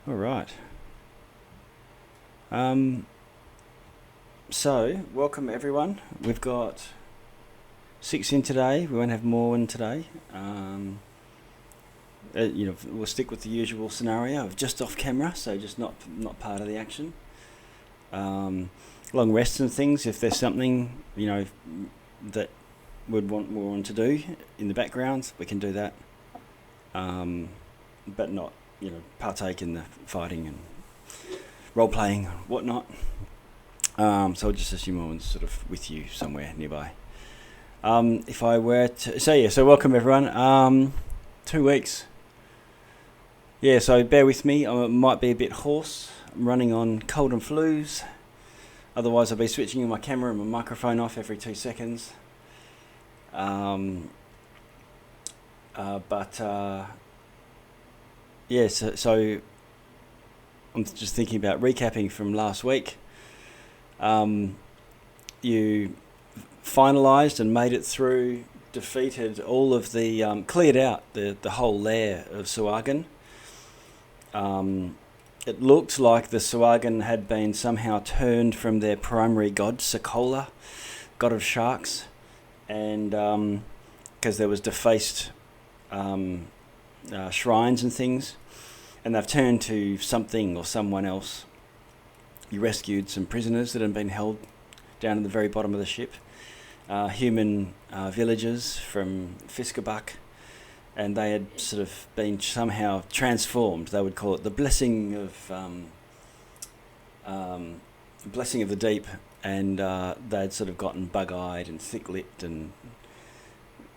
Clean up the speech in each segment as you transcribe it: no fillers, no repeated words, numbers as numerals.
All right. So, welcome everyone. We've got 6 in today. We won't have more in today. We'll stick with the usual scenario of just off camera, so just not part of the action. Long rests and things. If there's something that we'd want more on to do in the background, we can do that. But not partake in the fighting and role playing and whatnot. So I'll just assume I was sort of with you somewhere nearby. If I were to so welcome everyone. 2 weeks. Yeah, so bear with me. I might be a bit hoarse. I'm running on cold and flus. Otherwise, I'll be switching my camera and my microphone off every 2 seconds. So I'm just thinking about recapping from last week. You finalised and made it through, defeated all of the, cleared out the whole lair of Suagan. It looked like the Suagan had been somehow turned from their primary god, Sokola, god of sharks, and because there was defaced shrines and things, and they've turned to something or someone else. You rescued some prisoners that had been held down at the very bottom of the ship, human villagers from Fiskabuk, and they had sort of been somehow transformed. They would call it the blessing of the deep, and they'd sort of gotten bug-eyed and thick-lipped and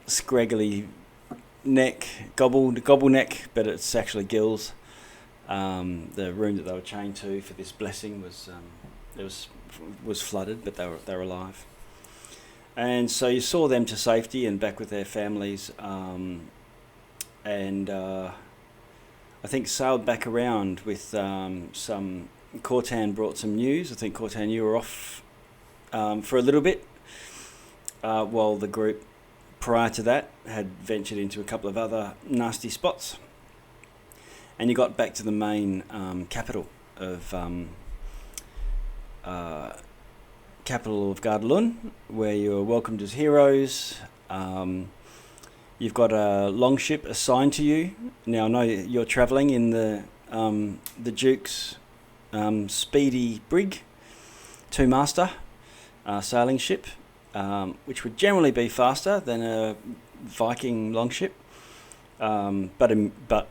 scraggly neck, gobble neck, but it's actually gills. The room that they were chained to for this blessing was flooded, but they were alive. And so you saw them to safety and back with their families, and I think sailed back around with some. Cortan brought some news. I think Cortan, you were off for a little bit, while the group prior to that had ventured into a couple of other nasty spots. And you got back to the main capital of Gardalun, where you were welcomed as heroes. You've got a longship assigned to you. Now I know you're travelling in the Duke's speedy brig, 2-master sailing ship, which would generally be faster than a Viking longship, but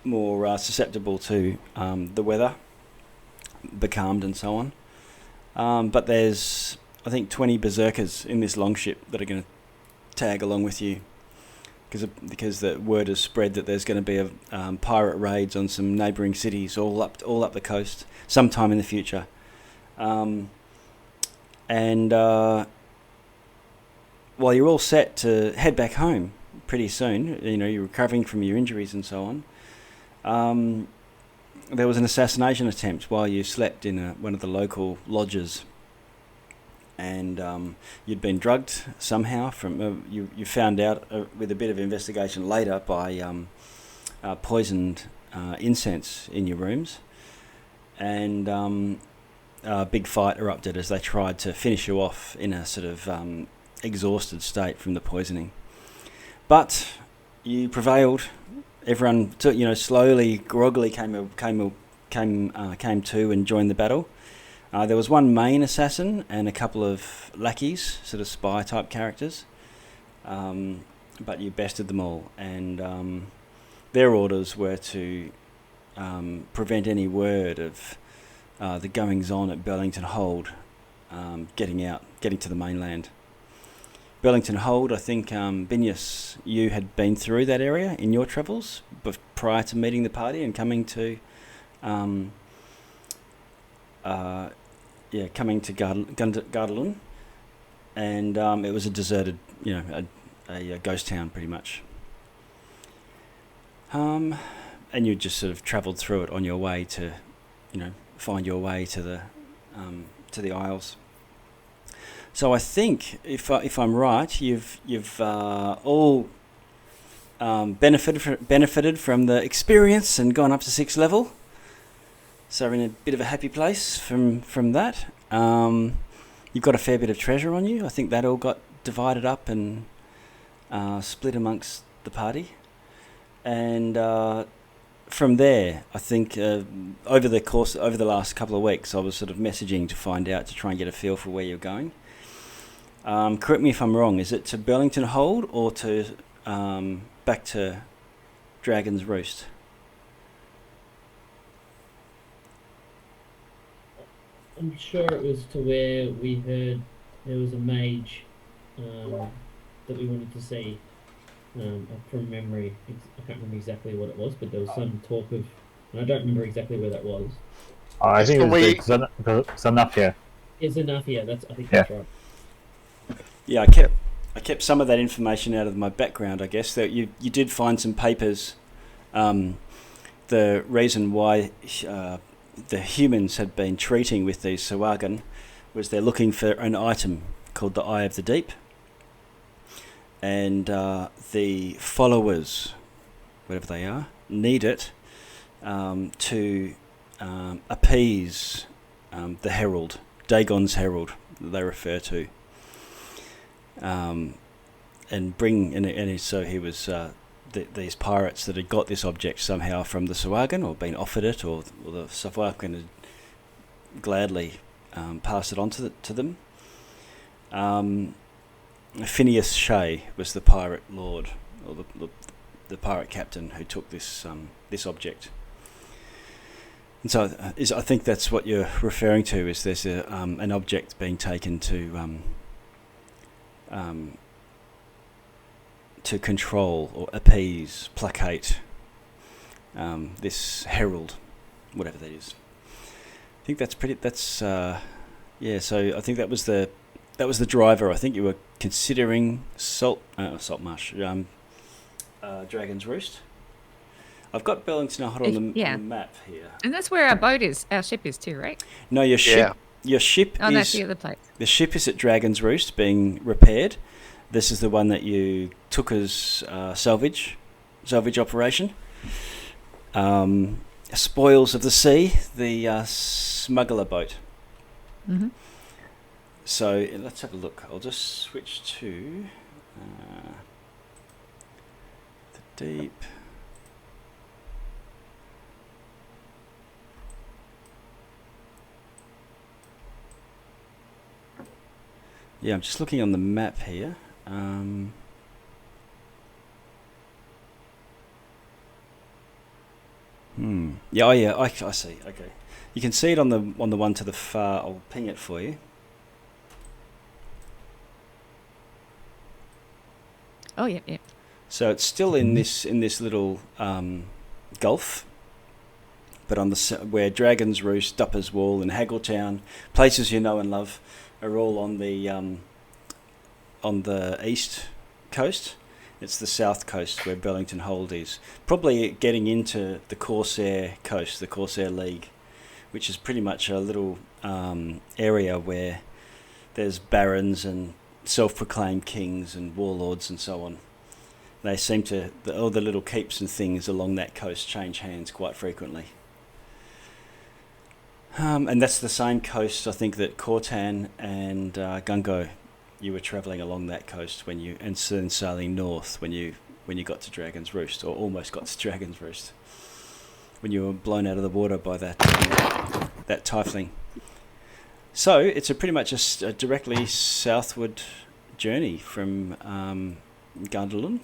more susceptible to the weather, becalmed and so on. But there's, I think, 20 berserkers in this longship that are going to tag along with you, because the word has spread that there's going to be pirate raids on some neighbouring cities all up the coast sometime in the future. And while you're all set to head back home pretty soon, you're recovering from your injuries and so on. There was an assassination attempt while you slept in one of the local lodges, and you'd been drugged somehow. You found out with a bit of investigation later by poisoned incense in your rooms, and a big fight erupted as they tried to finish you off in a sort of exhausted state from the poisoning. But you prevailed. Everyone, slowly, groggily came to and joined the battle. There was one main assassin and a couple of lackeys, sort of spy type characters, but you bested them all. And their orders were to prevent any word of the goings on at Burlington Hold getting to the mainland. Burlington Hold, I think, Binius, you had been through that area in your travels prior to meeting the party and coming to Gardalun, and it was a deserted, a ghost town pretty much. And you just sort of travelled through it on your way to, find your way to the Isles. So I think, if I'm right, you've all benefited from the experience and gone up to 6th level. So we're in a bit of a happy place from that. You've got a fair bit of treasure on you. I think that all got divided up and split amongst the party. And from there, I think over the last couple of weeks, I was sort of messaging to find out, to try and get a feel for where you're going. Correct me if I'm wrong. Is it to Burlington Hold or to back to Dragon's Roost? I'm sure it was to where we heard there was a mage that we wanted to see. From memory, I can't remember exactly what it was, but there was some talk of, and I don't remember exactly where that was. I think it was Xanaphos. It's enough, yeah. I think that's right. Yeah, I kept some of that information out of my background. I guess that you did find some papers. The reason why the humans had been treating with these Sahuagin was they're looking for an item called the Eye of the Deep, and the followers, whatever they are, need it to appease the herald, Dagon's herald, that they refer to, and bring and so he was these pirates that had got this object somehow from the Sahuagin, or been offered it, or the Sahuagin had gladly passed it on to them. Phineas Shea was the pirate lord, or the pirate captain who took this object. And so I think that's what you're referring to, is there's an object being taken to control or appease, placate this herald, whatever that is. I think yeah. So I think that was the driver. I think you were considering Salt Marsh, Dragon's Roost. I've got Burlington Hold on the map here, and that's where our ship is too, right? No, your ship Oh, is, that's the other place. The ship is at Dragon's Roost being repaired. This is the one that you took as salvage operation. Spoils of the sea, the smuggler boat. Mm-hmm. So let's have a look. I'll just switch to the deep. Yeah, I'm just looking on the map here. Yeah, I see. Okay, you can see it on the one to the far. I'll ping it for you. Oh yeah. So it's still in this little gulf, but on where Dragon's Roost, Dupper's Wall, and Haggletown, places you know and love, are all on the east coast. It's the south coast where Burlington Hold is. Probably getting into the Corsair coast, the Corsair League, which is pretty much a little area where there's barons and self-proclaimed kings and warlords and so on. They seem to, all the little keeps and things along that coast change hands quite frequently. And that's the same coast, I think, that Cortan and Gungo, you were travelling along that coast and then sailing north when you got to Dragon's Roost, or almost got to Dragon's Roost, when you were blown out of the water by that tiefling. So it's pretty much a directly southward journey from Gundalun.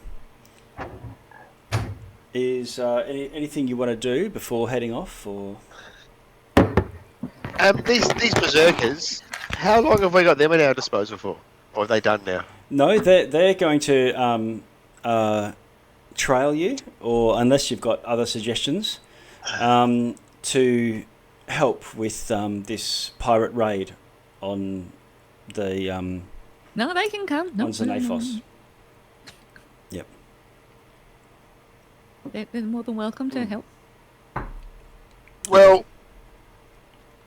Is anything you want to do before heading off, or? These berserkers, how long have we got them at our disposal for? Or are they done now? No, they're going to trail you, or unless you've got other suggestions, to help with this pirate raid on the No, they can come. No, on Xanaphos. No. Yep. They're more than welcome to help. Well,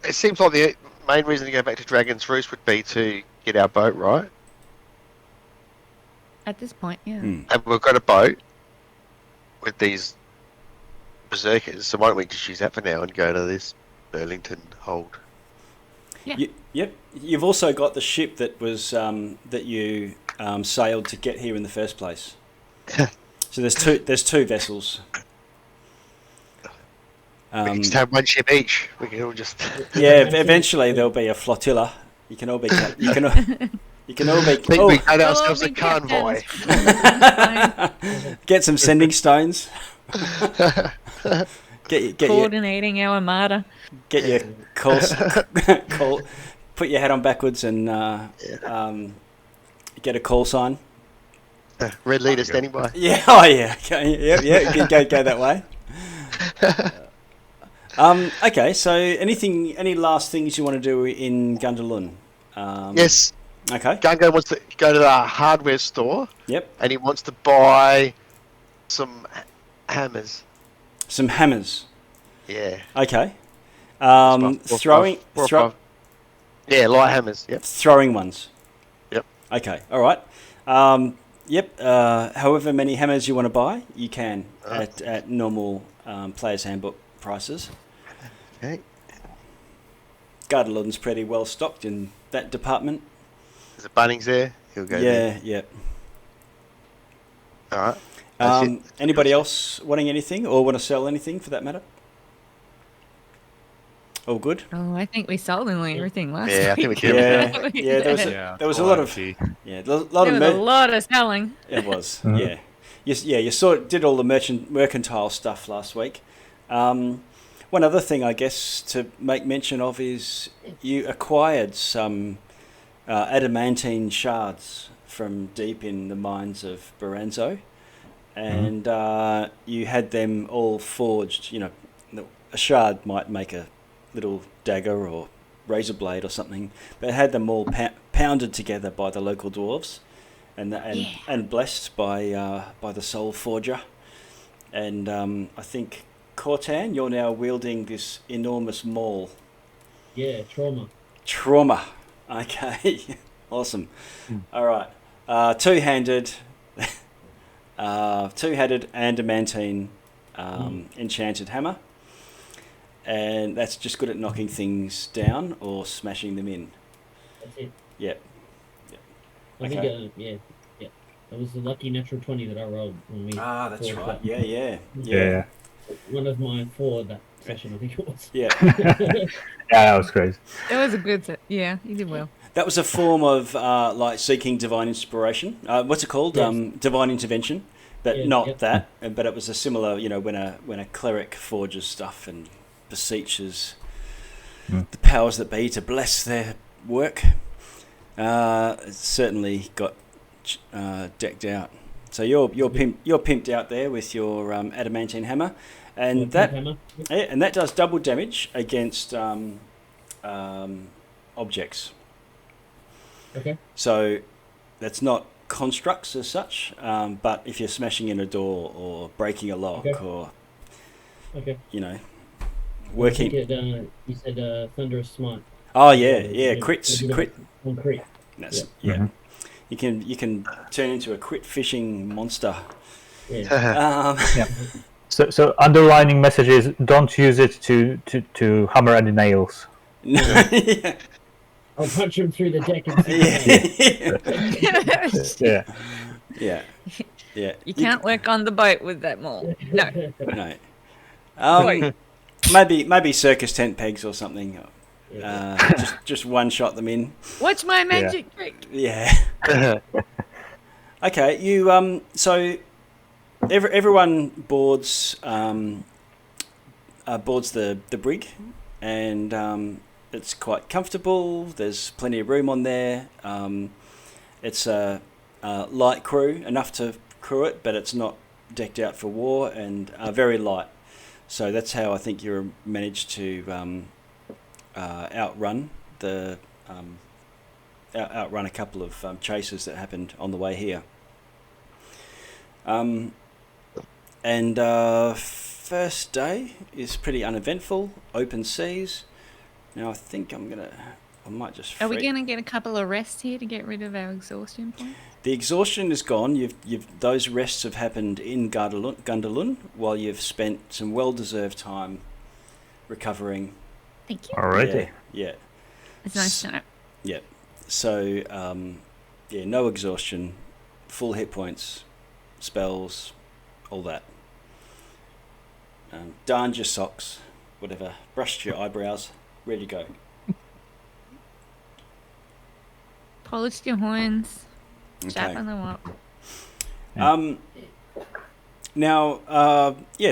it seems like the main reason to go back to Dragon's Roost would be to get our boat, right? At this point, yeah. And we've got a boat. with these berserkers, so why don't we just use that for now and go to this Burlington hold? Yeah. Yep. You've also got the ship that was that you sailed to get here in the first place. So there's two vessels. We can just have one ship each. We can all just. Yeah, eventually there'll be a flotilla. You can all be. You can all be. Think Oh, we had We'll ourselves all a be convoy. get some sending stones. Get your Coordinating our armada. get your call. Put your hat on backwards and get a call sign. Red leader standing by. Yeah. Oh yeah. Okay. Yeah. You can go that way. Okay. So, any last things you want to do in Gundalun? Yes. Okay. Gungo wants to go to the hardware store. Yep. And he wants to buy some hammers. Some hammers. Yeah. Okay. Four, Throwing. five. Yeah, light hammers. Yep. Throwing ones. Yep. Okay. All right. Yep. However many hammers you want to buy, you can at normal player's handbook prices. Okay. Gundalun's pretty well stocked in that department. There's a Bunnings there. He'll go there. Yeah. All right. That's it. Anybody else wanting anything or want to sell anything for that matter? All good. Oh, I think we sold nearly everything last week. Yeah, I think we did. Yeah. There was a lot of There was a mer- lot of selling. It was. Mhm. Yeah. You did all the mercantile stuff last week. One other thing, I guess, to make mention of is you acquired some adamantine shards from deep in the mines of Baranzo, and you had them all forged. You know, a shard might make a little dagger or razor blade or something, but it had them all pounded together by the local dwarves, and blessed by the soul forger, and I think. Cortan, you're now wielding this enormous maul. Yeah, Trauma. Okay. Awesome. All right. Two-handed adamantine enchanted hammer. And that's just good at knocking things down or smashing them in. That's it. Yep. I Okay. think, that was the lucky natural 20 that I rolled when we. That's fought right. that. Yeah. One of mine for that session, I think it was. Yeah. Yeah, that was crazy. It was a good set. Yeah, you did well. That was a form of like seeking divine inspiration. What's it called? Yes. Divine intervention, but Yeah, not yep. that. But it was a similar, when a cleric forges stuff and beseeches the powers that be to bless their work. It's certainly got decked out. So you're pimped out there with your adamantine hammer, and Hammer. that does double damage against objects. Okay. So that's not constructs as such, but if you're smashing in a door or breaking a lock or Okay. working. I think you said Thunderous Smite. Oh yeah, crit. On crit. That's Yeah. Mhm. You can turn into a crit fishing monster. Yeah. So underlining message is don't use it to hammer any nails. Yeah. I'll punch him through the deck and see. Yeah. Yeah. You can't work on the boat with that maul. No. No. Maybe circus tent pegs or something. Just one shot them in. Watch my magic trick. Yeah. Okay. You so everyone boards the brig, and it's quite comfortable. There's plenty of room on there. It's a light crew, enough to crew it, but it's not decked out for war, and very light. So that's how I think you managed to outrun outrun a couple of chases that happened on the way here. And first day is pretty uneventful, open seas. Now I think I'm gonna I might just. Are we going to get a couple of rests here to get rid of our exhaustion points? The exhaustion is gone. Those rests have happened in Gundalun while you've spent some well-deserved time recovering. Thank you. Alrighty. Yeah. It's nice to know. Yeah. So, no exhaustion, full hit points, spells, all that. Darned your socks, whatever. Brushed your eyebrows, ready to go. Polished your horns. Okay. Sharpen them up.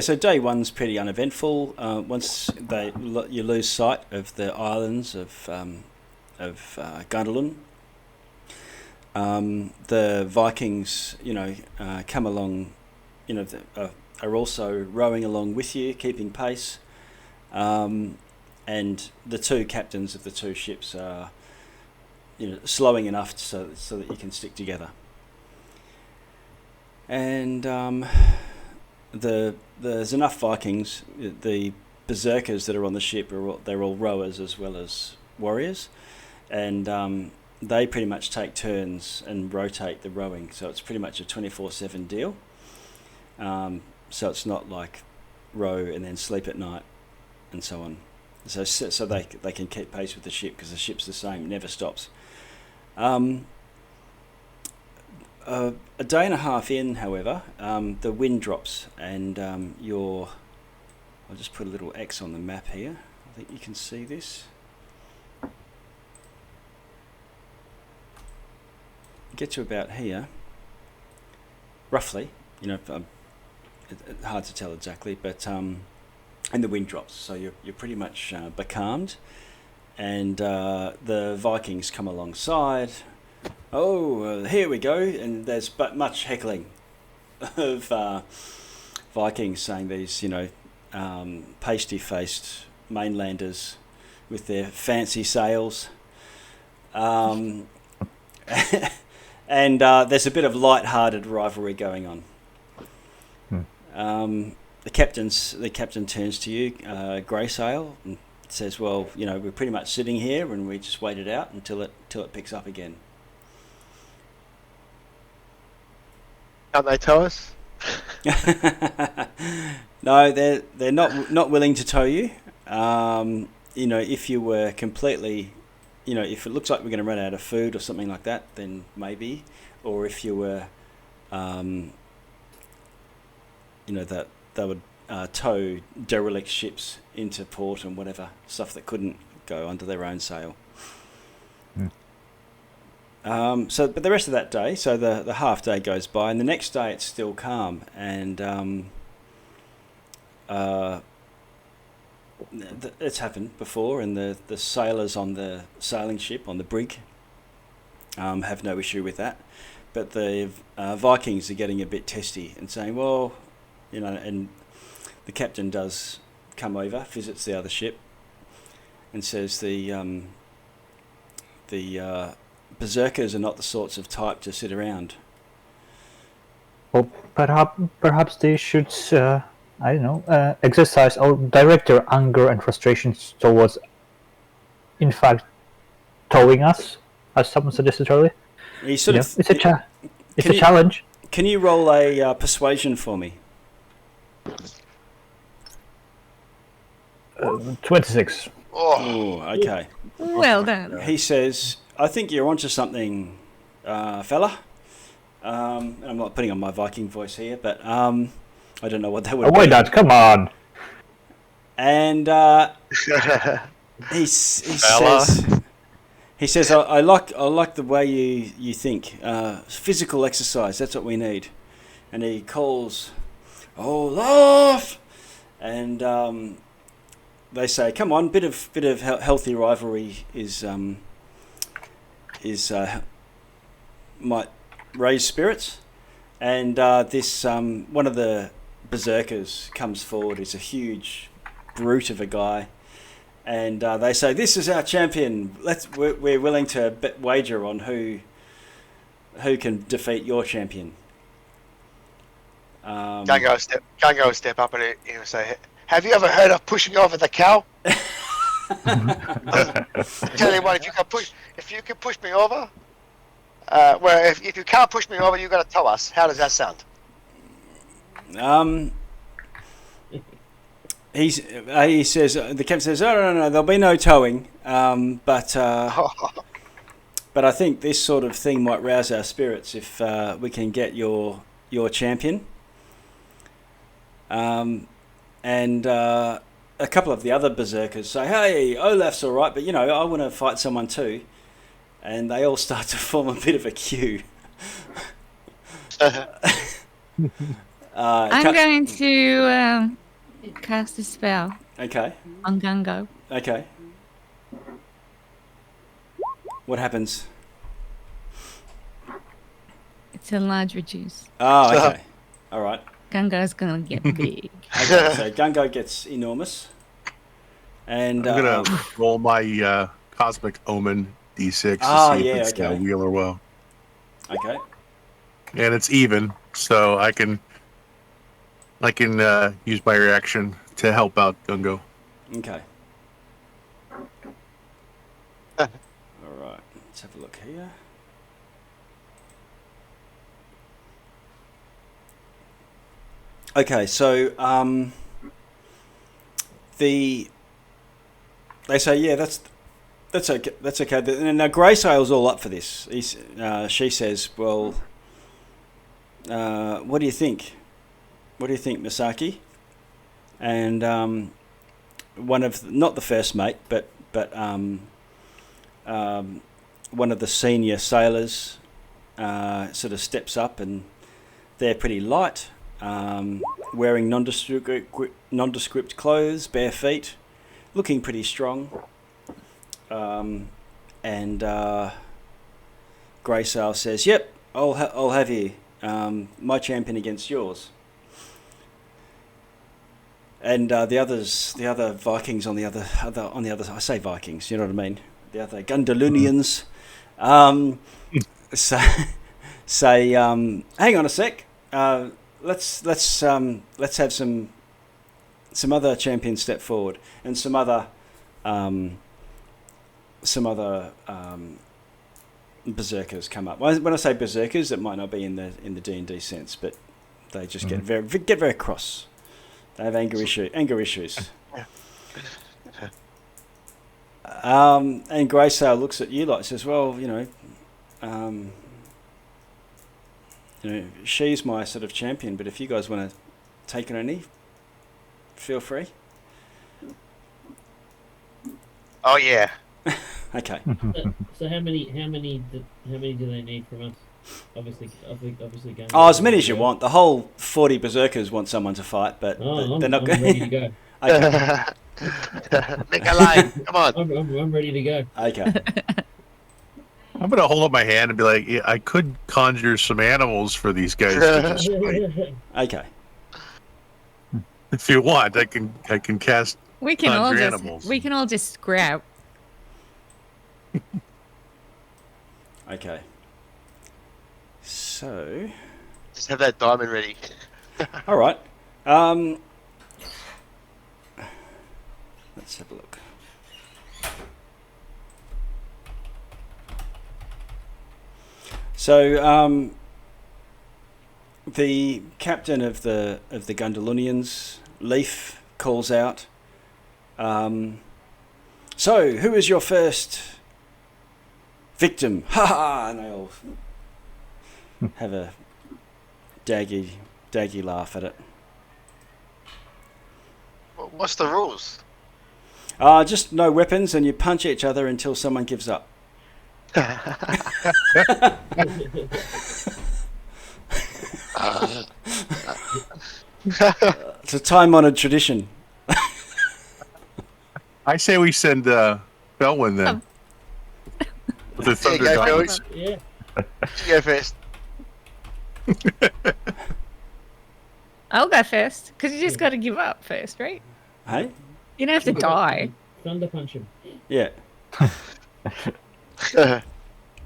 So day one's pretty uneventful. Once you lose sight of the islands of Gundalun, the Vikings, come along, are also rowing along with you, keeping pace, and the two captains of the two ships are, slowing enough so that you can stick together. And there's enough Vikings. The berserkers that are on the ship they're all rowers as well as warriors, and they pretty much take turns and rotate the rowing. So it's pretty much a 24/7 deal. So it's not like row and then sleep at night and so on. So they can keep pace with the ship because the ship's the same, never stops. A day and a half in, however, the wind drops and I'll just put a little X on the map here. I think you can see this. Get to about here, roughly. It's hard to tell exactly, but and the wind drops, so you're pretty much becalmed, and the Vikings come alongside. Here we go, and there's but much heckling of Vikings saying these, pasty-faced mainlanders with their fancy sails. And there's a bit of light-hearted rivalry going on. The captain turns to you, Greysail, and says, "Well, we're pretty much sitting here, and we just wait it out until it picks up again." Can't they tow us? No, they're not willing to tow you. If you were completely, if it looks like we're going to run out of food or something like that, then maybe. Or if you were, that they would tow derelict ships into port and whatever stuff that couldn't go under their own sail. But the rest of that day, so the half day goes by, and the next day it's still calm, and it's happened before, and the sailors on the sailing ship, on the brig, have no issue with that, but the Vikings are getting a bit testy and saying, well, and the captain does come over, visits the other ship, and says the berserkers are not the sorts of type to sit around. Well, perhaps they should, exercise or direct their anger and frustrations towards, in fact, towing us, as someone suggested earlier. It's a challenge. Can you roll a persuasion for me? 26. Oh, okay. Well done. He says, "I think you're onto something, fella." And I'm not putting on my Viking voice here, but I don't know what that would be. Why not? Come on. And he says, I like the way you think. Physical exercise, that's what we need. And he calls, Olaf! And they say, come on, bit of healthy rivalry might raise spirits. And this one of the berserkers comes forward. He's a huge brute of a guy, and they say, "This is our champion. We're willing to wager on who can defeat your champion." Can't go a step up and say, "Have you ever heard of pushing over the cow?" Tell you what, if you can push me over, well, if you can't push me over, you got to tow us. How does that sound? He says, the captain says, oh, no, there'll be no towing, but I think this sort of thing might rouse our spirits if we can get your champion. And a couple of the other berserkers say, hey, Olaf's all right, but, I want to fight someone too. And they all start to form a bit of a queue. I'm going to cast a spell. Okay. On Gungo. Okay. What happens? It's a large reduce. Oh, okay. All right. Gungo's going to get big. Okay, so Gungo gets enormous. And I'm going to roll my Cosmic Omen D6 to see if it's wheel or woe. Okay. And it's even, so I can use my reaction to help out Gungo. Okay. All right. Let's have a look here. Okay, so they say, yeah, that's okay. That's okay. Now Greysail's all up for this. She says, well, what do you think? What do you think, Misaki? And one of not the first mate, but one of the senior sailors sort of steps up, and they're pretty light, wearing nondescript clothes, bare feet, looking pretty strong. And Greysail says, "Yep, I'll have you, my champion against yours." And the other Vikings on the other, I say Vikings, you know what I mean? The other Gundalunians, say, hang on a sec, let's have some other champions step forward, and some other berserkers come up. When I say berserkers, it might not be in the D&D sense, but they just get very cross. They have anger issues. And Greysail looks at you like, says, well, she's my sort of champion, but if you guys want to take on any, feel free. Oh yeah. Okay. So how many do they need from us? Obviously going. Oh, as many as you want. The whole 40 berserkers want someone to fight, but they're not going. I'm ready to go. Okay. Make a line. Come on. I'm ready to go. Okay. I'm going to hold up my hand and be like, yeah, I could conjure some animals for these guys to just fight. Okay. If you want, I can cast We can all conjure just animals. we can all just scrap. Okay. So. Just have that diamond ready. All right. Let's have a look. So, the captain of the Gundalunians, Leaf, calls out. So, who is your first victim? Ha ha! And they all have a daggy laugh at it. What's the rules? Just no weapons, and you punch each other until someone gives up. It's a time-honoured tradition. I say we send Belwyn then. With the thunder go, diamonds. Yeah. You go first. I'll go first because you just got to give up first, right? Hey? You don't have to die. Thunder punch him. Yeah.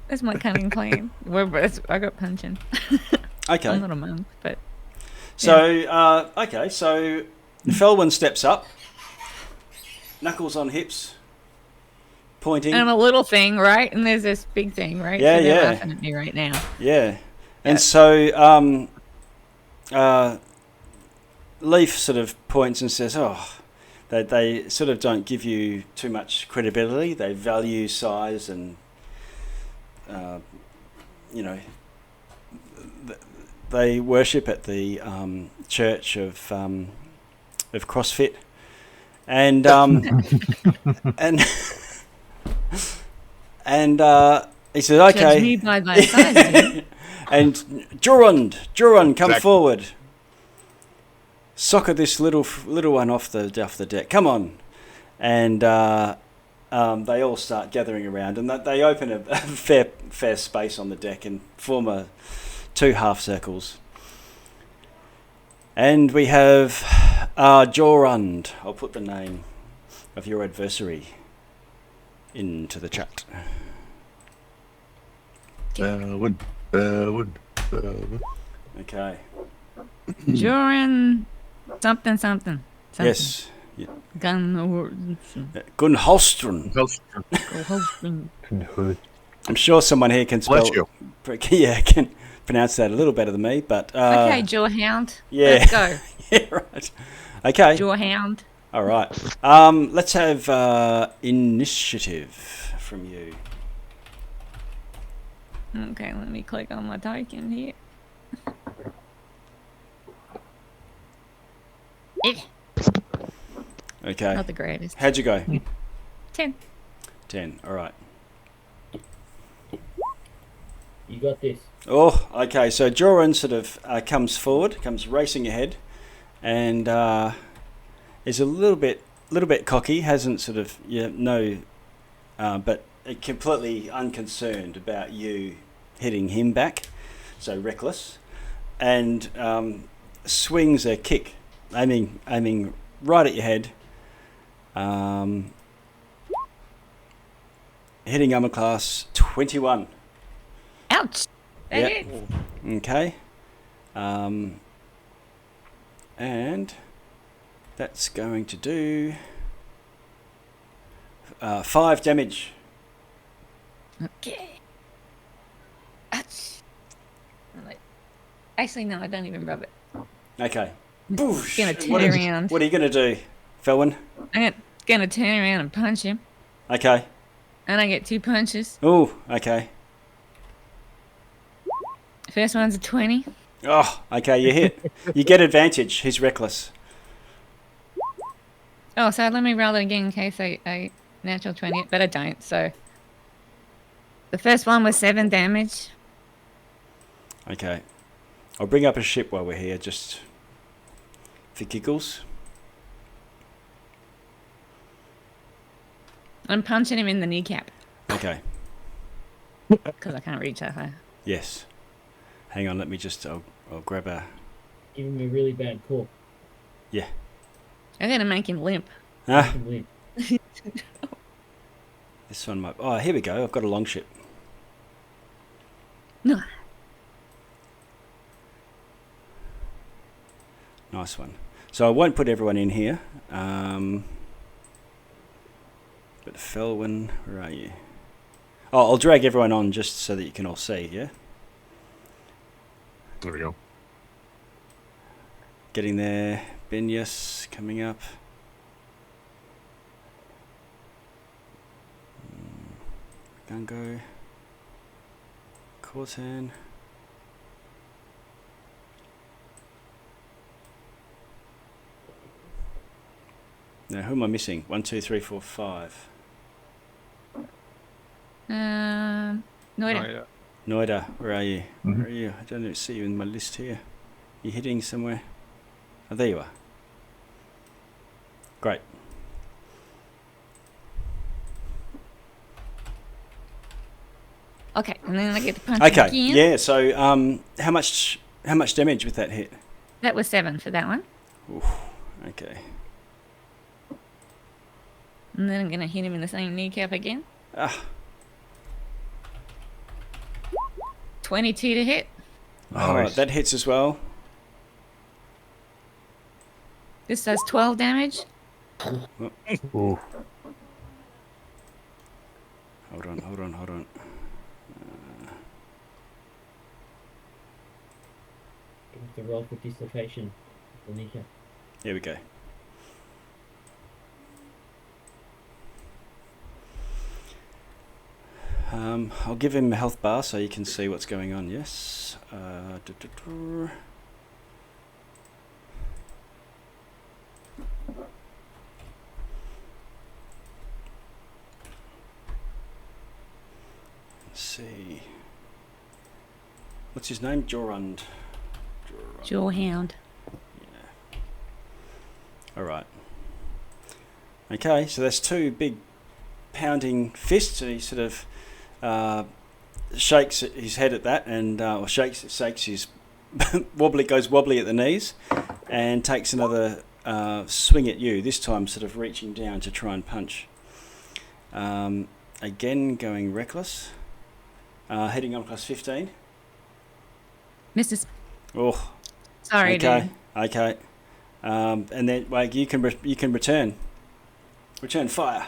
That's my cunning plan. I got punching. Okay. I'm not a monk, but So, okay, so Felwyn steps up, knuckles on hips, pointing. And I'm a little thing, right? And there's this big thing, right? Yeah, so they're yeah. laughing at me right now. Yeah. And so Leaf sort of points and says, they sort of don't give you too much credibility. They value size and, they worship at the Church of CrossFit. And and he said, Judge okay. me by my size. And Jurund, come Exactly. forward. Soccer this little one off the deck. Come on. And they all start gathering around, and they open a fair space on the deck and form two half circles. And we have Jorund. I'll put the name of your adversary into the chat. Wood. Okay. Joran something. Yes. Gun Gunholstron. I'm sure someone here can spell. Bless you. Yeah, can pronounce that a little better than me, but Okay, Jawhound. yeah. Let's go. Yeah, right. Okay. Jawhound. All right. Let's have initiative from you. Okay, let me click on my token here. Okay. Not the greatest. How'd you go? 10. 10. All right. You got this. Oh, okay. So Joran sort of comes forward, comes racing ahead, and is a little bit cocky. Hasn't sort of but completely unconcerned about you hitting him back. So reckless, and swings a kick, aiming right at your head. Hitting armor class 21. Ouch. That Yeah. hit. Okay. And that's going to do 5 damage. Okay. Ouch. Actually, no, I don't even rub it. Okay. Boosh. Gonna turn What is- around. What are you going to do, Felwyn? I'm gonna turn around and punch him. Okay. And I get 2 punches. Oh, okay. First one's a 20. Oh, okay, you hit. You get advantage. He's reckless. Oh, so let me roll it again in case I natural 20 it, but I don't, so. The first one was 7 damage. Okay. I'll bring up a ship while we're here, just for giggles. I'm punching him in the kneecap Okay. because I can't reach that high. Yes. Hang on, let me just... I'll grab a... Give him a really bad call. Yeah. I'm gonna make him limp. Ah, Win. this one might... Oh, here we go. I've got a long ship. No. Nice one. So I won't put everyone in here. But Felwyn, where are you? Oh, I'll drag everyone on just so that you can all see, yeah? There we go. Getting there. Binyas coming up. Gungo. Cortan. Now, who am I missing? 1, 2, 3, 4, 5. Noida. Noida, where are you? Mhm. Where are you? I don't see you in my list here. You hitting somewhere? Oh, there you are. Great. Okay, and then I get to punch him Okay. again. Yeah. So, how much damage with that hit? That was 7 for that one. Okay. And then I'm gonna hit him in the same kneecap again. Ah. 22 to hit. Oh, Nice. that hits as well. This does 12 damage. Ooh. hold on. You have to roll for dislocation. The kneecap. Here we go. I'll give him a health bar so you can see what's going on. Yes. Let's see. What's his name? Jorund. Jawhound. Yeah. All right. Okay, so that's two big pounding fists, and he sort of shakes his head at that, and or shakes his goes wobbly at the knees, and takes another swing at you. This time, sort of reaching down to try and punch. Again, going reckless. Heading on plus 15. Misses. Oh. Sorry, Okay. dude. Okay. And then you can return fire.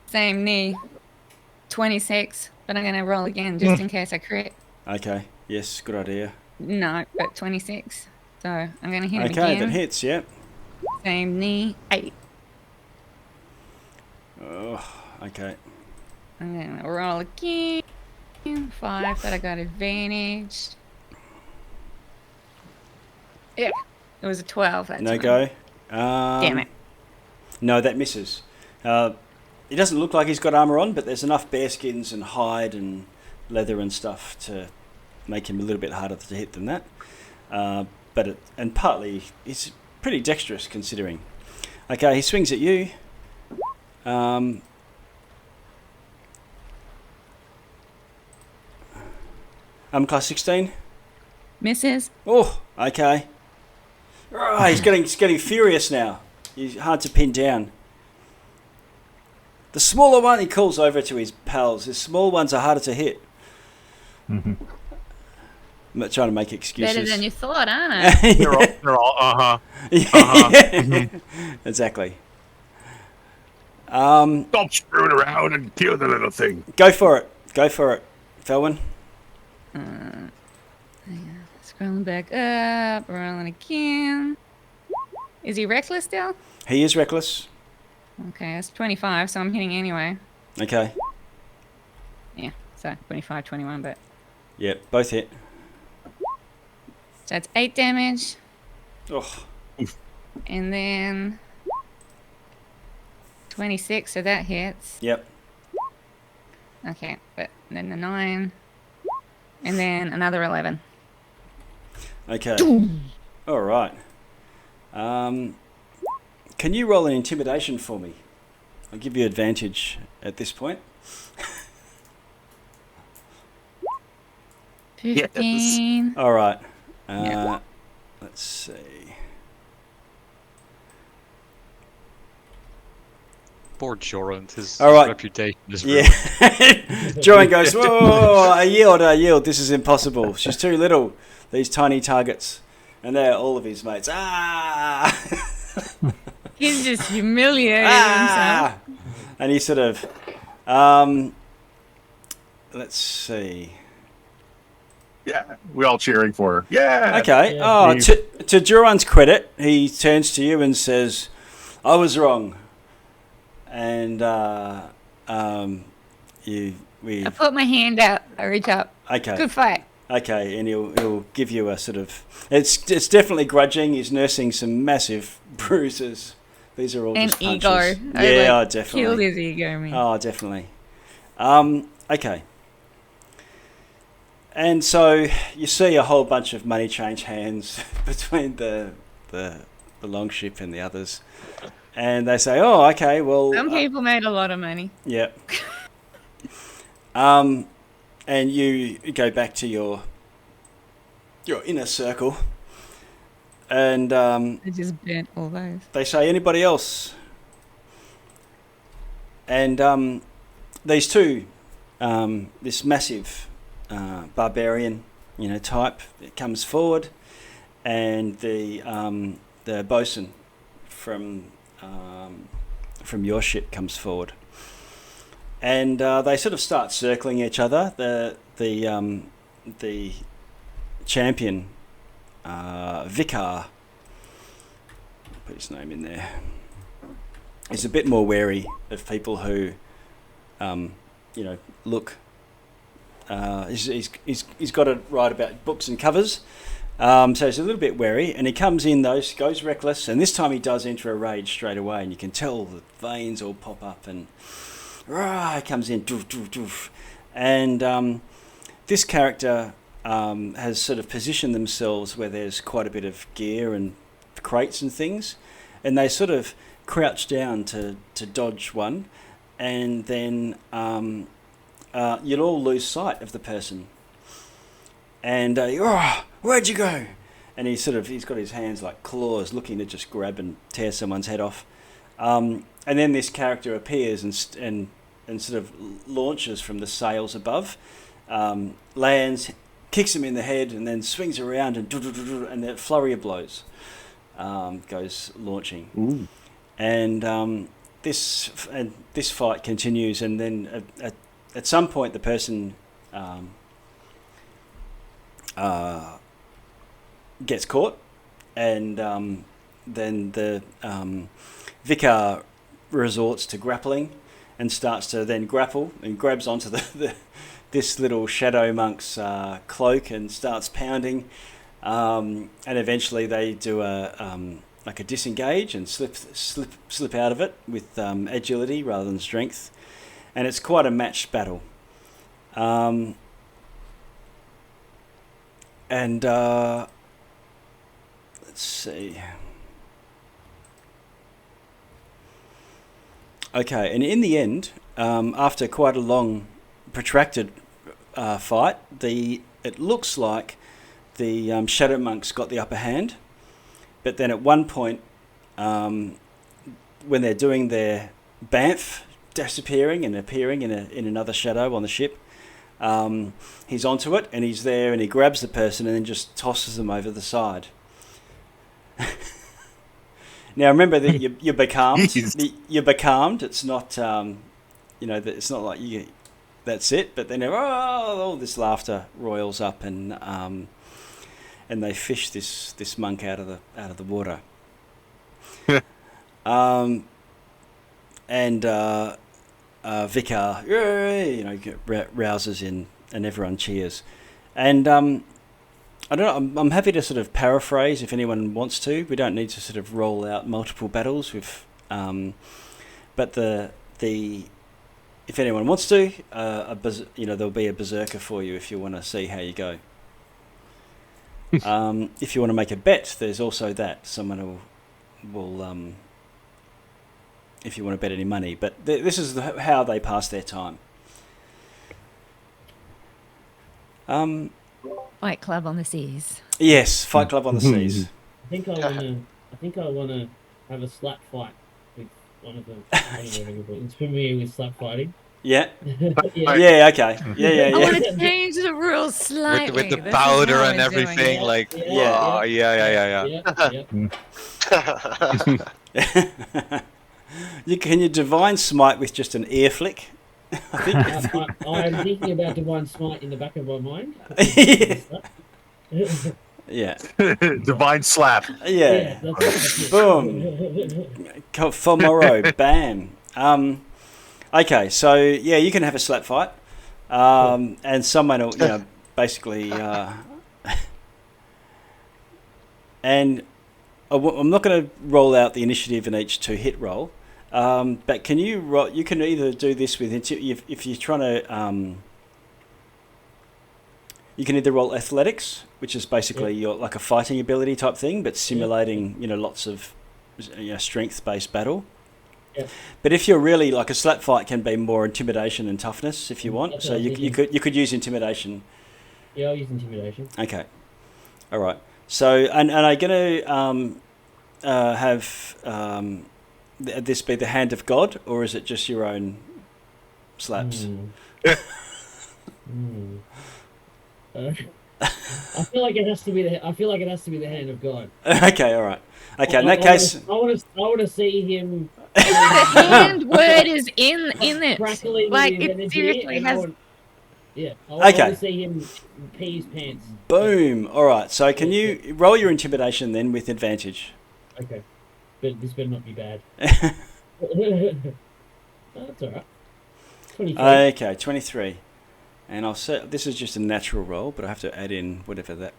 Same knee. 26, but I'm going to roll again just in case I crit. Okay. Yes. Good idea. No, but 26. So I'm going to hit him Okay, again. that hits. Yep. Same knee. 8. Oh. Okay. I'm going to roll again. 5, but I got advantage. Yeah. It was a 12. That's No fine. go. Damn it. No, that misses. He doesn't look like he's got armor on, but there's enough bear skins and hide and leather and stuff to make him a little bit harder to hit than that. And partly he's pretty dexterous considering. Okay, he swings at you. Class 16. Misses. Oh, okay. Oh, he's getting furious now. He's hard to pin down. The smaller one, he calls over to his pals. The small ones are harder to hit. Mm-hmm. I'm not trying to make excuses. Better than you thought, aren't I? They're all Exactly. Stop screwing around and kill the little thing. Go for it, Felwyn. Scrolling back up, rolling again. Is he reckless still? He is reckless. Okay, that's 25, so I'm hitting anyway. Okay. Yeah, so 25, 21, but... Yep, both hit. So that's 8 damage, Oh, and then... 26, so that hits. yep. Okay, but then the 9, and then another 11. Okay. All right. Can you roll an intimidation for me? I'll give you advantage at this point. 15. All right. Yeah. Let's see. Poor Jorund, his All right. reputation is Yeah. ruined. Joanne goes, whoa, I yield. This is impossible. She's too little. These tiny targets. And they're all of his mates. Ah! He's just humiliated himself. And he sort of, let's see. Yeah, we all cheering for her. Yeah. Okay. Yeah. Oh, to Duran's credit, he turns to you and says, "I was wrong." And I put my hand out. I reach up. okay. Good fight. Okay, and he'll give you a sort of. It's definitely grudging. He's nursing some massive bruises. These are all And just ego. punches. I, Yeah, like, definitely. killed his ego, man. Oh, definitely. Okay. And so you see a whole bunch of money change hands between the longship and the others, and they say, "Oh, okay, well." Some people made a lot of money. Yeah. And you go back to your inner circle, and I just burnt all those. they say, "Anybody else?" And these two, this massive barbarian, type, comes forward, and the bosun from your ship comes forward, and they sort of start circling each other. The champion, Vicar, put his name in there, is a bit more wary of people who, look. He's got it right about books and covers, so he's a little bit wary, and he comes in goes reckless, and this time he does enter a rage straight away, and you can tell the veins all pop up, and he comes in, doof, doof, doof. And this character has sort of positioned themselves where there's quite a bit of gear and crates and things, and they sort of crouch down to dodge one, and then you'll all lose sight of the person. And where'd you go? And he's got his hands like claws, looking to just grab and tear someone's head off. And then this character appears and sort of launches from the sails above, lands, kicks him in the head, and then swings around and the flurry of blows goes launching. Ooh. And this fight continues, and then at some point the person gets caught, and then the Vicar resorts to grappling and starts to then grapple and grabs onto this little shadow monk's cloak and starts pounding, and eventually they do a disengage and slip out of it with agility rather than strength, and it's quite a matched battle. Let's see. Okay, and in the end, after quite a long, protracted fight, it looks like the Shadow Monks got the upper hand, but then at one point, when they're doing their Banff disappearing and appearing in another shadow on the ship, he's onto it, and he's there, and he grabs the person and then just tosses them over the side. Now remember that you're becalmed. You're becalmed. It's not, it's not like you. That's it. But then all this laughter roils up, and they fish this monk out of the water. Vicar, rouses in, and everyone cheers. And I don't know. I'm happy to sort of paraphrase if anyone wants to. We don't need to sort of roll out multiple battles with, but if anyone wants to, there'll be a berserker for you if you want to see how you go. If you want to make a bet, there's also that. Someone will if you want to bet any money. But this is how they pass their time. Fight Club on the Seas. Yes, Fight Club on the Seas. I think I wanna have a slap fight with one of them. It's familiar with slap fighting. Yeah. Yeah. Yeah. Okay. Yeah. I want to change the rules slightly. With the This is powder how and we're doing everything, it. like, Yeah. Can you divine smite with just an ear flick? I think. I'm thinking about Divine Smite in the back of my mind. Yeah. Divine slap. Yeah. That's Boom. For Moreau. Bam. Okay, so yeah, you can have a slap fight, and someone will, basically, and I'm not going to roll out the initiative in each 2-hit roll, but can you roll? You can either do this with if you're trying to. You can either roll athletics, which is basically your like a fighting ability type thing, but simulating lots of strength-based battle. Yeah. But if you're really like a slap fight, can be more intimidation and toughness if you want. That's So what I'm you could use intimidation. Yeah, I'll use intimidation. Okay, all right. So and I'm going to have this be the hand of God, or is it just your own slaps? I feel like it has to be the hand of God. Okay, all right. Okay, in that case, I want to see him The hand word is in it. crackling Like with his it energy, seriously and I has. want, I want Okay. to see him pee his pants. Boom. All right. So can you roll your intimidation then with advantage? Okay, but this better not be bad. Oh, that's all right. 23. Okay, 23. And I'll set. This is just a natural roll, but I have to add in whatever that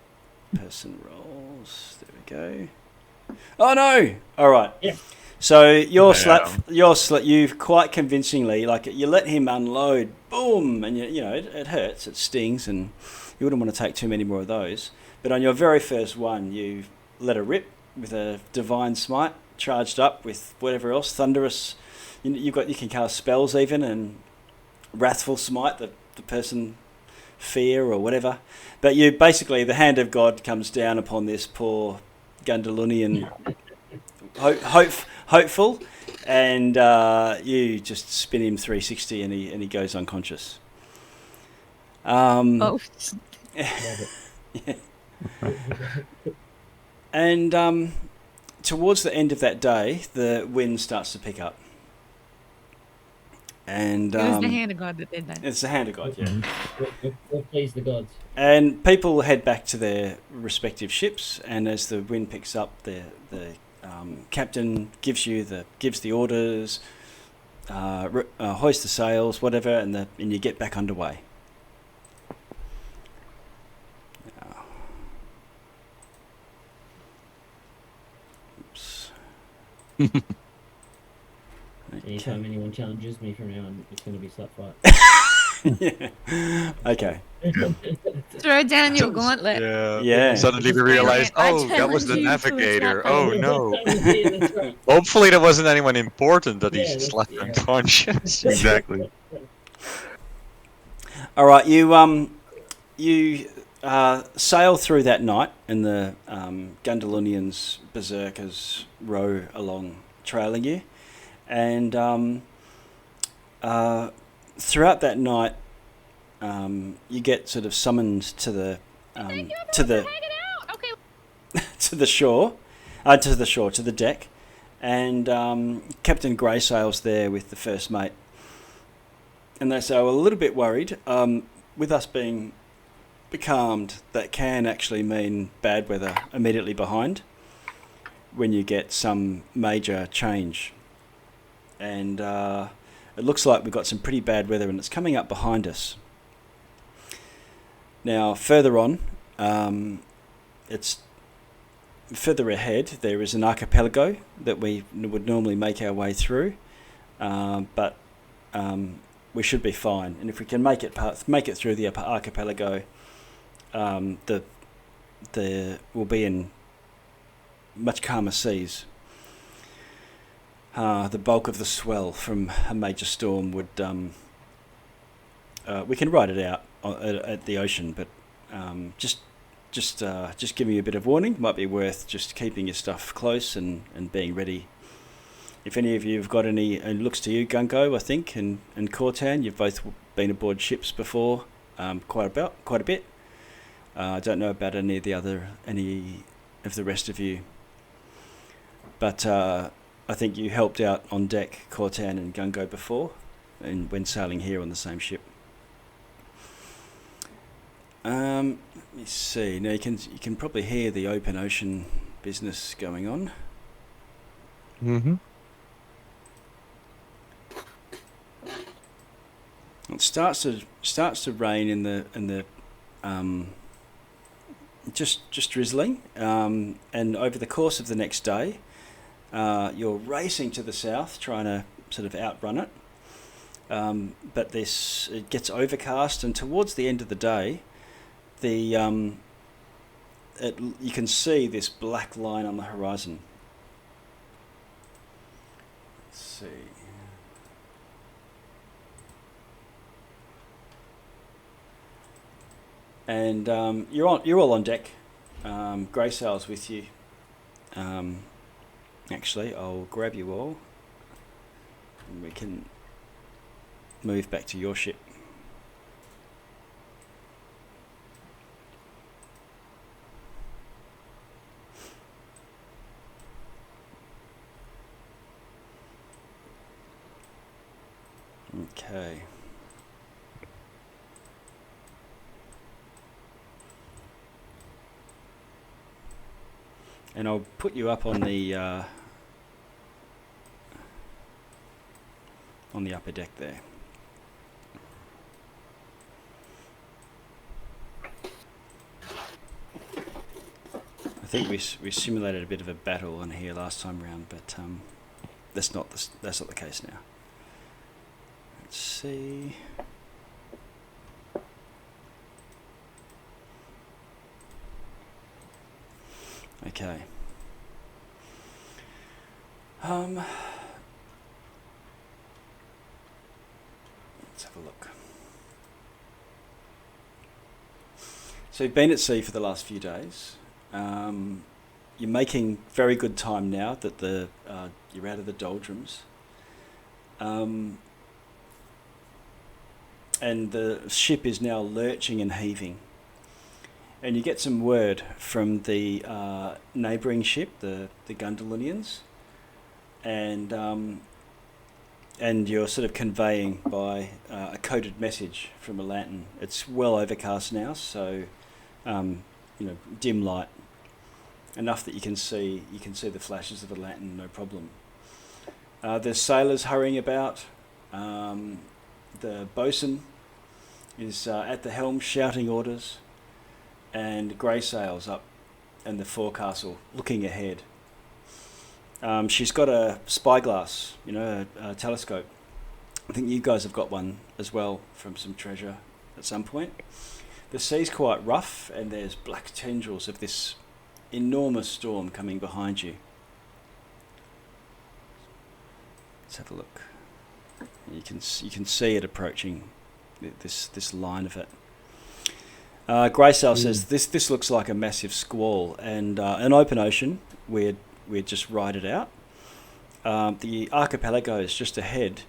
person rolls. There we go. Oh no! All right. Yeah. So you're Yeah. you've quite convincingly, like, you let him unload, boom, and it hurts, it stings, and you wouldn't want to take too many more of those. But on your very first one, you let her rip with a divine smite, charged up with whatever else, thunderous. You can cast spells even, and wrathful smite the person fear or whatever. But you basically, the hand of God comes down upon this poor Gundalunian hopeful, and you just spin him 360 and he goes unconscious. Oh, Yeah. And towards the end of that day, the wind starts to pick up. And it was the hand of God that did that. it's the hand of God, yeah. We'll please the gods. And people head back to their respective ships, and as the wind picks up, the captain gives the orders, hoist the sails, whatever, and you get back underway. Oops. Anytime anyone challenges me from now on, it's going to be slut fight. Yeah. Okay. Throw down your gauntlet. Yeah. Suddenly we realized, I that was the challenge you to a navigator. slap Oh fight. no. That's right. Hopefully there wasn't anyone important that Yeah, he's just left yeah. unconscious. Exactly. All right. You sail through that night, and the Gundalunians berserkers row along, trailing you, and throughout that night, you get sort of summoned to the to the deck, and Captain Greysail's there with the first mate, and they say, "Well, a little bit worried. With us being becalmed, that can actually mean bad weather immediately behind when you get some major change, and it looks like we've got some pretty bad weather, and it's coming up behind us." Now, further on, it's further ahead. There is an archipelago that we would normally make our way through, but we should be fine. And if we can make it through the archipelago, we'll be in much calmer seas. The bulk of the swell from a major storm would we can ride it out at the ocean, but just giving you a bit of warning. Might be worth just keeping your stuff close and being ready. If any of you have got any, and looks to you, Gungo, I think, and Cortan, you've both been aboard ships before, quite a bit. I don't know about any of the rest of you, but I think you helped out on deck, Cortan and Gungo, before, and when sailing here on the same ship. Let me see. Now you can probably hear the open ocean business going on. Mm-hmm. It starts to rain in the just drizzling, and over the course of the next day, you're racing to the south, trying to sort of outrun it. But it gets overcast, and towards the end of the day, you can see this black line on the horizon. Let's see. And you're all on deck. Greysail's with you. Actually, I'll grab you all, and we can move back to your ship. Okay. And I'll put you up on the upper deck there. I think we simulated a bit of a battle on here last time round, but that's not the case now. Let's see. Okay. Let's have a look. So you've been at sea for the last few days. You're making very good time now that you're out of the doldrums. And the ship is now lurching and heaving. And you get some word from the neighbouring ship, the Gundalunians, and you're sort of conveying by a coded message from a lantern. It's well overcast now, so dim light, enough that you can see the flashes of a lantern, no problem. There's sailors hurrying about. The bosun is at the helm shouting orders. And grey sails up and the forecastle looking ahead. She's got a spyglass, a telescope. I think you guys have got one as well from some treasure at some point. The sea's quite rough and there's black tendrils of this enormous storm coming behind you. Let's have a look. You can see it approaching, this line of it. Greysail says this looks like a massive squall and an open ocean. We'd just ride it out. The archipelago is just ahead,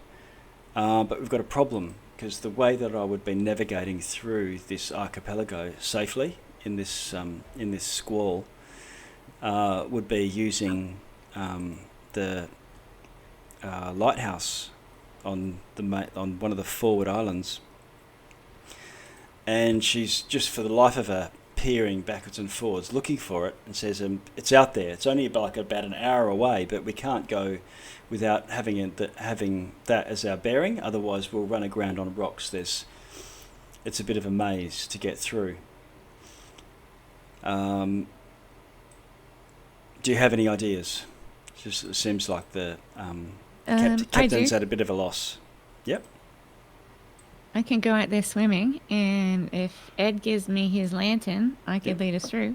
but we've got a problem because the way that I would be navigating through this archipelago safely in this squall would be using the lighthouse on one of the forward islands. And she's just for the life of her peering backwards and forwards, looking for it, and says, "It's out there. It's only about an hour away, but we can't go without having that as our bearing. Otherwise, we'll run aground on rocks. It's a bit of a maze to get through." Do you have any ideas? It seems like the captain's at a bit of a loss. Yep. I can go out there swimming, and if Ed gives me his lantern, I could lead us through.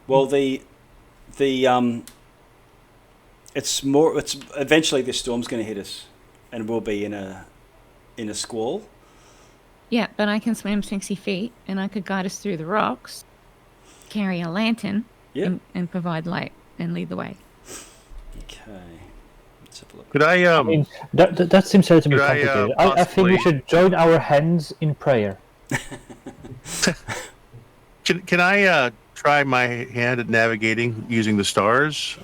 Well, it's eventually this storm's going to hit us, and we'll be in a squall. Yeah, but I can swim 60 feet, and I could guide us through the rocks, carry a lantern, and provide light and lead the way. Okay. Let's have a look. Could I I mean, that seems to be complicated. I think we possibly- should join our hands in prayer. Can I try my hand at navigating using the stars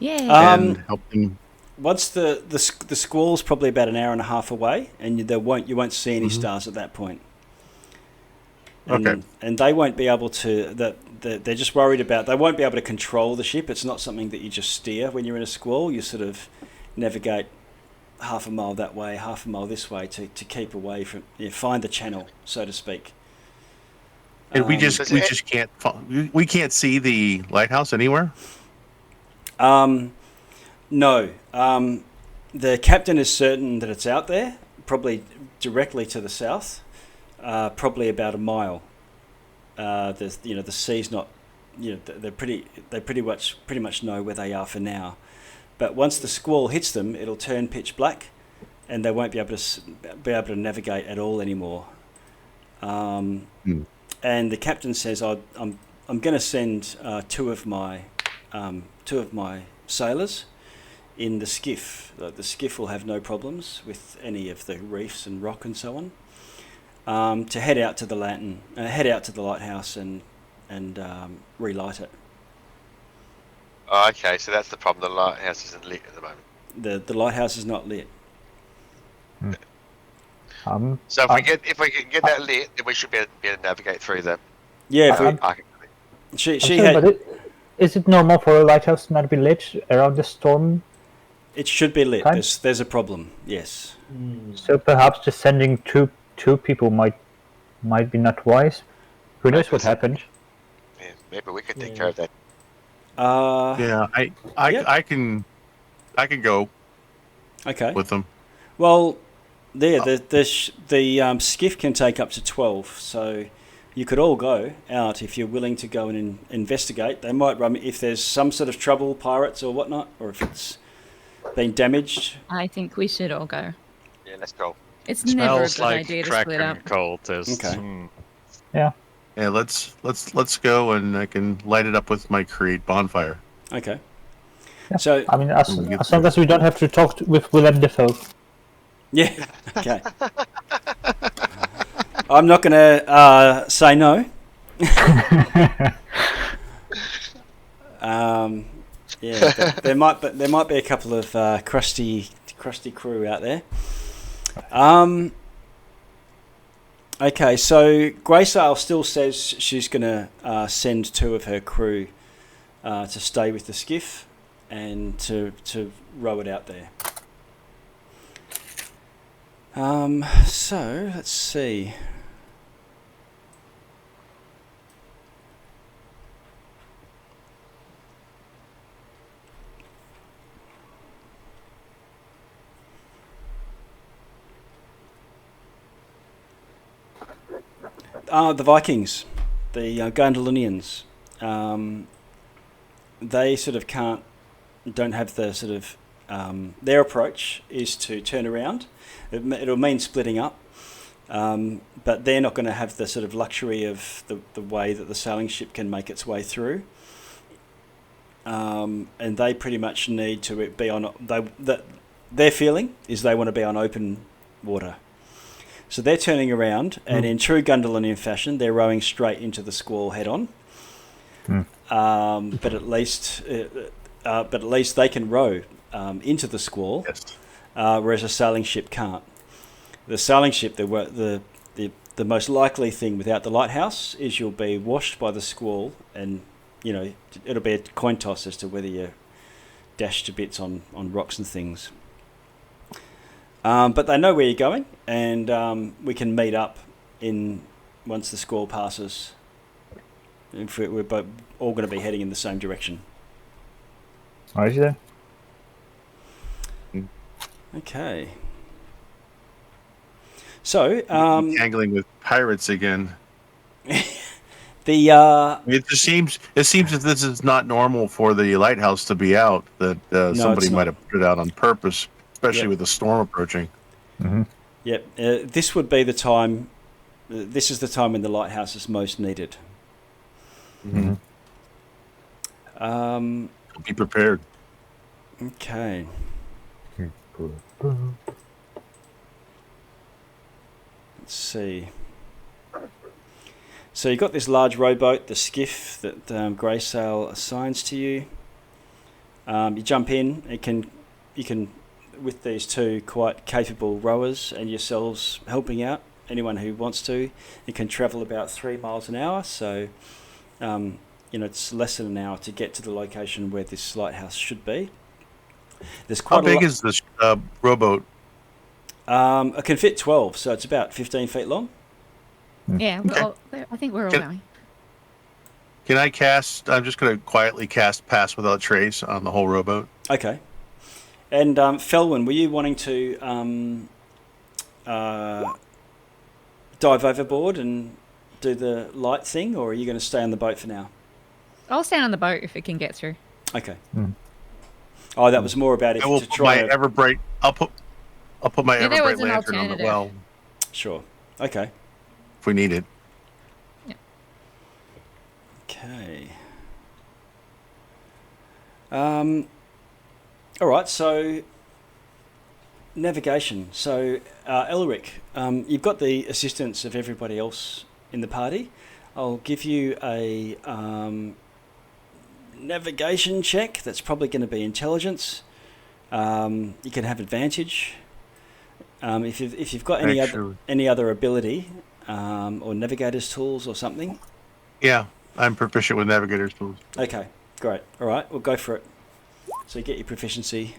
Yeah. and help them? Once the squall's probably about an hour and a half away, and you won't see any stars at that point. And they won't be able to. They're just worried about. They won't be able to control the ship. It's not something that you just steer when you're in a squall. You sort of navigate half a mile that way, half a mile this way to keep away from. Find the channel, so to speak. And we just can't. We can't see the lighthouse anywhere. No. The captain is certain that it's out there, probably directly to the south, probably about a mile. The sea's not. They pretty much know where they are for now. But once the squall hits them, it'll turn pitch black, and they won't be able to navigate at all anymore. And the captain says, "I'm going to send two of my sailors in the skiff. The skiff will have no problems with any of the reefs and rock and so on. To head out to the lighthouse and relight it." Oh, okay, so that's the problem. The lighthouse isn't lit at the moment. The lighthouse is not lit. So if we can get that lit, then we should be able to navigate through them. Yeah, if we, Arcane. she had. But is it normal for a lighthouse to not be lit around the storm? It should be lit. Time? There's a problem. Yes. So perhaps just sending two people might be not wise. Who knows what happened? Yeah, maybe we could take care of that. Yeah, I can go Okay. with them. Well, the skiff can take up to 12, so you could all go out if you're willing to go and investigate. They might run if there's some sort of trouble, pirates or whatnot, or if it's been damaged. I think we should all go. Yeah, let's go. It's never a Smells good like idea to split up. Kraken cultists. Okay. Yeah. Yeah, let's go, and I can light it up with my Create bonfire. Okay. Yeah. So I mean, as long as we don't have to talk with Willem Dafoe. yeah. Okay. I'm not going to say no. Yeah, there might be a couple of crusty crew out there. Okay, so Graysale still says she's going to send 2 of her crew to stay with the skiff and to row it out there. So let's see. The Vikings, the Gondolinians, they sort of don't have the sort of, their approach is to turn around. It'll mean splitting up, but they're not going to have the sort of luxury of the way that the sailing ship can make its way through. And they pretty much need to be on, their feeling is they want to be on open water. So they're turning around, and in true Gondolinian fashion, they're rowing straight into the squall head on. But at least they can row into the squall, Yes. whereas a sailing ship can't. The sailing ship, the most likely thing without the lighthouse is you'll be washed by the squall, and it'll be a coin toss as to whether you're dashed to bits on rocks and things. But they know where you're going, and we can meet up once the squall passes. If we're both all going to be heading in the same direction. Alright then. Okay. So Tangling with pirates again. It seems that this is not normal for the lighthouse to be out. That somebody might have put it out on purpose, especially with the storm approaching. Mm-hmm. Yep. This would be the time. This is the time when the lighthouse is most needed. Mm-hmm. Be prepared. Okay. Let's see. So you've got this large rowboat, the skiff that Greysail assigns to you. You jump in. You can, with these 2 quite capable rowers and yourselves helping out anyone who wants to. You can travel about 3 miles an hour. So, it's less than an hour to get to the location where this lighthouse should be. There's quite How big is this rowboat? It can fit 12, so it's about 15 feet long. Yeah, I think we're all going. Can I cast? I'm just going to quietly cast Pass Without Trace on the whole rowboat. Okay. And Felwyn, were you wanting to dive overboard and do the light thing, or are you going to stay on the boat for now? I'll stand on the boat if it can get through. Okay. Oh, that was more about if I will to put try my Everbright. I'll put my Yeah, there was Everbright an lantern on the alternative. well Sure. Okay. if we need it. Okay. All right. So navigation. So Elric, you've got the assistance of everybody else in the party. I'll give you a navigation check. That's probably going to be intelligence. You can have advantage. if you've got any other ability or navigator's tools or something. Yeah, I'm proficient with navigator's tools. Okay, great. All right, we'll go for it. So you get your proficiency.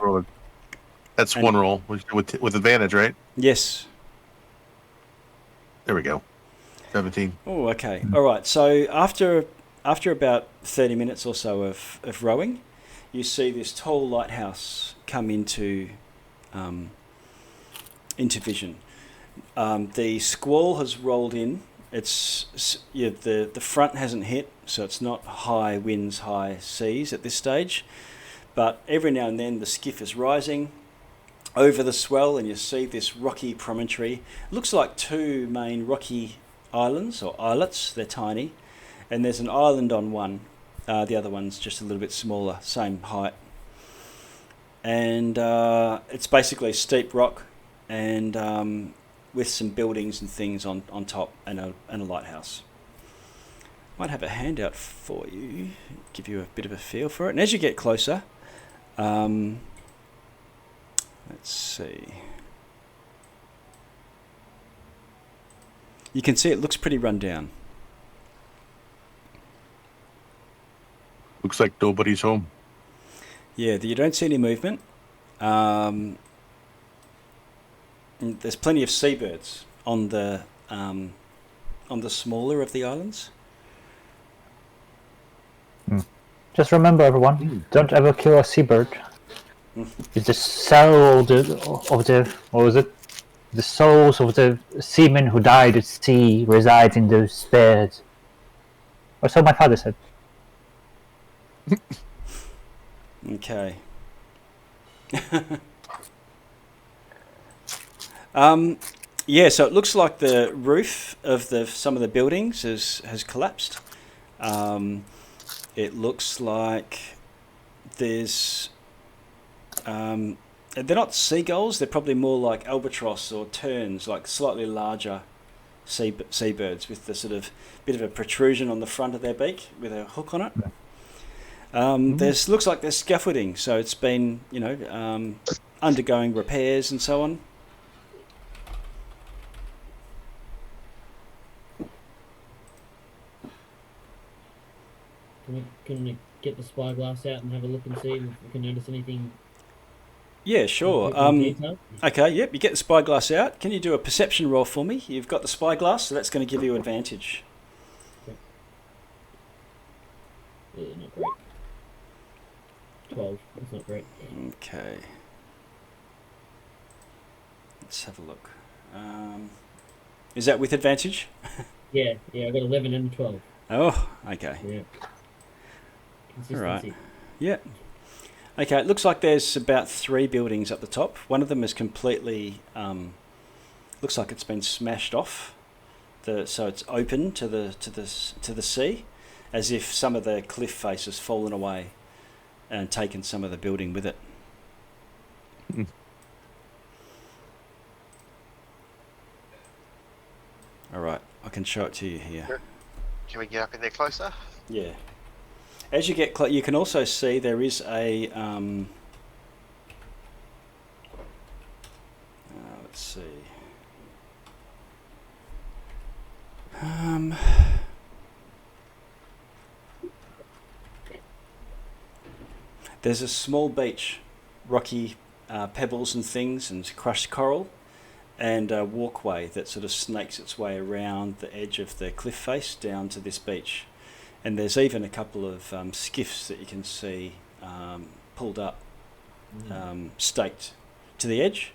That's one roll with advantage, right? Yes. There we go. 17. Oh, okay. All right. So after about 30 minutes or so of rowing, you see this tall lighthouse come into vision. The squall has rolled in. The front hasn't hit, so it's not high winds, high seas at this stage. But every now and then the skiff is rising over the swell, and you see this rocky promontory. It looks like two main rocky islands or islets. They're tiny, and there's an island on one. The other one's just a little bit smaller, same height. And it's basically steep rock and with some buildings and things on top and a lighthouse. Might have a handout for you, give you a bit of a feel for it. And as you get closer, let's see. You can see it looks pretty run down. Looks like nobody's home. Yeah, you don't see any movement. There's plenty of seabirds on the smaller of the islands. Just remember, everyone, don't ever kill a seabird. It's the soul of the what was it? The souls of the seamen who died at sea reside in those birds. Or so my father said. Okay. Yeah, so it looks like the roof of some of the buildings has collapsed. It looks like there's they're not seagulls. They're probably more like albatross or terns, like slightly larger seabirds with the sort of bit of a protrusion on the front of their beak with a hook on it. There's looks like there's scaffolding, so it's been undergoing repairs and so on. Can we get the spyglass out and have a look and see if we can notice anything? Yeah, sure. Okay, yep, you get the spyglass out. Can you do a perception roll for me? You've got the spyglass, so that's going to give you advantage. Not great. 12. That's not great. Okay. Let's have a look. Is that with advantage? Yeah, I got 11 and 12. Oh, okay. Yeah. All right. Consistency. Yeah. Okay, it looks like there's about 3 buildings up the top. One of them is completely, looks like it's been smashed off. So it's open to the sea, as if some of the cliff face has fallen away and taken some of the building with it. All right, I can show it to you here. Can we get up in there closer? Yeah. As you get you can also see there is a let's see. There's a small beach, rocky pebbles and things and crushed coral, and a walkway that sort of snakes its way around the edge of the cliff face down to this beach. And there's even a couple of skiffs that you can see pulled up, staked to the edge.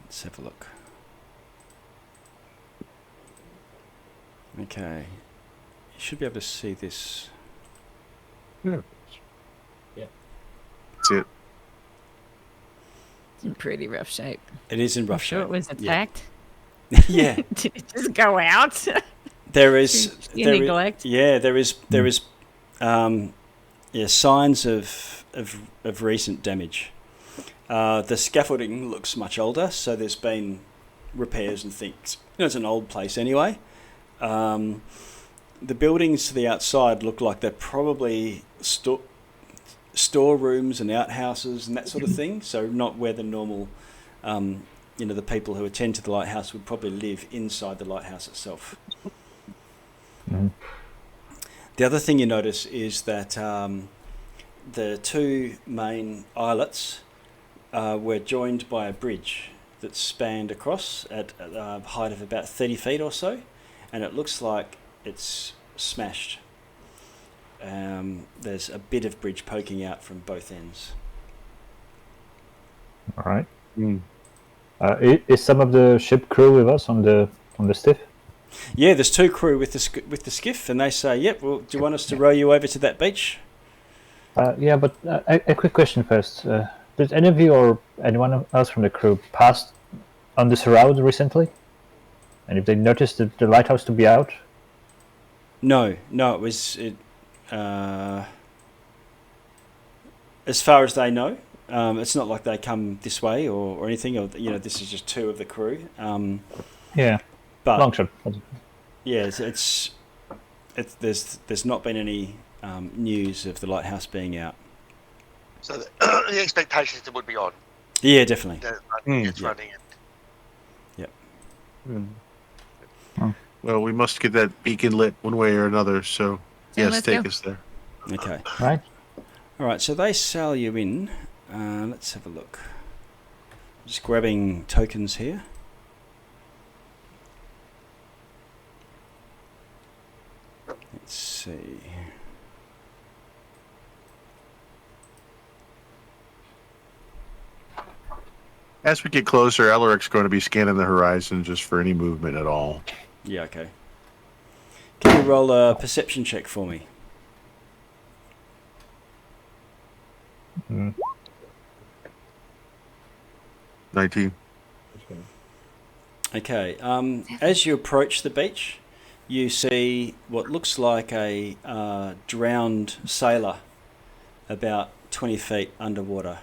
Let's have a look. Okay, you should be able to see this. Yeah. Yeah. That's it. It's in pretty rough shape. It is in rough Sure, shape. it was attacked. Yeah. Did it just go out? There is neglect. There is signs of recent damage. The scaffolding looks much older, so there's been repairs and things. It's an old place anyway. the buildings to the outside look like they're probably storerooms and outhouses and that sort of thing. So not where the normal, the people who attend to the lighthouse would probably live inside the lighthouse itself. Mhm. The other thing you notice is that the two main islets were joined by a bridge that spanned across at a height of about 30 feet or so, and it looks like it's smashed. There's a bit of bridge poking out from both ends. All right. Is some of the ship crew with us on the skiff? Yeah, there's two crew with the skiff, and they say, "Yep. Well, do you want us to row you over to that beach?" Yeah, but a quick question first. Did any of you or anyone else from the crew pass on this route recently? And if they noticed the lighthouse to be out? No, it was as far as they know. It's not like they come this way or anything, or this is just two of the crew. Yeah, but long shot. Yeah, there's not been any news of the lighthouse being out. So the expectations that would be on. Yeah, definitely. It's running. Yep. Well, we must get that beacon lit one way or another. So yes, let's take go. us there. Okay. Right. All right. So they sail you in. Let's have a look. Just grabbing tokens here. Let's see. As we get closer, Alaric's going to be scanning the horizon just for any movement at all. Yeah, okay. Can you roll a perception check for me? 19. Okay. As you approach the beach, you see what looks like a drowned sailor about 20 feet underwater.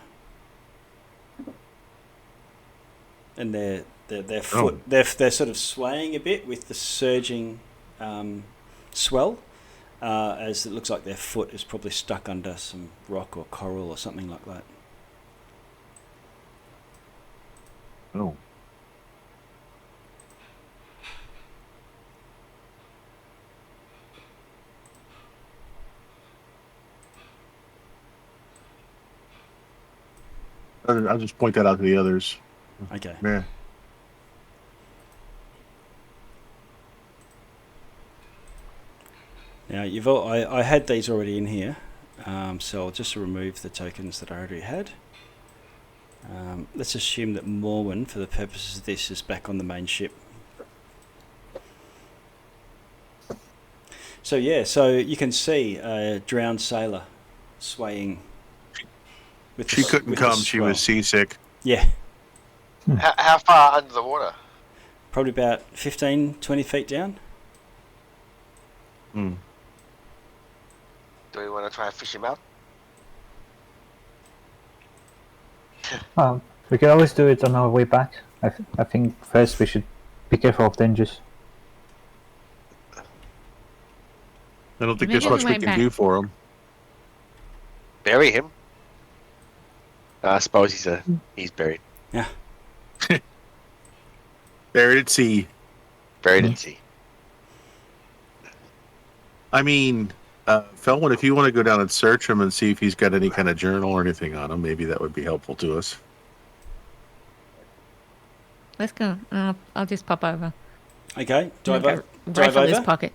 And their foot, they're sort of swaying a bit with the surging swell, as it looks like their foot is probably stuck under some rock or coral or something like that. Oh. I'll just point that out to the others. Okay. Yeah. Now I had these already in here, so I'll just remove the tokens that I already had. Let's assume that Morwen, for the purposes of this, is back on the main ship. So you can see a drowned sailor swaying. She couldn't come. She was seasick. Yeah. How far under the water? Probably about 15, 20 feet down. Hmm. Do we want to try and fish him out? We can always do it on our way back. I think first we should be careful of dangers. I don't think Maybe there's much the we way can back. do for him. Bury him? I suppose he's buried. Yeah. Buried at sea. Buried at sea. I mean, Felwyn, if you want to go down and search him and see if he's got any kind of journal or anything on him, maybe that would be helpful to us. Let's go. I'll just pop over. Okay. Dive Rifle over. this pocket.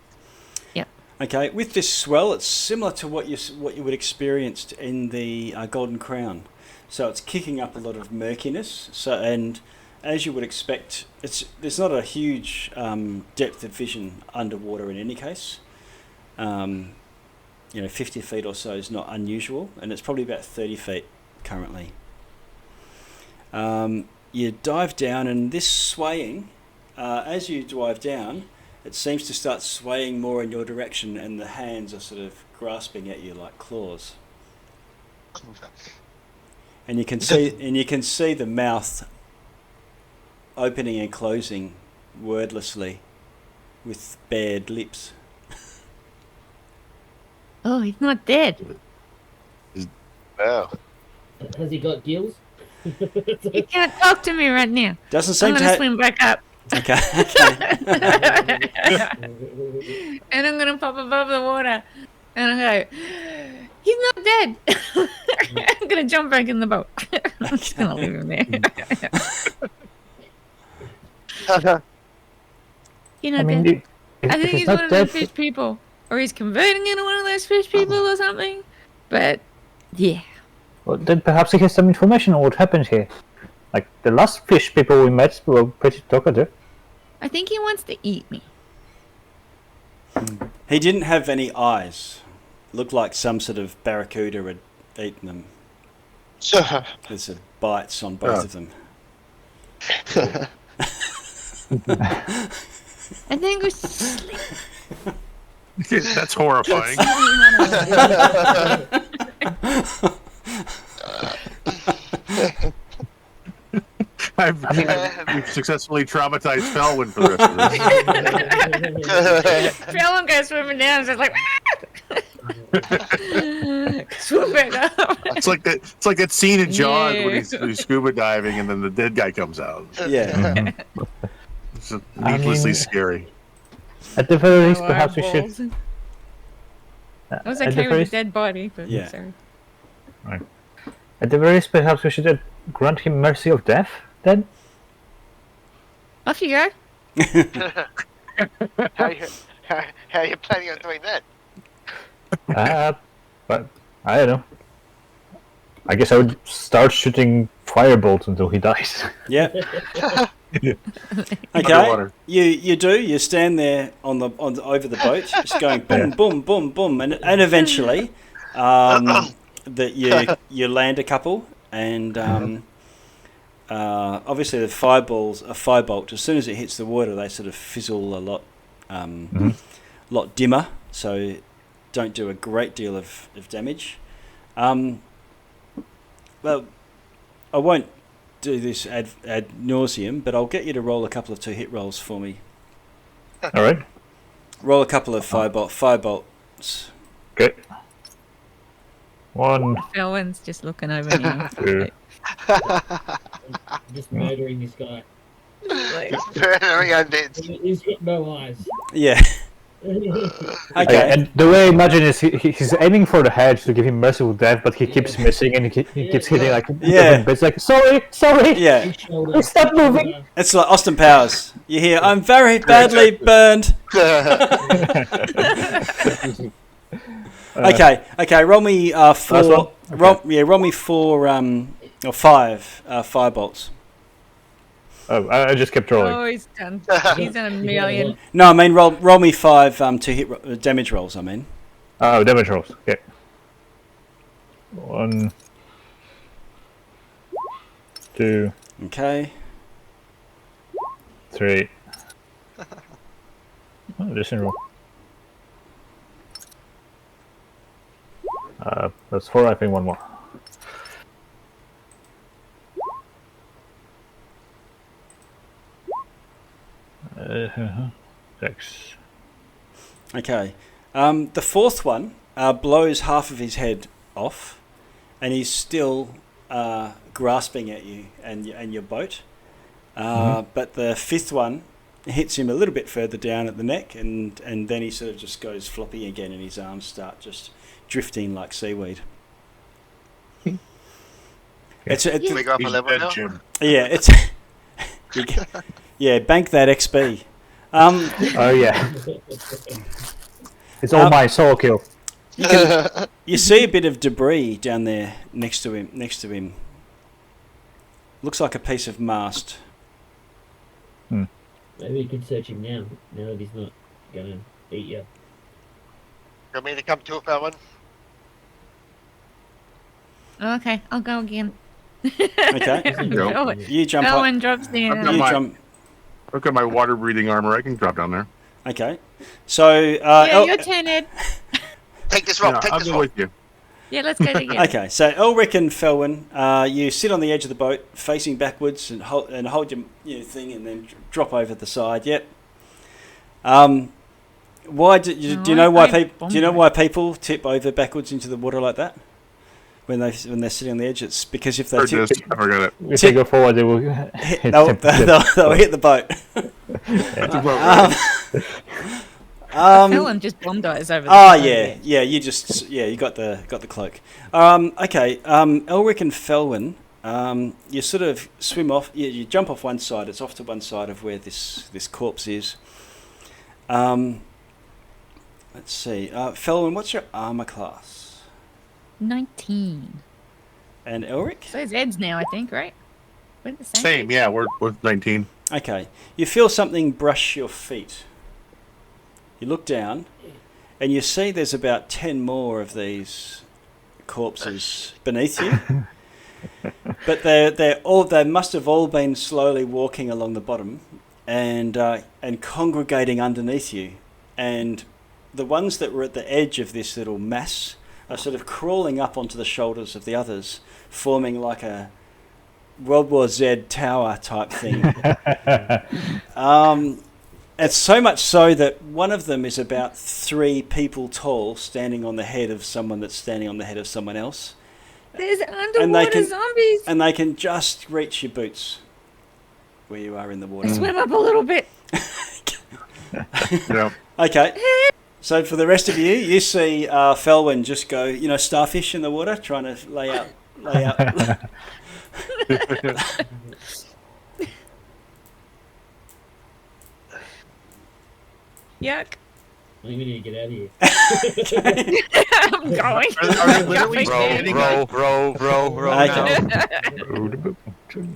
Yep. Okay. With this swell, it's similar to what you would experienced in the Golden Crown. So it's kicking up a lot of murkiness. And as you would expect, there's not a huge depth of vision underwater in any case. 50 feet or so is not unusual, and it's probably about 30 feet currently. You dive down, and this swaying, as you dive down, it seems to start swaying more in your direction, and the hands are sort of grasping at you like claws. And you can see the mouth opening and closing wordlessly with bared lips. Oh, he's not dead. Wow. Has he got gills? You can't talk to me right now. Doesn't I'm seem to gonna have. swim back up. Okay. And I'm gonna pop above the water. And I go, he's not dead. I'm gonna jump back in the boat. I'm just gonna leave him there. You're not dead. I think he's one of those fish people. Or he's converting into one of those fish people or something. But, yeah. Well, then perhaps he has some information on what happened here. Like, the last fish people we met were pretty talkative. I think he wants to eat me. He didn't have any eyes. Looked like some sort of barracuda had eaten them. There's sort of bites on both of them. I think we're sleeping. That's horrifying. We've successfully traumatized Felwyn for the rest of this. Felwyn goes swimming down and just like, swim back up. It's like that scene in Jaws when he's scuba diving and then the dead guy comes out. Yeah. It's needlessly scary. At the very least, perhaps we should. I was okay with the dead body, but Yeah. sorry. Right. At the very least, perhaps we should grant him mercy of death. Then. Off you go. How are you planning on doing that? But I don't know. I guess I would start shooting firebolts until he dies. Yeah. Okay. You stand there on over the boat, just going boom, boom, boom, boom, and eventually, that you land a couple, and obviously the firebolt. As soon as it hits the water, they sort of fizzle a lot dimmer, so don't do a great deal of damage. Well, I won't do this ad nauseum, but I'll get you to roll a couple of 2-hit rolls for me. All right. Roll a couple of firebolts. Okay. 1. Felwyn's just looking over me. 2. Just murdering this guy. Murdering undead. He's got no eyes. Yeah. Okay. And the way I imagine is he's aiming for the head to give him merciful death, but he keeps missing and he keeps hitting like it's like sorry. Yeah. Stop moving. It's like Austin Powers. You hear, I'm very badly burned. Okay. Roll me 4. Roll me 4 or 5 firebolts. Oh, I just kept rolling. Oh, he's done. He's done a million. No, I mean roll me 5 2-hit damage rolls. I mean. Oh, damage rolls. Okay. 1, 2. Okay. 3. Oh, decent roll. That's 4. I think 1 more. Six. Okay. The 4th one blows half of his head off, and he's still grasping at you and your boat. But the 5th one hits him a little bit further down at the neck, and then he sort of just goes floppy again, and his arms start just drifting like seaweed. Can we go up a level now? Yeah, it's yeah. Bank that XP. Oh yeah. It's all my solo kill. You see a bit of debris down there next to him. Looks like a piece of mast. Maybe you could search him now that he's not going to eat you. You want me to come to it, Felwyn? Okay, I'll go again. Okay. Go. You jump up. Felwyn drops down. Look at my water breathing armor. I can drop down there. Okay. So your turn, Ed. Take this rock. I'll go with you. Yeah, let's go together. Okay, so Elric and Felwyn, you sit on the edge of the boat, facing backwards, and hold your thing, and then drop over the side. Yep. Why do you No, know why I people? Do you know why people tip over backwards into the water like that? When they're sitting on the edge, it's because if they Heard tip, this. I forgot it. If they go forward, they will hit they'll hit the boat. Helen just bombed us over. Oh yeah. You got the cloak. Okay. Elric and Felwyn. You sort of swim off. You jump off one side. It's off to one side of where this corpse is. Let's see. Felwyn, what's your armor class? 19. And Elric? So it's Ed's now, I think, right? We're the same. Same, yeah. We're 19. Okay. You feel something brush your feet. You look down, and you see there's about 10 more of these corpses beneath you. But they must have all been slowly walking along the bottom and congregating underneath you. And the ones that were at the edge of this little mass are sort of crawling up onto the shoulders of the others, forming like a World War Z tower type thing. It's so much so that one of them is about 3 people tall, standing on the head of someone that's standing on the head of someone else. There's underwater zombies. And they can just reach your boots where you are in the water. Swim up a little bit. Yeah. Okay. So for the rest of you, you see Felwyn just go, starfish in the water, trying to lay out. Yuck. I think we need to get out of here. I'm going. Are they literally standing Row.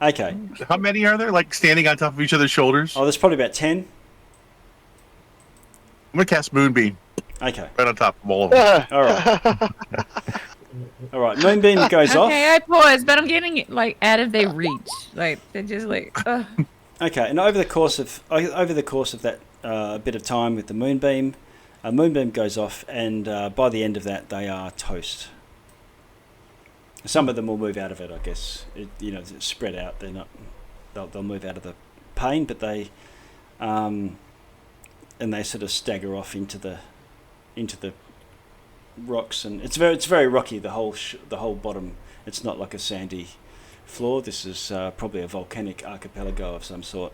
Okay. How many are there? Like standing on top of each other's shoulders? Oh, there's probably about 10. I'm gonna cast Moonbeam Okay. right on top of all of them. All right. All right. Moonbeam goes off. Okay, I pause, but I'm getting it out of their reach. Like they're just like. Ugh. Okay, and over the course of that bit of time with the moonbeam, a moonbeam goes off, and by the end of that, they are toast. Some of them will move out of it, I guess. It's spread out. They're not. They'll move out of the pain, but they, and they sort of stagger off into the rocks, and it's very rocky. The whole bottom. It's not like a sandy floor. This is probably a volcanic archipelago of some sort.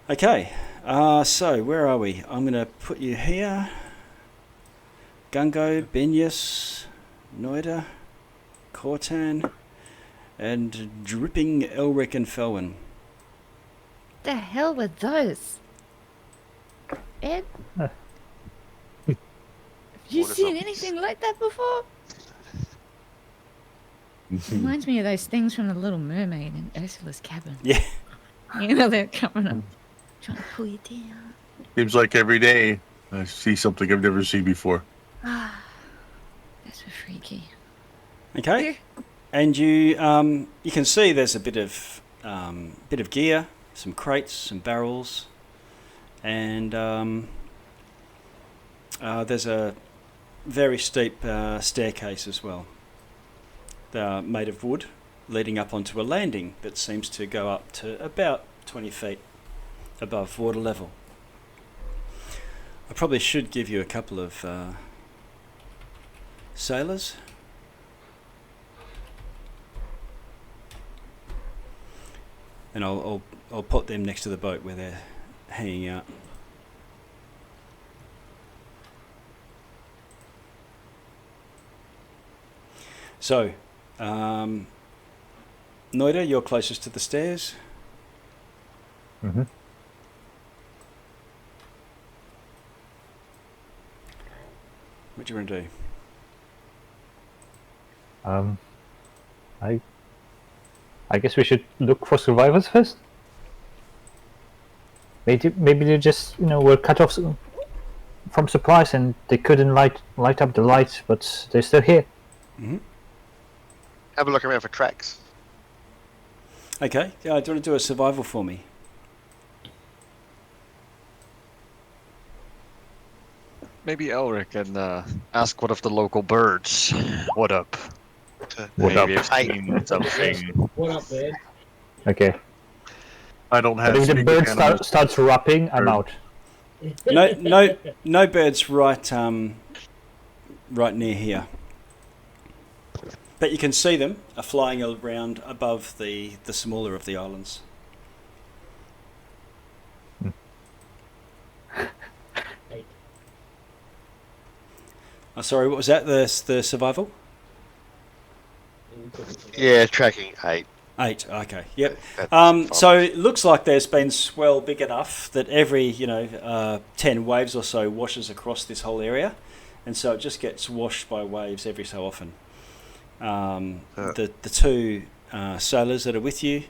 Okay, so where are we? I'm going to put you here. Gungo, Benyus, Noida, Cortan, and dripping Elric and Felwyn. The hell were those? Ed? Have you Water seen zombies. anything like that before? Reminds me of those things from the Little Mermaid in Ursula's cabin. Yeah. They're coming up, trying to pull you down. Seems like every day I see something I've never seen before. Ah, that's so freaky. Okay, Here. and you can see there's a bit of gear, some crates, some barrels, and there's a very steep staircase as well. They're made of wood, leading up onto a landing that seems to go up to about 20 feet above water level. I probably should give you a couple of sailors. And I'll put them next to the boat where they're hanging out. So, Noida, you're closest to the stairs. Mm-hmm. What do you want to do? I guess we should look for survivors first. Maybe they just were cut off from supplies and they couldn't light up the lights, but they're still here. Mm-hmm. Have a look around for tracks. Okay, do you want to do a survival for me? Maybe Elric can ask one of the local birds. What up? Maybe I've seen something. What up, bird? Okay. I don't have. But if the speak bird animals. starts rapping, I'm out. No birds right right near here. But you can see them are flying around above the smaller of the islands. Oh, sorry, what was that? The survival? Yeah, tracking 8. 8. Okay. Yep. That's So it looks like there's been swell big enough that every 10 waves or so washes across this whole area, and so it just gets washed by waves every so often. The two sailors that are with you,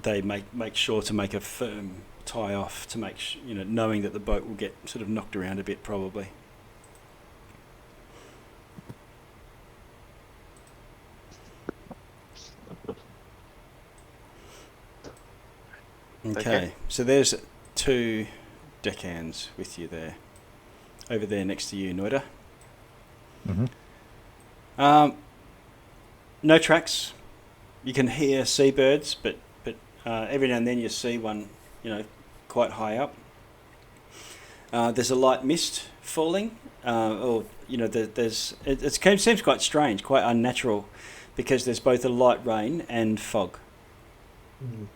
they make sure to make a firm tie off to make knowing that the boat will get sort of knocked around a bit probably. Okay, so there's 2 deckhands with you there, over there next to you, Noida. Mm-hmm. No tracks. You can hear seabirds, but every now and then you see one, quite high up. There's a light mist falling, it seems quite strange, quite unnatural, because there's both a light rain and fog. Mm.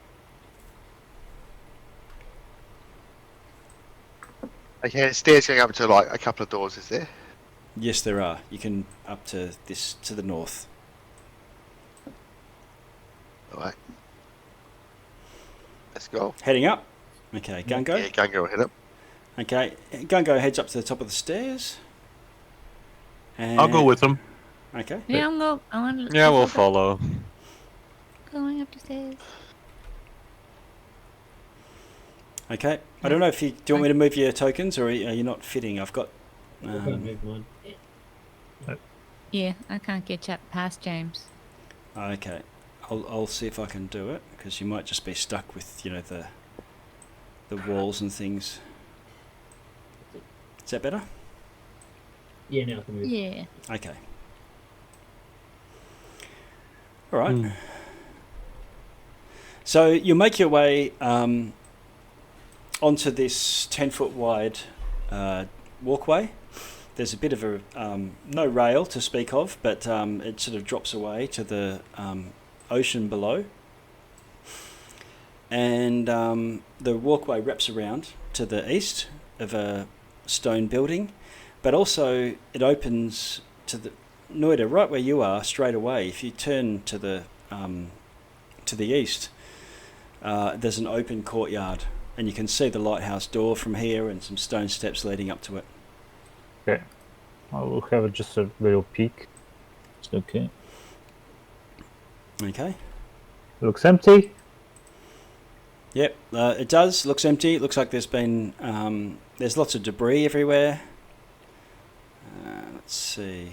Okay, stairs going up to like a couple of doors, is there? Yes, there are. You can up to the north. Alright. Let's go. Heading up. Okay, Gungo. Yeah, Gungo will head up. Okay, Gungo heads up to the top of the stairs. And I'll go with them. Okay. Yeah, I want to. Yeah, we'll follow. Going up the stairs. Okay. I don't know if do you want me to move your tokens, or are you not fitting? I've got. I can't move mine. Yeah, I can't get up past James. Okay. I'll see if I can do it, because you might just be stuck with the walls and things. Is that better? Yeah, now I can move. Yeah. Okay. All right. So you make your way onto this 10-foot wide walkway. There's a bit of a no rail to speak of, but it sort of drops away to the ocean below, and the walkway wraps around to the east of a stone building, but also it opens to the Noida, right where you are, straight away. If you turn to the east, there's an open courtyard, and you can see the lighthouse door from here and some stone steps leading up to it. Okay. I will have just a little peek. It's okay. Okay. Looks empty. Yep, it does. Looks empty. It looks like there's been there's lots of debris everywhere. Let's see.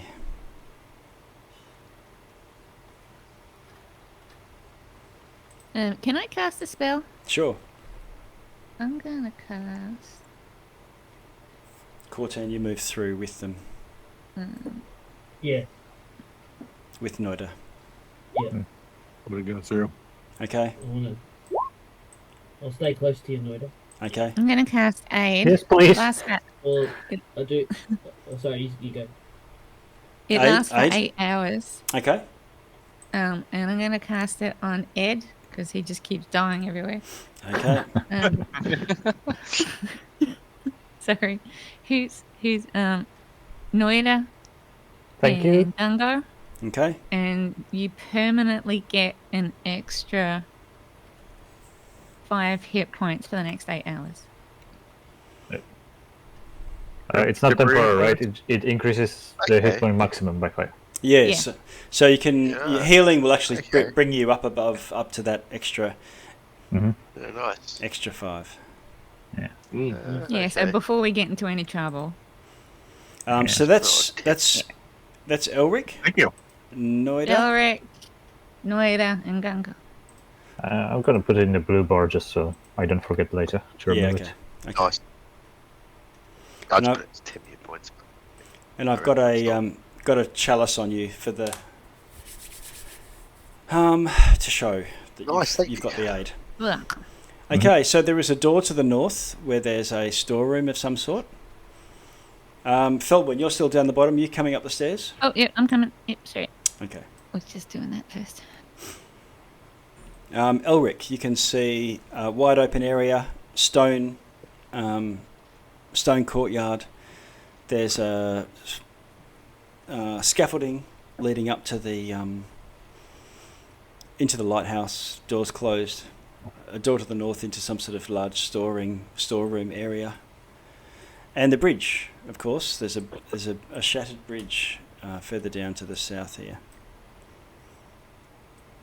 Can I cast a spell? Sure. I'm gonna cast. Cortan, you move through with them, Yeah. with Noida. Yeah. I'm gonna go through. Okay. I'll stay close to you, Noida. Okay. I'm gonna cast aid. Yes, please. Well, I do. Oh, sorry, you go. It Aid- lasts for aid? 8 hours. Okay. And I'm gonna cast it on Ed because he just keeps dying everywhere. Okay. Sorry, who's Noida Thank and you. Dungo, Okay. and you permanently get an extra 5 hit points for the next 8 hours. It's not Debris. temporary, right? It increases the Okay. hit point maximum by 5. Yes. Yeah. So you can Yeah. healing will actually Okay. bring you up to that extra Mm-hmm. Yeah, nice. 5. Yeah, so Okay. before we get into any trouble. So that's Elric, Thank you. Noida. Elric, Noida, and Gungo. I'm gonna put it in the blue bar just so I don't forget later to Yeah. remove Okay. it. Okay. Nice. I No. just put it as 10 hit points. And I've got a chalice on you for the To show that Nice, thank you've you. got the aid. Ugh. Okay, so there is a door to the north where there's a storeroom of some sort. Feldwin, you're still down the bottom. You coming up the stairs? Oh, yeah, I'm coming. Yep, sorry. Okay. I was just doing that first. Elric, you can see a wide open area, stone courtyard. There's a scaffolding leading up to the into the lighthouse. Doors closed. A door to the north into some sort of large storeroom area. And the bridge, of course. There's a shattered bridge further down to the south here.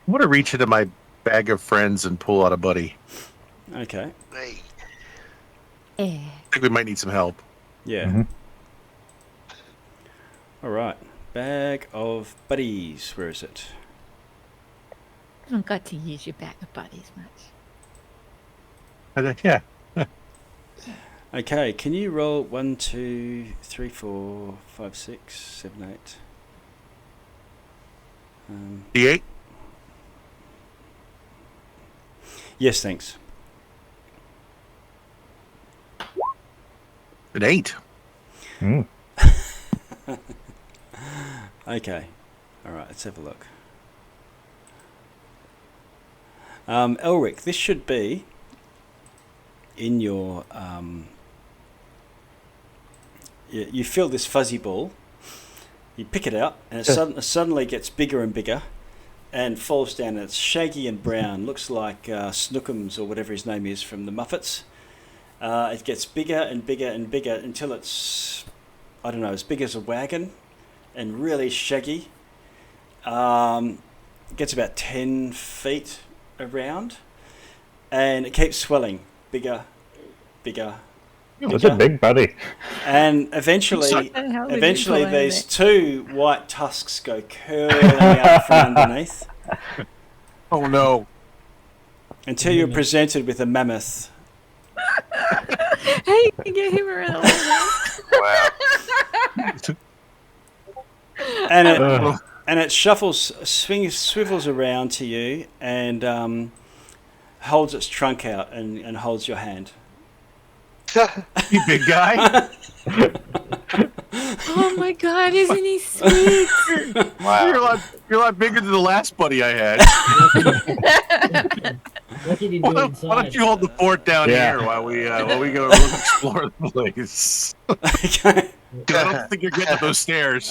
I want to reach into my bag of friends and pull out a buddy. Okay. Hey. Yeah. I think we might need some help. Yeah. Mhm. All right. Bag of buddies. Where is it? I don't got to use your back of buddies much. Yeah. Okay. Can you roll 1, 2, 3, 4, 5, 6, 7, 8? D8? Yes, thanks. An 8. Mm. Okay. All right. Let's have a look. Elric, this should be in your. You feel this fuzzy ball. You pick it out, and it suddenly gets bigger and bigger, and falls down. And it's shaggy and brown. Looks like Snookums or whatever his name is from the Muppets. It gets bigger and bigger and bigger until it's, I don't know, as big as a wagon, and really shaggy. It gets about 10 feet around, and it keeps swelling bigger, bigger. It's a big buddy. And eventually What the hell did you pull out of these it? 2 white tusks go curling out from underneath Oh no. until you're presented with a mammoth. Hey, you can get him around. And it Ugh. and it swivels around to you and holds its trunk out and holds your hand. You big guy? Oh my god, isn't he sweet? Wow. You're a lot bigger than the last buddy I had. What did he do Why inside? don't you hold the fort down Yeah. here while we go explore the place? Okay. 'Cause I don't think you're getting up those stairs.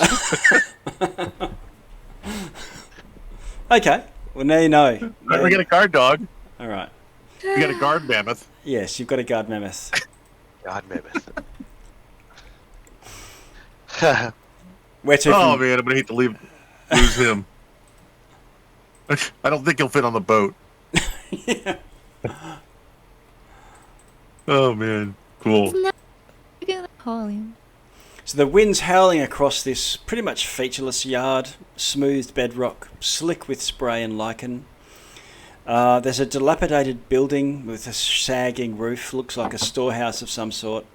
Okay. Well, now you know. We got a guard dog. All right. We got a guard mammoth. Yes, you've got a guard mammoth. God, mammoth. Where to? Oh from- man, I'm gonna hate to lose him. I don't think he'll fit on the boat. Yeah. Oh man, cool. You're gonna call him. So the wind's howling across this pretty much featureless yard, smoothed bedrock, slick with spray and lichen. There's a dilapidated building with a sagging roof, looks like a storehouse of some sort.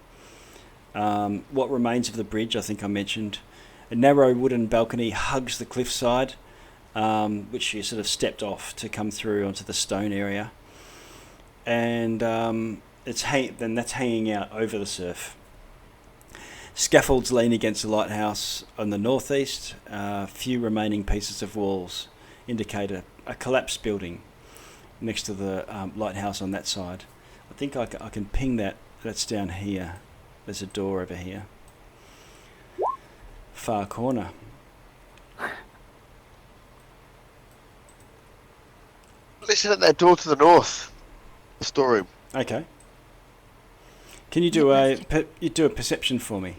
What remains of the bridge, I think I mentioned. A narrow wooden balcony hugs the cliffside, which you sort of stepped off to come through onto the stone area. And that's hanging out over the surf. Scaffolds lean against the lighthouse on the northeast. Few remaining pieces of walls indicate a collapsed building next to the lighthouse on that side. I think I can ping that. That's down here. There's a door over here. Far corner. Listen at that door to the north. The storeroom. Okay. Can you do a perception for me?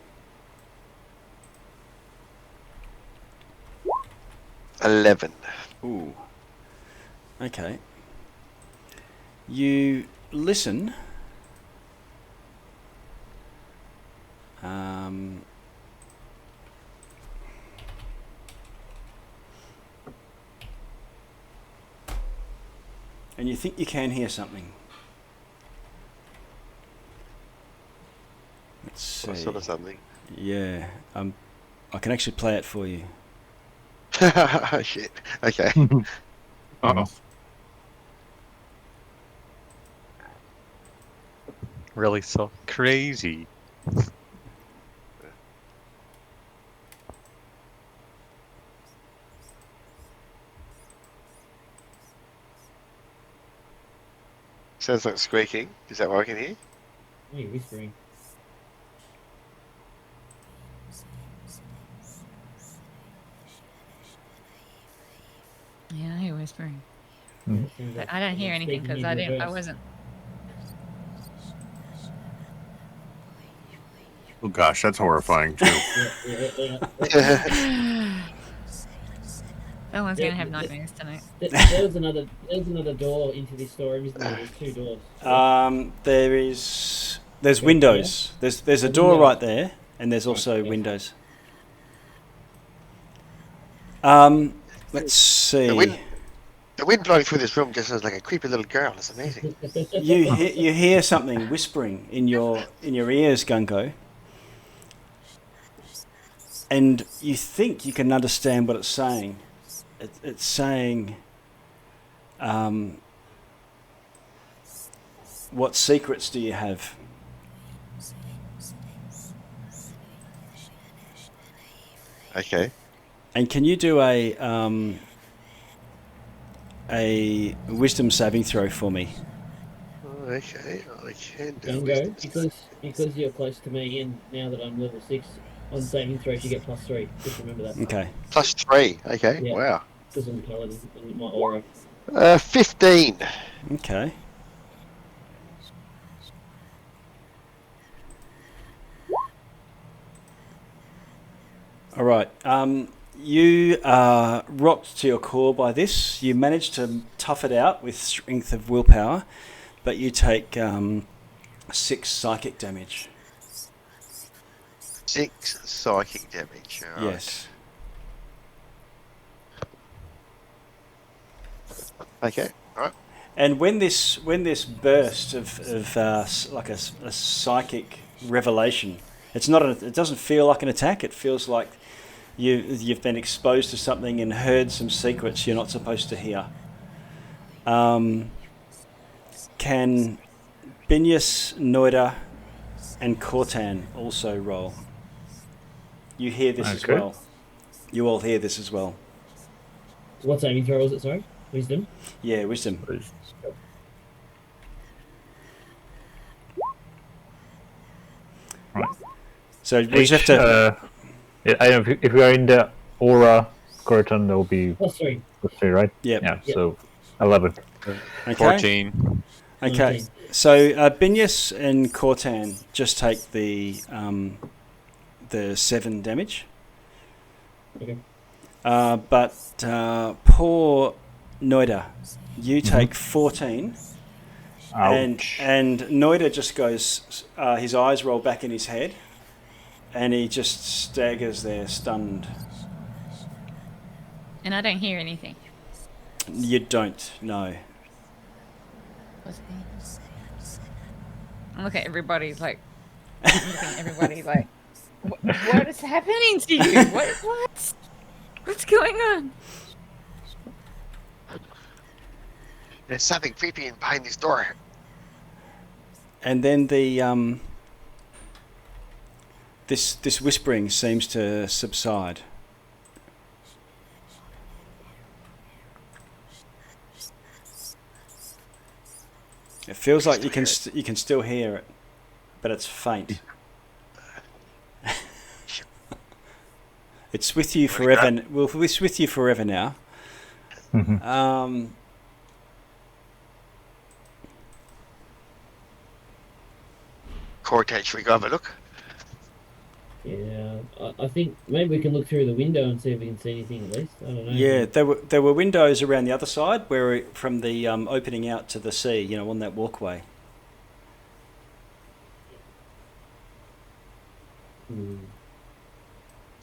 11. Ooh. Okay. You listen. And you think you can hear something. Let's see. What sort of something? Yeah. I can actually play it for you. Shit. Okay. Uh-oh. Really so crazy. Sounds like squeaking. Is that what I can hear? Oh, you're whispering. Yeah, I hear whispering. Yeah, it sounds But like I don't hear someone's anything speaking because in I reverse. wasn't. Oh gosh, that's horrifying too. Yeah. Someone's Yeah, gonna have yeah. nightmares tonight. There's another door into this story, isn't there? There's 2 doors. There's windows. There's a door windows. right there, and there's also yeah. windows. Let's see. The wind blowing through this room just sounds like a creepy little girl. It's amazing. You hear something whispering in your ears, Gungo, and you think you can understand what it's saying. It's saying, "What secrets do you have?" Okay. And can you do a wisdom saving throw for me? Okay, I can do Dungo, it. because you're close to me, and now that I'm level 6, on saving throws you get +3. Just remember that. Okay. +3. Okay. Yeah. Wow. Because I'm coloured in my aura. 15. Okay. All right. You are rocked to your core by this. You manage to tough it out with strength of willpower, but you take 6 psychic damage. 6 psychic damage. All right. Yes. Okay. All right. And when this burst of like a psychic revelation, it doesn't feel like an attack. It feels like you've been exposed to something and heard some secrets you're not supposed to hear. Can Binyas, Noida, and Cortan also roll? You hear this as Okay. well. You all hear this as well. What saving throw was it, sorry? Wisdom? Yeah, wisdom. Right. So we just have to. I don't know, if we are in the aura curtain, there will be +3. +3, right? Yep. Yeah. Yep. So 11. Okay. 14. Okay. 19. So Binyas and Cortan just take the 7 damage. Okay. But poor Noida, you take 14, Ouch. and Noida just goes. His eyes roll back in his head, and he just staggers there, stunned. And I don't hear anything. You don't know. Look at everybody's like. I'm looking at everybody like. What is happening to you? What? What's going on? There's something creepy in behind this door. And then the this whispering seems to subside. It feels like you can still hear it, but it's faint. It's with you forever. Well, it's with you forever now. Cortege, should we go have a look? Yeah, I think maybe we can look through the window and see if we can see anything at least. I don't know. Yeah, there were windows around the other side, from the opening out to the sea. You know, on that walkway.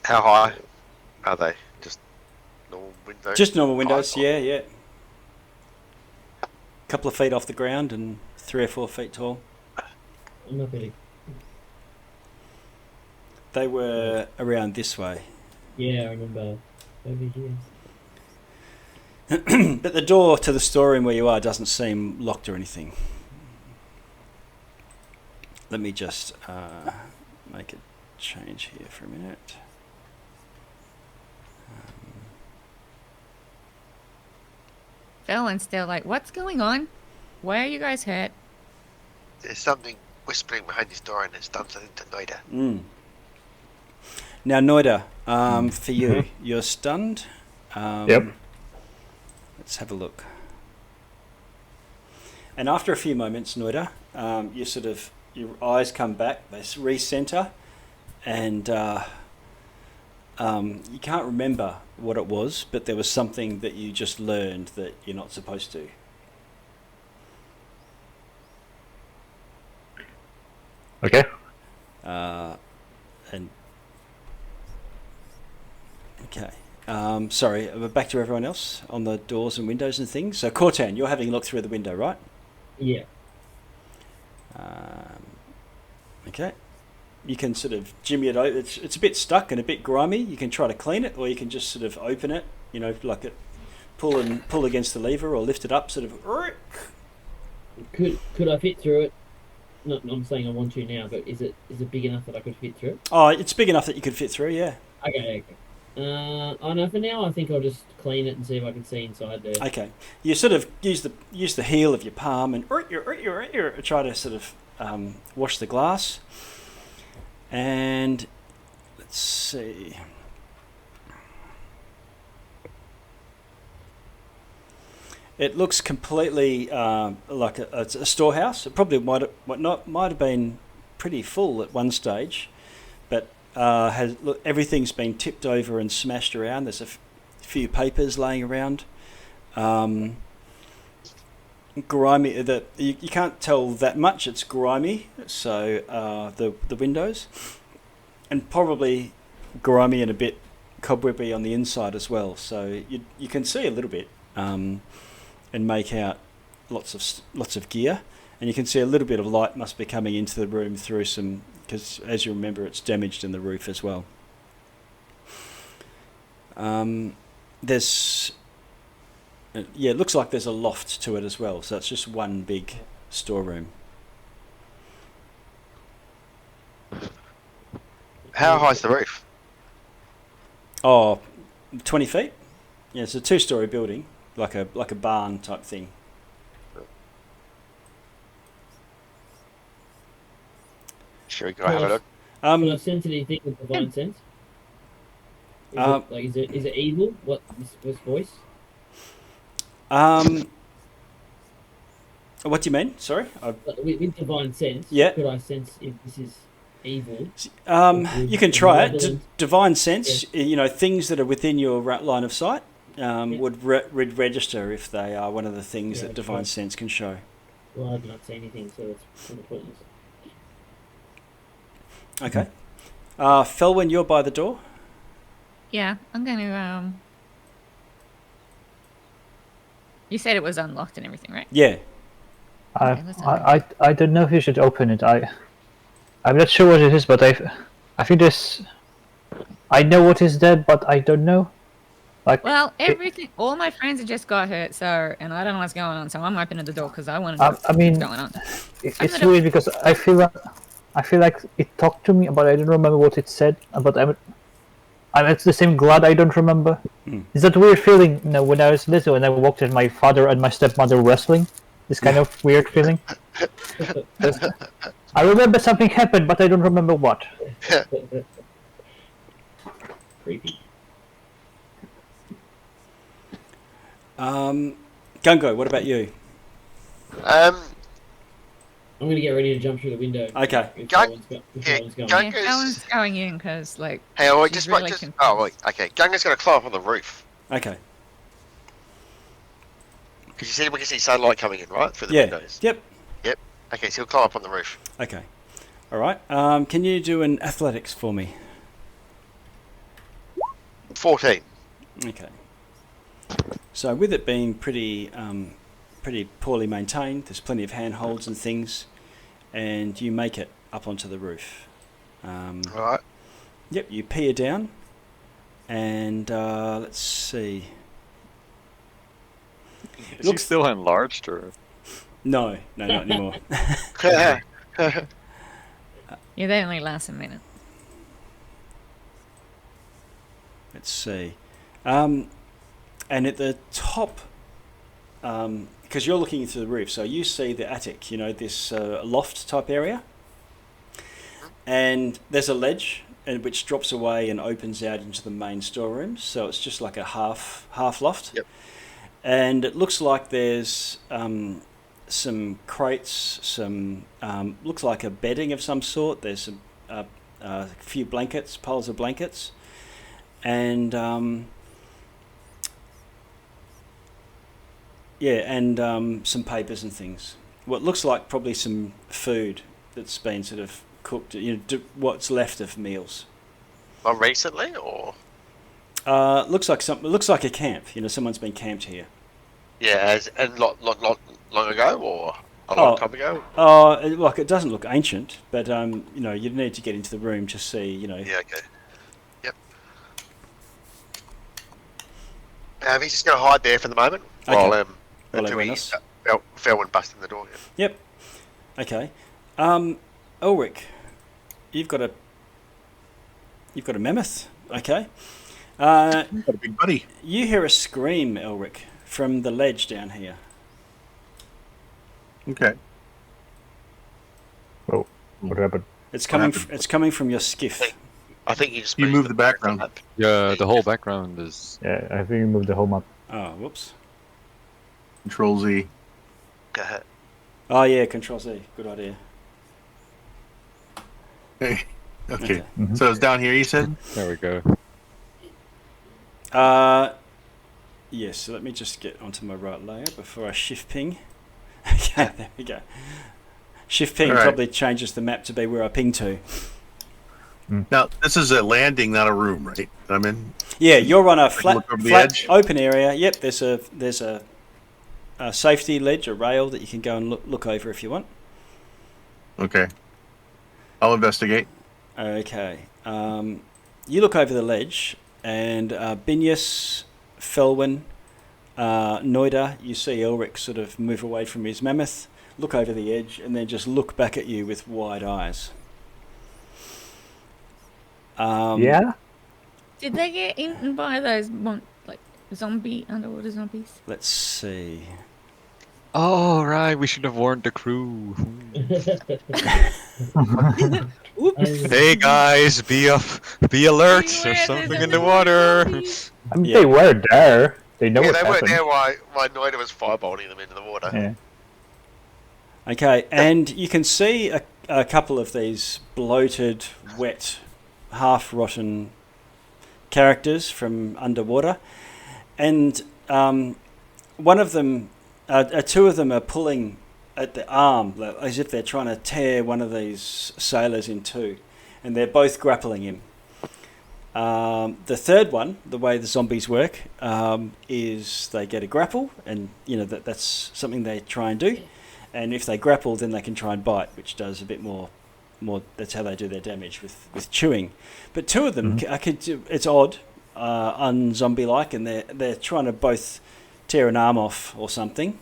How high are they? Just normal windows? Just normal windows. High? Yeah. Couple of feet off the ground and 3 or 4 feet tall. I'm not really. They were around this way. Yeah, I remember over here. But the door to the storeroom where you are doesn't seem locked or anything. Let me just make a change here for a minute. Felon's still like, what's going on? Why are you guys hurt? There's something whispering behind this door and it's done something to Noida. Now, Noida, for you, you're stunned. Yep. Let's have a look. And after a few moments, Noida, you sort of, your eyes come back, they recenter, and you can't remember what it was, but there was something that you just learned that you're not supposed to. Okay. And okay. Sorry, back to everyone else on the doors and windows and things. So, Cortan, you're having a look through the window, right? Yeah. Okay. You can sort of jimmy it over. It's a bit stuck and a bit grimy. You can try to clean it, or you can just sort of open it. You know, like it, pull against the lever, or lift it up, sort of. Could I fit through it? Not I'm saying I want to now, but is it big enough that I could fit through it? Oh, it's big enough that you could fit through. Yeah. Okay. I know for now. I think I'll just clean it and see if I can see inside there. Okay. You sort of use the heel of your palm and try to sort of wash the glass. And let's see. It looks completely like it's a storehouse. It probably might have been pretty full at one stage, but everything's been tipped over and smashed around. There's a few papers laying around. Grimy. You can't tell that much. It's grimy. So the windows, and probably grimy and a bit cobwebby on the inside as well. So you can see a little bit. And make out lots of gear, and you can see a little bit of light must be coming into the room through some, because as you remember, it's damaged in the roof as well. There's it looks like there's a loft to it as well, so it's just one big storeroom. How high's the roof? 20 feet. Yeah, it's a 2-story building. Like a barn type thing. Should we go have a look? Can I sense anything with divine sense? Is it evil? What this voice? What do you mean? Sorry. With divine sense. Yeah. Could I sense if this is evil? You can try it. Divine sense. Yeah. You know, things that are within your line of sight. Would register if they are one of the things that divine sense can show. Well, I do not see anything, so it's kind of pointless. Okay. Felwyn, you're by the door? Yeah, I'm gonna You said it was unlocked and everything, right? Yeah. I don't know if you should open it. I'm not sure what it is, but I think this. I know what is there, but I don't know. Well, all my friends have just got hurt, and I don't know what's going on, so I'm opening the door because I want to know what's going on. It's weird because I feel like it talked to me, but I don't remember what it said. But I'm at the same glad I don't remember. Is that weird feeling? When I was little and I walked in my father and my stepmother wrestling, this kind of weird feeling. I remember something happened, but I don't remember what. Creepy. Gungo, what about you? I'm going to get ready to jump through the window. Okay. Ellen's going in because, Hey, she's really okay. Gunga's going to climb up on the roof. Okay. Because we can see sunlight coming in, right? Through the windows. Yep. Okay, so he'll climb up on the roof. Okay. All right. Can you do an athletics for me? 14. Okay. So with it being pretty poorly maintained, there's plenty of handholds and things, and you make it up onto the roof. Right. Yep, you peer down, and let's see. Is he still enlarged or? No, not anymore. Yeah, they only last a minute. Let's see. And at the top, because you're looking into the roof, so you see the attic, this loft type area. And there's a ledge which drops away and opens out into the main storeroom. So it's just like a half loft. Yep. And it looks like there's some crates, looks like a bedding of some sort. There's a few blankets, piles of blankets. And some papers and things. What looks like probably some food that's been sort of cooked. What's left of meals. Not recently, or looks like a camp. Someone's been camped here. yeah, and lot long ago, or a long time ago. It doesn't look ancient, but you'd need to get into the room to see. Yeah, okay. Yep. He's just going to hide there for the moment Okay. while until he Felwyn busts in the door. Yeah. Yep. Okay. Ulrich, you've got a mammoth. Okay. Got a big buddy. You hear a scream, Ulrich, from the ledge down here. Okay. Oh, what happened? It's coming from your skiff. I think you just You move the background. Yeah, the whole background is. Yeah, I think you moved the whole map. Oh, whoops. Control Z. Go ahead. Oh yeah, Control Z. Good idea. Hey. Okay. Okay. Mhm. So it's down here, you said? There we go. Yes, so let me just get onto my right layer before I shift ping. Okay, there we go. Shift ping All right. probably changes the map to be where I ping to. Now, this is a landing, not a room, right? I'm in. Yeah, you're on a look over the edge? open area. Yep, there's a safety ledge, a rail that you can go and look over if you want. Okay. I'll investigate. Okay. You look over the ledge, and Binyas, Felwyn, Noida, you see Elric sort of move away from his mammoth, look over the edge, and then just look back at you with wide eyes. Yeah? Did they get eaten by those underwater zombies? Let's see. Oh right, we should have warned the crew. Hey guys, be alert! Beware, There's there's something a in the water. I mean, Yeah. they were there. They know Yeah, what they weren't happened. there while Noida was firebolting them into the water. Yeah. Okay, and you can see a couple of these bloated, wet, half-rotten characters from underwater, and one of them, two of them are pulling at the arm as if they're trying to tear one of these sailors in two, and they're both grappling him. The third one, the way the zombies work, is they get a grapple, and that's something they try and do. And if they grapple, then they can try and bite, which does a bit more. That's how they do their damage with chewing. But two of them, it's odd, un-zombie-like, and they're trying to both tear an arm off or something.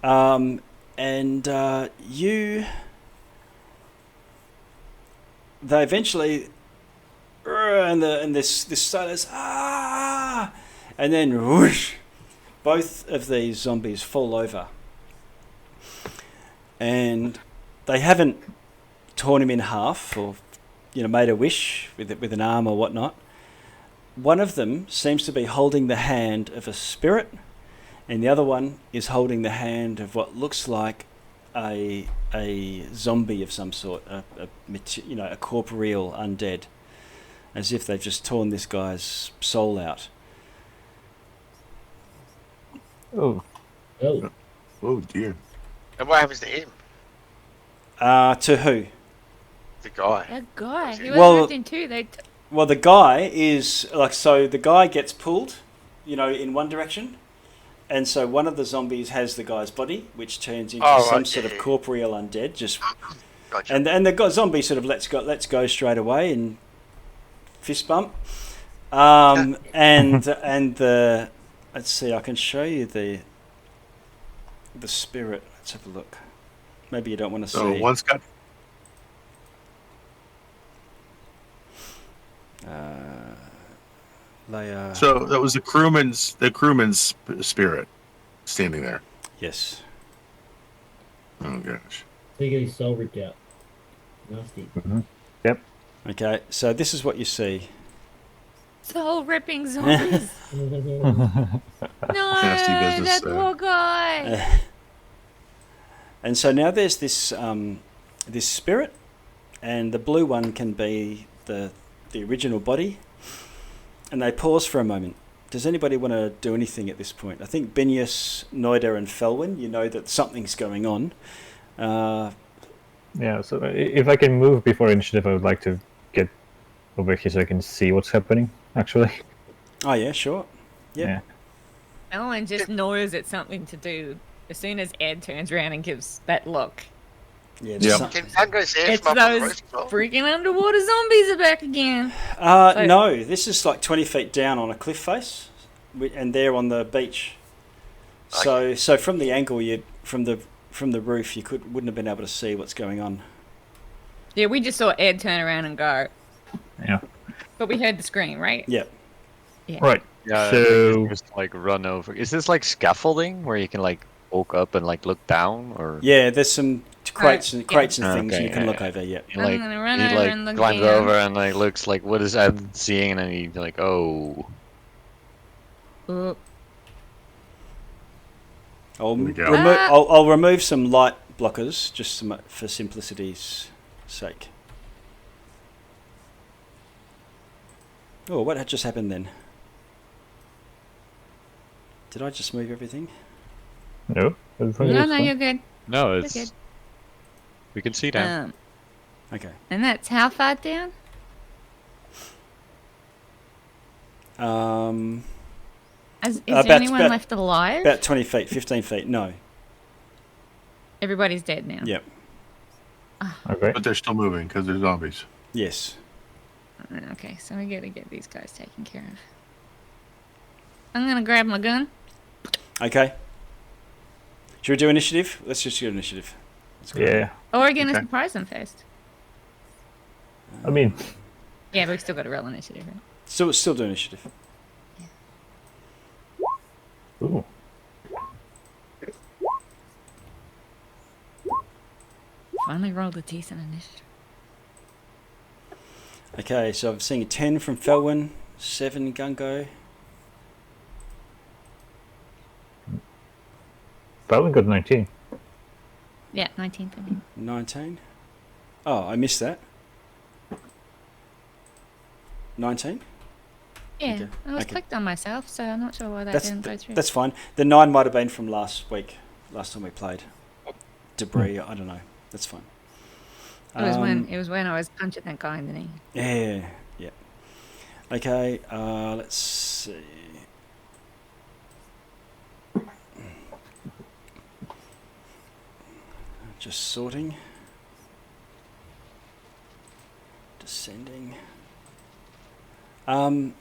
They eventually, and this sailor's and then whoosh, both of these zombies fall over. And they haven't torn him in half or made a wish with an arm or whatnot. One of them seems to be holding the hand of a spirit, and the other one is holding the hand of what looks like a zombie of some sort, a corporeal undead, as if they've just torn this guy's soul out. Oh. Oh, Oh, dear. And what happens to him? To who? The guy. That guy. He was Well- ripped in two. Well, the guy is the guy gets pulled, in one direction, and so one of the zombies has the guy's body, which turns into some sort of corporeal undead. Gotcha. And the zombie sort of lets go straight away and fist bump. And the let's see, I can show you the the spirit. Let's have a look. Maybe you don't want to So see. one's got Layer. So that was the crewman's spirit standing there. Yes. Oh gosh. So you get his soul ripped out. Nasty. Yep. Okay, so this is what you see. Soul ripping zombies. No, Nasty business, that poor guy. And so now there's this this spirit, and the blue one can be the original body. And they pause for a moment. Does anybody want to do anything at this point? I think Binius, Noida, and Felwyn, you know that something's going on. Yeah, so if I can move before initiative, I would like to get over here so I can see what's happening, actually. Oh, yeah, sure. Yep. Yeah. Ellen just knows it's something to do as soon as Ed turns around and gives that look. Yeah, Yep. Can Tango see it It's from up on the those roof as well? freaking underwater zombies are back again. No, this is like 20 feet down on a cliff face, and they're on the beach. So from the angle, from the roof, you wouldn't have been able to see what's going on. Yeah, we just saw Ed turn around and go. Yeah. But we heard the scream, right? Yep. Yeah. Right. Yeah, I So- think it's just like run over. Is this like scaffolding where you can like walk up and like look down, or Yeah, there's some crates and yeah. things Okay, you can yeah, look yeah. over. Yeah. he, like I'm gonna run he over like and look climbs down. over and like looks like what is Ed seeing, and then he like Oop. I'll we go. I'll remove some light blockers just for simplicity's sake. Oh, what had just happened then? Did I just move everything? No. No, you're good. no, You're it's good. we can see down. Okay. And that's how far down? Is there anyone left alive? About 20 feet, 15 feet. No. Everybody's dead now. Yep. Okay. But they're still moving because they're zombies. Yes. Okay, so we gotta get these guys taken care of. I'm gonna grab my gun. Okay. Should we do initiative? Let's just do initiative. Let's go. Yeah. Or we're gonna Okay. surprise them first. I mean, Yeah, but we still got to roll initiative, right? Still do initiative. ooh. Finally rolled a decent initiative. Okay, so I'm seeing a 10 from Felwyn, 7 Gungo. Probably got 19. Yeah, 19 for me. 19. Oh, I missed that. 19? Yeah, Okay, I was okay. clicked on myself, so I'm not sure why that That's didn't go through. that's fine. The 9 might have been from last week, last time we played. Debris, I don't know. That's fine. It was when I was punching that guy in the knee. Yeah, yeah. Okay, let's see. Just sorting. Descending. So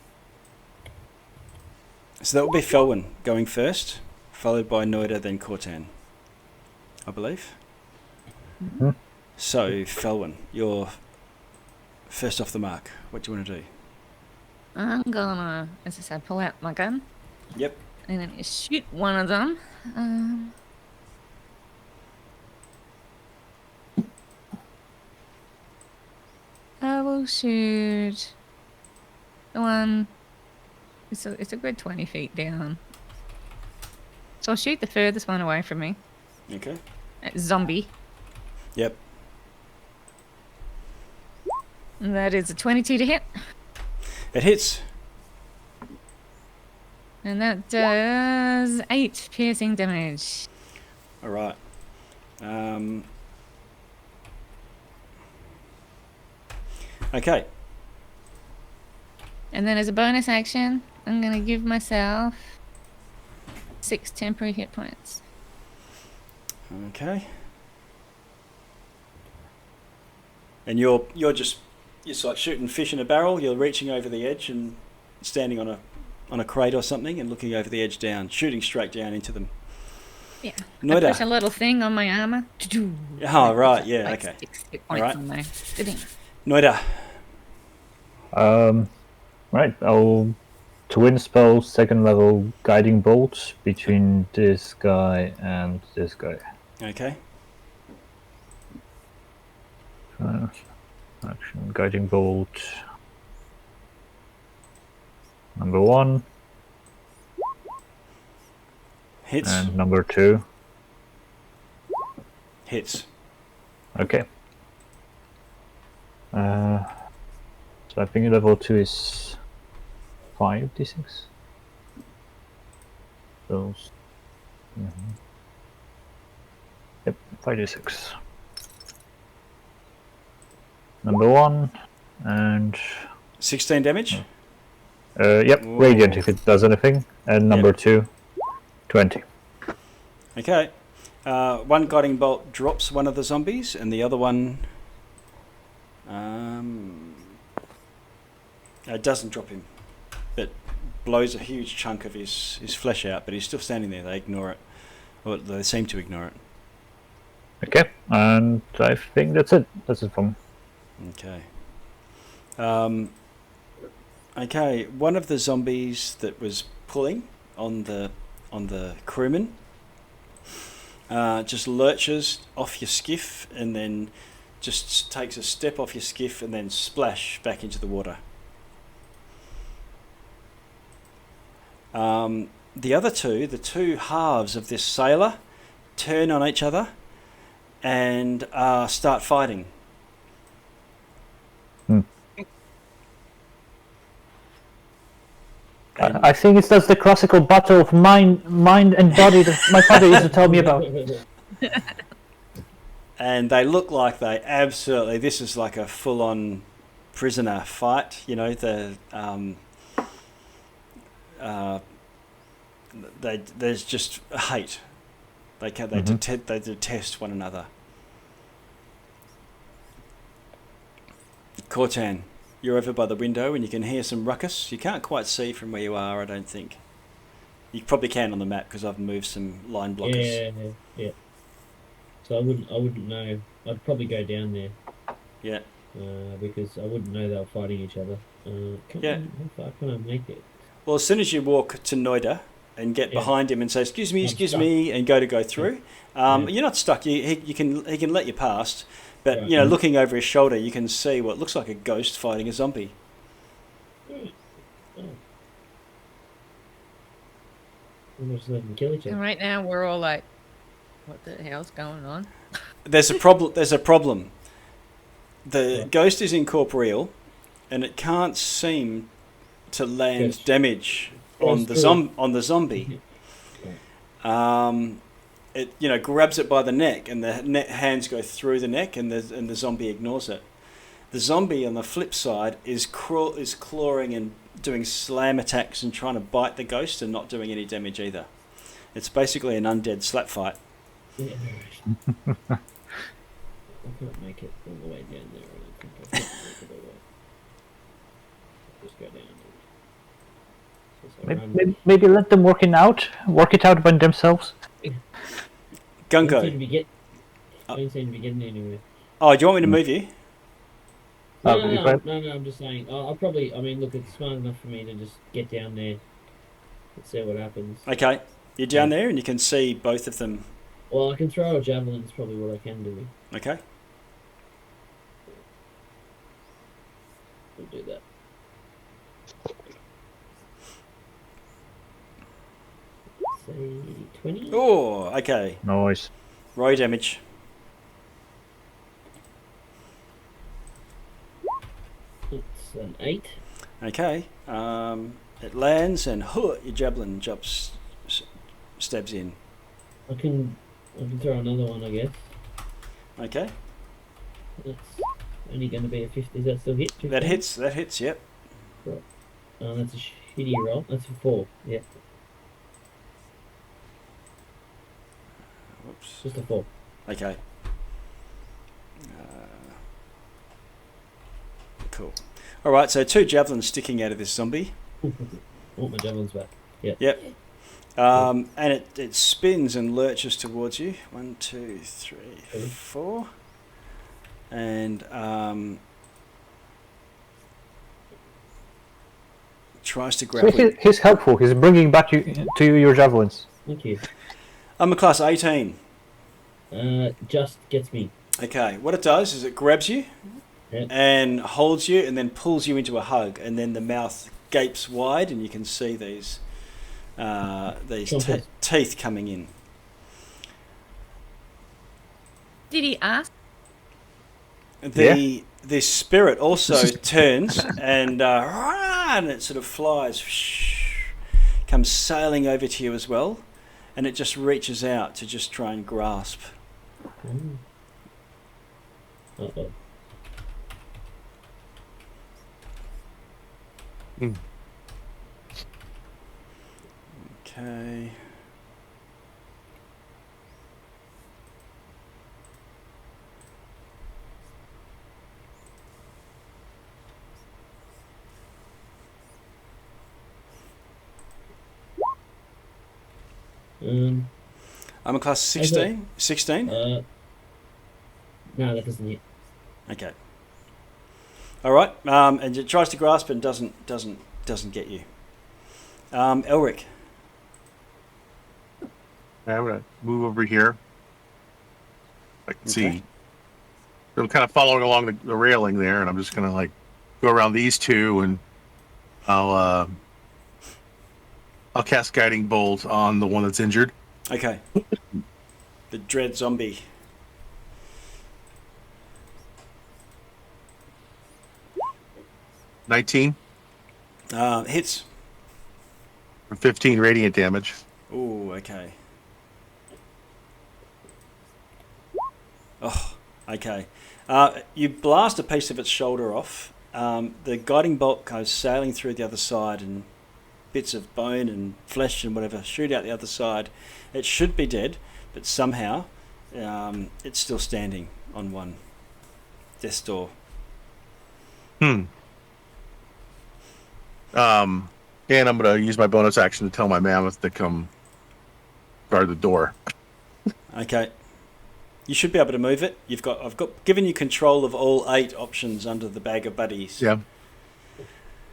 that would be Felwyn going first, followed by Noida, then Cortan, I believe. Mhm. So, Felwyn, you're first off the mark. What do you want to do? I'm gonna, as I said, pull out my gun Yep. and then shoot one of them. I will shoot the one. It's a good 20 feet down. So I'll shoot the furthest one away from me. Okay. Zombie. Yep. And that is a 22 to hit. It hits. And that does 8 piercing damage. All right. Okay. And then as a bonus action, I'm going to give myself 6 temporary hit points. Okay. And you're like shooting fish in a barrel. You're reaching over the edge and standing on a crate or something and looking over the edge down, shooting straight down into them. Yeah. I Noida. push a little thing on my armor. Oh, right, yeah, Like okay. 6 hit points Alright. on there. Sitting. Noida. Right, I'll twin spell second level guiding bolt between this guy and this guy. Okay. Action guiding bolt. Number 1 Hits. and number 2. Hits. Okay. So I think level 2 is 5d6. Those. Yep, 5d6. Number 1 and 16 damage. yep, Ooh. radiant if it does anything, and number Yep. 2, 20. Okay. One guiding bolt drops one of the zombies, and the other one doesn't drop him, but blows a huge chunk of his flesh out. But he's still standing there. They ignore it, or they seem to ignore it. Okay, and I think that's it. That's it from. Okay. Okay. One of the zombies that was pulling on the crewman just lurches off your skiff and then just takes a step off your skiff and then splash back into the water. The other two, the two halves of this sailor, turn on each other and start fighting. I think it's just the classical battle of mind and body that my father used to tell me about. And they look like this is like a full-on prisoner fight. You know, there's just hate. They detest one another. Cortan, you're over by the window and you can hear some ruckus. You can't quite see from where you are, I don't think. You probably can on the map because I've moved some line blockers. Yeah. So I wouldn't know. I'd probably go down there. Yeah. Because I wouldn't know they were fighting each other. Yeah. How far can I make it? Well, as soon as you walk to Noida and get behind him and say, excuse me, and go through, you're not stuck. He can let you past. But, Right. you know, looking over his shoulder, you can see what looks like a ghost fighting a zombie. Right. Oh. We'll just let them kill each And other. right now we're all like, what the hell's going on? There's a problem. The ghost is incorporeal, and it can't seem to land Yes. damage on the zombie. It grabs it by the neck, and the hands go through the neck, and the zombie ignores it. The zombie on the flip side is clawing and doing slam attacks and trying to bite the ghost and not doing any damage either. It's basically an undead slap fight. Yeah. I can't make it all the way down there. I don't think I can make it all the way. Just go down. Maybe let them work it out by themselves. Gunko. I don't seem to be getting anywhere. Oh, do you want me to move you? No, I'm just saying. I'll probably. I mean, look, it's smart enough for me to just get down there and see what happens. Okay. You're down there and you can see both of them. Well, I can throw a javelin. It's probably what I can do. Okay. We'll do that. Say 20. Oh, okay. Nice. Roll damage. It's an 8. Okay. It lands and your javelin stabs in. I can throw another one, I guess. Okay. That's only going to be a 50. Is that still hit? 15? That hits, yep. That's a shitty roll. That's a 4. Yeah. Whoops. Just a 4. Okay. Cool. Alright, so 2 javelins sticking out of this zombie. Oh, my javelin's back. Yeah. Yep. And it spins and lurches towards you. 1, 2, 3, 4. And tries to grapple. So he's helpful. He's bringing back to you your javelins. Thank you. I'm a class 18. Just gets me. Okay, what it does is it grabs you and holds you and then pulls you into a hug, and then the mouth gapes wide and you can see these teeth coming in. Did he ask? The spirit also turns and it sort of flies, comes sailing over to you as well, and it just reaches out to just try and grasp. Uh-oh. Okay. I'm a class 16. 16? No, that doesn't hit. Okay. All right. And it tries to grasp and doesn't get you. Elric. I'm gonna move over here. I can Okay. see. I'm kind of following along the railing there, and I'm just gonna go around these two, and I'll cast Guiding Bolt on the one that's injured. Okay. The dread zombie. $19 Hits. for 15 radiant damage. Ooh, okay. Oh, okay. You blast a piece of its shoulder off. The guiding bolt goes sailing through the other side, and bits of bone and flesh and whatever shoot out the other side. It should be dead, but somehow it's still standing on one death's door. And I'm going to use my bonus action to tell my mammoth to come guard the door. Okay. You should be able to move it. I've given you control of all 8 options under the bag of buddies. Yeah.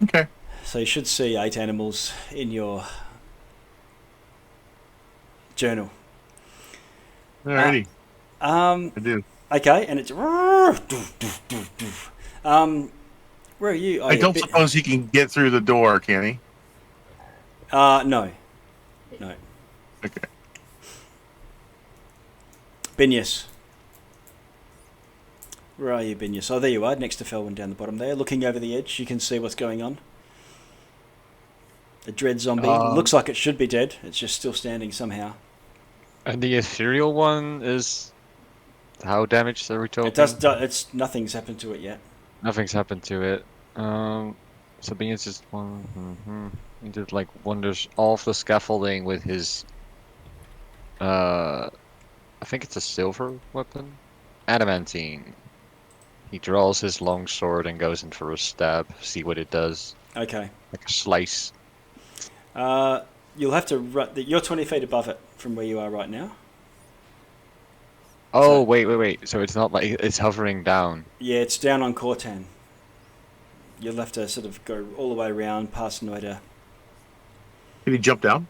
Okay. So you should see 8 animals in your journal. Alrighty. I do. Okay, and it's where are you? Oh, I don't suppose he can get through the door, can he? No. Okay. Binius. Where are you, Binius? Oh, there you are, next to Felwyn down the bottom there. Looking over the edge, you can see what's going on. The dread zombie looks like it should be dead. It's just still standing somehow. And the ethereal one is how damaged are we talking? It does. It's nothing's happened to it yet. Nothing's happened to it. So Beans just one. He did wonders off the scaffolding with his. I think it's a silver weapon, adamantine. He draws his long sword and goes in for a stab. See what it does. Okay. Like a slice. You'll have to run. You're 20 feet above it from where you are right now. Oh, wait. So it's not like it's hovering down. Yeah, it's down on Cortan. You'll have to sort of go all the way around past Noida. Can he jump down?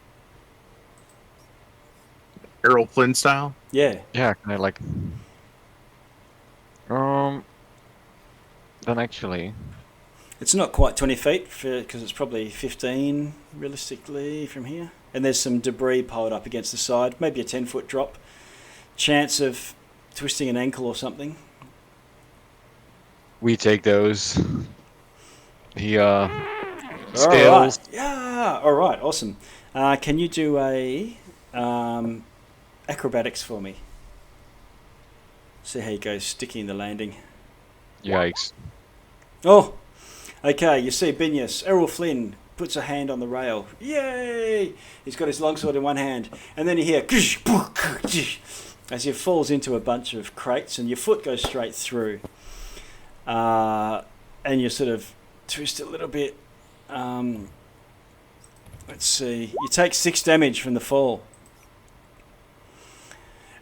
Errol Flynn style? Yeah. Yeah, kind of then actually... It's not quite 20 feet, because it's probably 15, realistically, from here. And there's some debris piled up against the side. Maybe a 10-foot drop. Chance of twisting an ankle or something. We take those. He, scales. Alright. Yeah, alright, awesome. Can you do a acrobatics for me? See how he goes sticky in the landing. Yikes. Oh! Okay, you see Binius. Errol Flynn puts a hand on the rail. Yay! He's got his longsword in one hand. And then you hear as he falls into a bunch of crates, and your foot goes straight through. And you sort of twist a little bit. Let's see. You take 6 damage from the fall.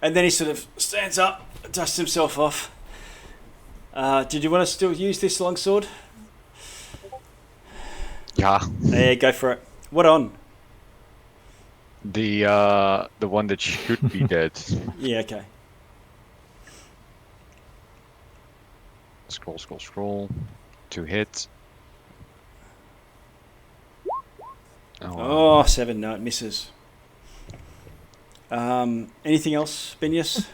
And then he sort of stands up, dusts himself off. Did you want to still use this longsword? Yeah. Yeah, go for it. What on? The one that should be dead. Yeah, okay. Scroll. 2 hits. Oh, 7. No, it misses. Anything else, Binius?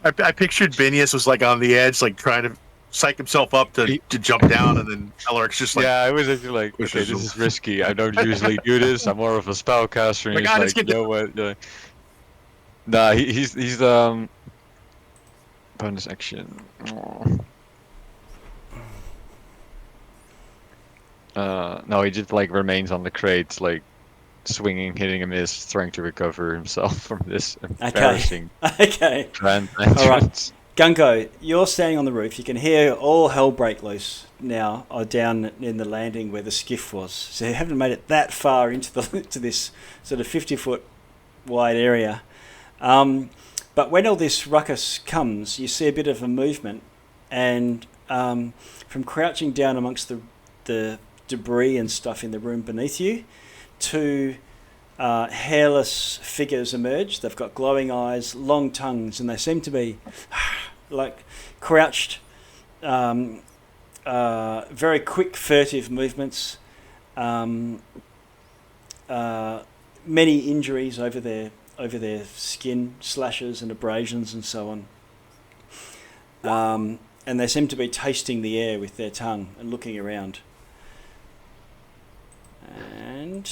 I pictured Binius was like on the edge, like trying to psych himself up to jump down, and then Elric's just like, yeah, I was actually like, okay, this is risky. I don't usually do this. I'm more of a spellcaster. And Like, he's like, you know what? Nah, he's bonus action. No, he just like remains on the crates, like swinging, hitting a miss, trying to recover himself from this embarrassing Okay. grand All right. entrance. Gungo, you're standing on the roof. You can hear all hell break loose now down in the landing where the skiff was. So you haven't made it that far into to this sort of 50-foot wide area. But when all this ruckus comes, you see a bit of a movement, and from crouching down amongst the debris and stuff in the room beneath you, 2 hairless figures emerge. They've got glowing eyes, long tongues, and they seem to be like crouched, very quick, furtive movements, many injuries over their skin, slashes and abrasions and so on. And they seem to be tasting the air with their tongue and looking around. And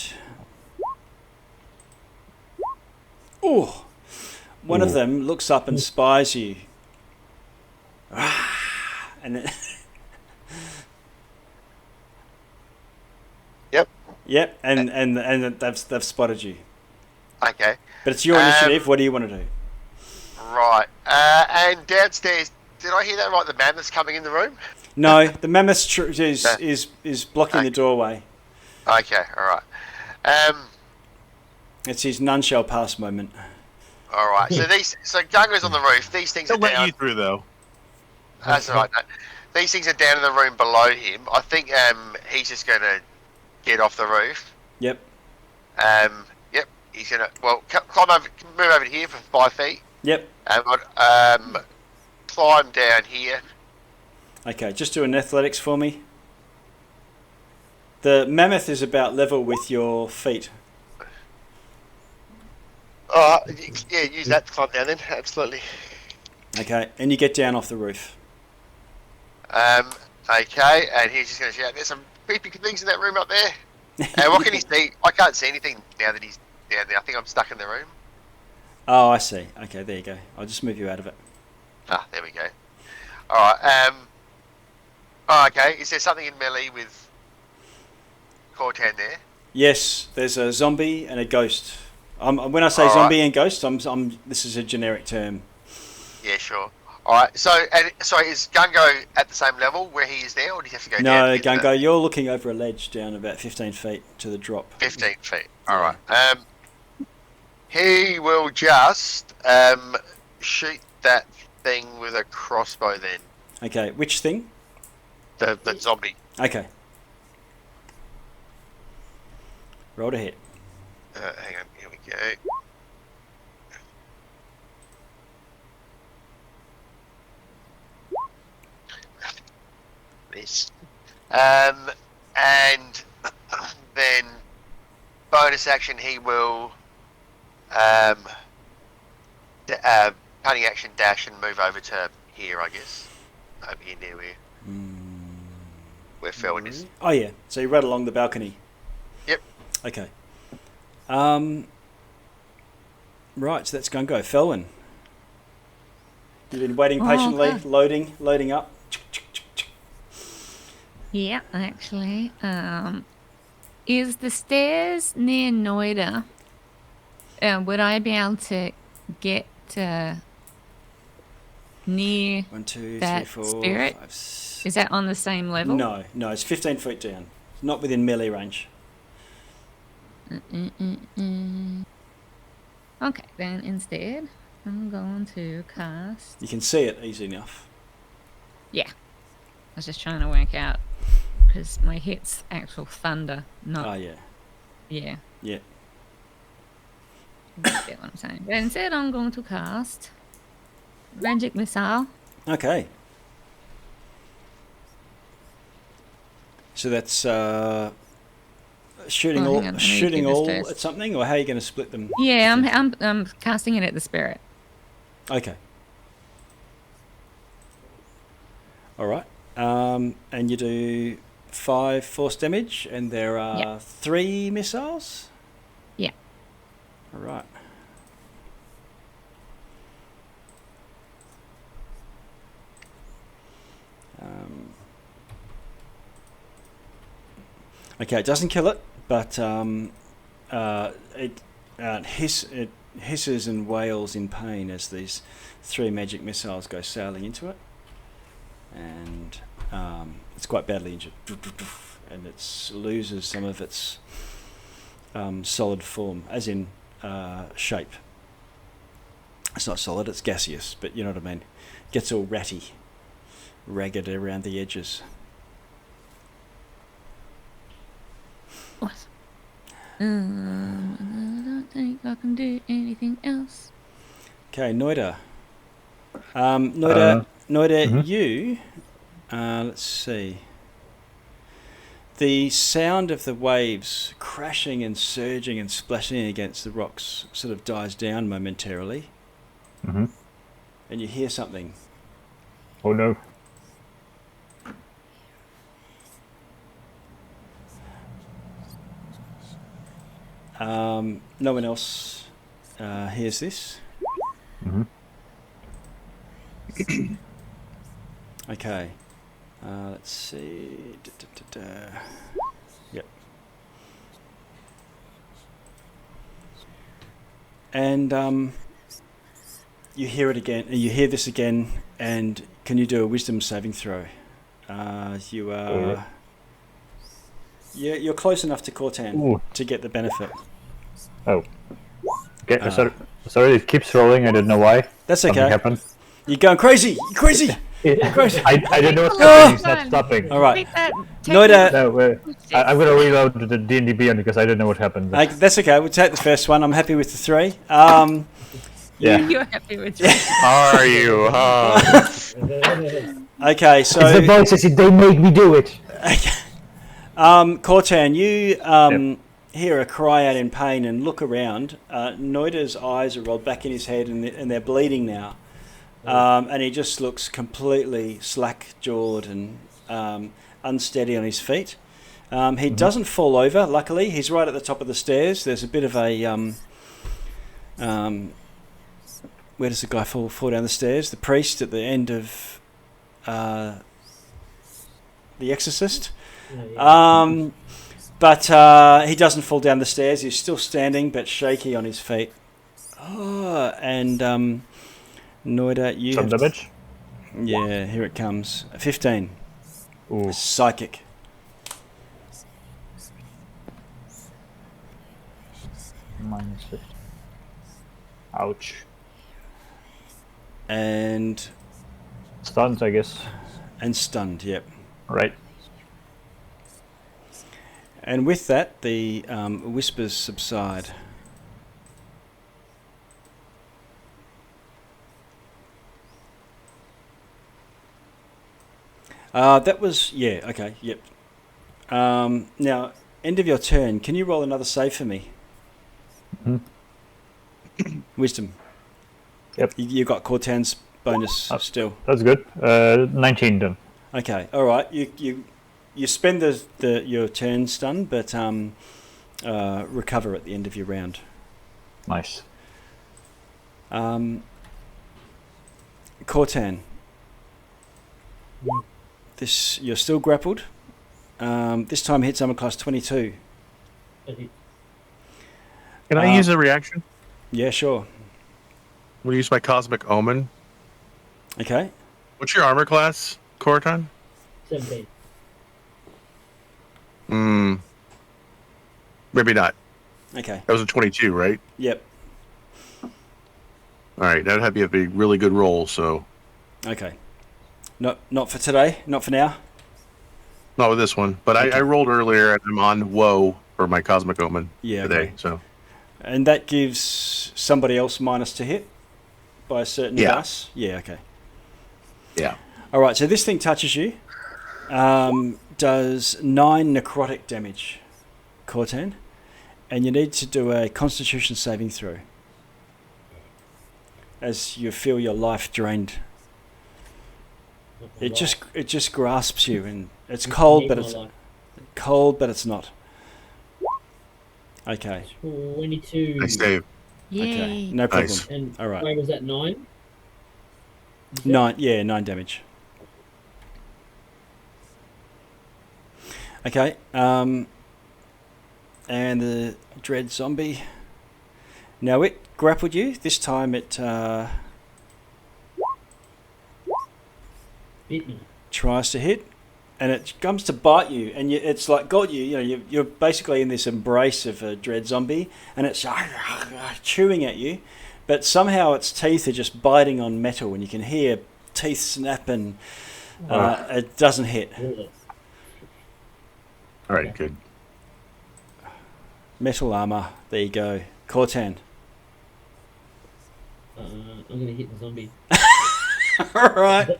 one of them looks up and spies you. And then Yep, and they've spotted you. Okay. But it's your initiative. What do you want to do? Right. And downstairs, did I hear that right? The mammoth's coming in the room? No, the mammoth is blocking the doorway. Okay, alright. It's his none shall pass moment. Alright, so Gungo's on the roof. These things he'll are let down. you through though. That's alright. No. These things are down in the room below him. I think he's just going to get off the roof. Yep. Yep. He's going to climb over, move over here for 5 feet. Yep. And climb down here. Okay, just do an athletics for me. The mammoth is about level with your feet. Yeah, use that to climb down then. Absolutely. Okay, and you get down off the roof. Okay, and he's just going to shout, there's some creepy things in that room up there. And what can he see? I can't see anything now that he's down there. I think I'm stuck in the room. Oh, I see. Okay, there you go. I'll just move you out of it. Ah, there we go. Alright, okay, is there something in melee with Cortan there? Yes, there's a zombie and a ghost. When I say zombie and ghost, this is a generic term. Yeah, sure. Alright, so is Gungo at the same level where he is there, or do you have to go down? No, Gungo, you're looking over a ledge down about 15 feet to the drop. 15 feet. Alright. He will just shoot that thing with a crossbow then. Okay, which thing? The zombie. Okay. Roll to hit. Hang on, here we go. This. And then bonus action, he will cunning action dash and move over to here, I guess. Over here near where Felwyn is. Oh yeah, so you run along the balcony. Yep. Okay. Right, so that's Gungo. Felwyn. You've been waiting patiently, okay. loading up. Yeah, actually. Is the stairs near Noida? Would I be able to get near 1, 2, 3, that 4, spirit? 5, 6. Is that on the same level? No, it's 15 feet down. not within melee range. Okay, then instead, I'm going to cast. You can see it easy enough. Yeah. I was just trying to work out because my hit's actual thunder, not. Oh yeah. Yeah. Yeah. You get what I'm saying. But instead, I'm going to cast Magic Missile. Okay. So that's shooting Oh, hang on, let me do this first. at something, or how are you going to split them? Yeah, I'm casting it at the spirit. Okay. All right. And you do 5 force damage, and there are 3 missiles. Yeah. All right. Okay, it doesn't kill it, but it hisses and wails in pain as these 3 magic missiles go sailing into it, and it's quite badly injured, and it loses some of its solid form, as in shape. It's not solid, it's gaseous, but you know what I mean. It gets all ratty, ragged around the edges. What? I don't think I can do anything else. Okay, Noida. Noida, mhm. you. Let's see. The sound of the waves crashing and surging and splashing against the rocks sort of dies down momentarily, Mm-hmm. and you hear something. Oh no. No one else hears this. Mm-hmm. Okay. Let's see. Yep. And you hear it again. You hear this again. And can you do a wisdom saving throw? You are. Yeah, you're close enough to Cortan to get the benefit. Oh. Okay, sorry, it keeps rolling. I don't know why. That's Something okay. happened. You're going crazy. You're crazy. Crazy. I don't know what's happening. It's not stopping. All right. Take that. Noida. No, I'm gonna reload the D&D Beyond because I don't know what happened. But... That's okay. We'll take the first one. I'm happy with the 3. Yeah. You're happy with it. Are you? Okay, so it's the voices. They make me do it. Cortan, you hear a cry out in pain and look around. Noida's eyes are rolled back in his head and they're bleeding now. And he just looks completely slack-jawed and unsteady on his feet. He doesn't fall over, luckily. He's right at the top of the stairs. There's a bit of a... where does the guy fall down the stairs? The priest at the end of The Exorcist. But he doesn't fall down the stairs. He's still standing but shaky on his feet. And... Noida, you Some damage? Yeah, here it comes. 15. Ooh. Psychic. Minus 50. Ouch. And Stunned, I guess. stunned, yep. Right. And with that, the whispers subside. That was... Yeah, okay, yep. Now, end of your turn. Can you roll another save for me? Wisdom. Yep. You got Cortan's bonus still. That's good. 19 then. Okay, all right. You spend your turn stunned, but recover at the end of your round. Nice. Cortan. You're still grappled. This time hits armor class 22. Can I use a reaction? Yeah, sure. We'll use my Cosmic Omen. Okay. What's your armor class, Cortan? 17. Maybe not. Okay. That was a 22, right? Yep. All right, that'd have to be a really good roll. So Okay. Not for today. Not for now. not with this one, but Okay. I rolled earlier and I'm on woe for my cosmic omen Yeah. today. Okay. So And that gives somebody else minus to hit by a certain dice. Yeah. Okay. yeah, All right. So this thing touches you. Does 9 necrotic damage, Cortan, and you need to do a Constitution saving throw as you feel your life drained. It just grasps you, and it's cold, but it's cold, but it's not. Okay. 22. I save. Okay. Yay. No problem. Nice. And All right. where was that 9? 9. Yeah, 9 damage. Okay. And the dread zombie. Now it grappled you. This time it Bit me. tries to hit, and it comes to bite you, and it's like got you. You know, you're basically in this embrace of a dread zombie, and it's chewing at you, but somehow its teeth are just biting on metal, and you can hear teeth snap, and it doesn't hit. Ugh. All right, good. Metal armor. There you go, Cortan. I'm gonna hit the zombie. All right.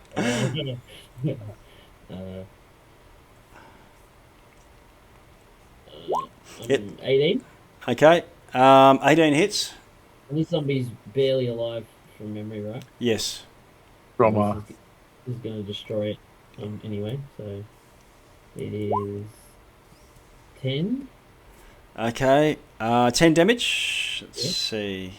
Hit. 18. Okay. 18 hits. And this zombie's barely alive from memory, right? Yes. Trauma. This is going to destroy it anyway, so it is 10. Okay. 10 damage. Let's Yes. see.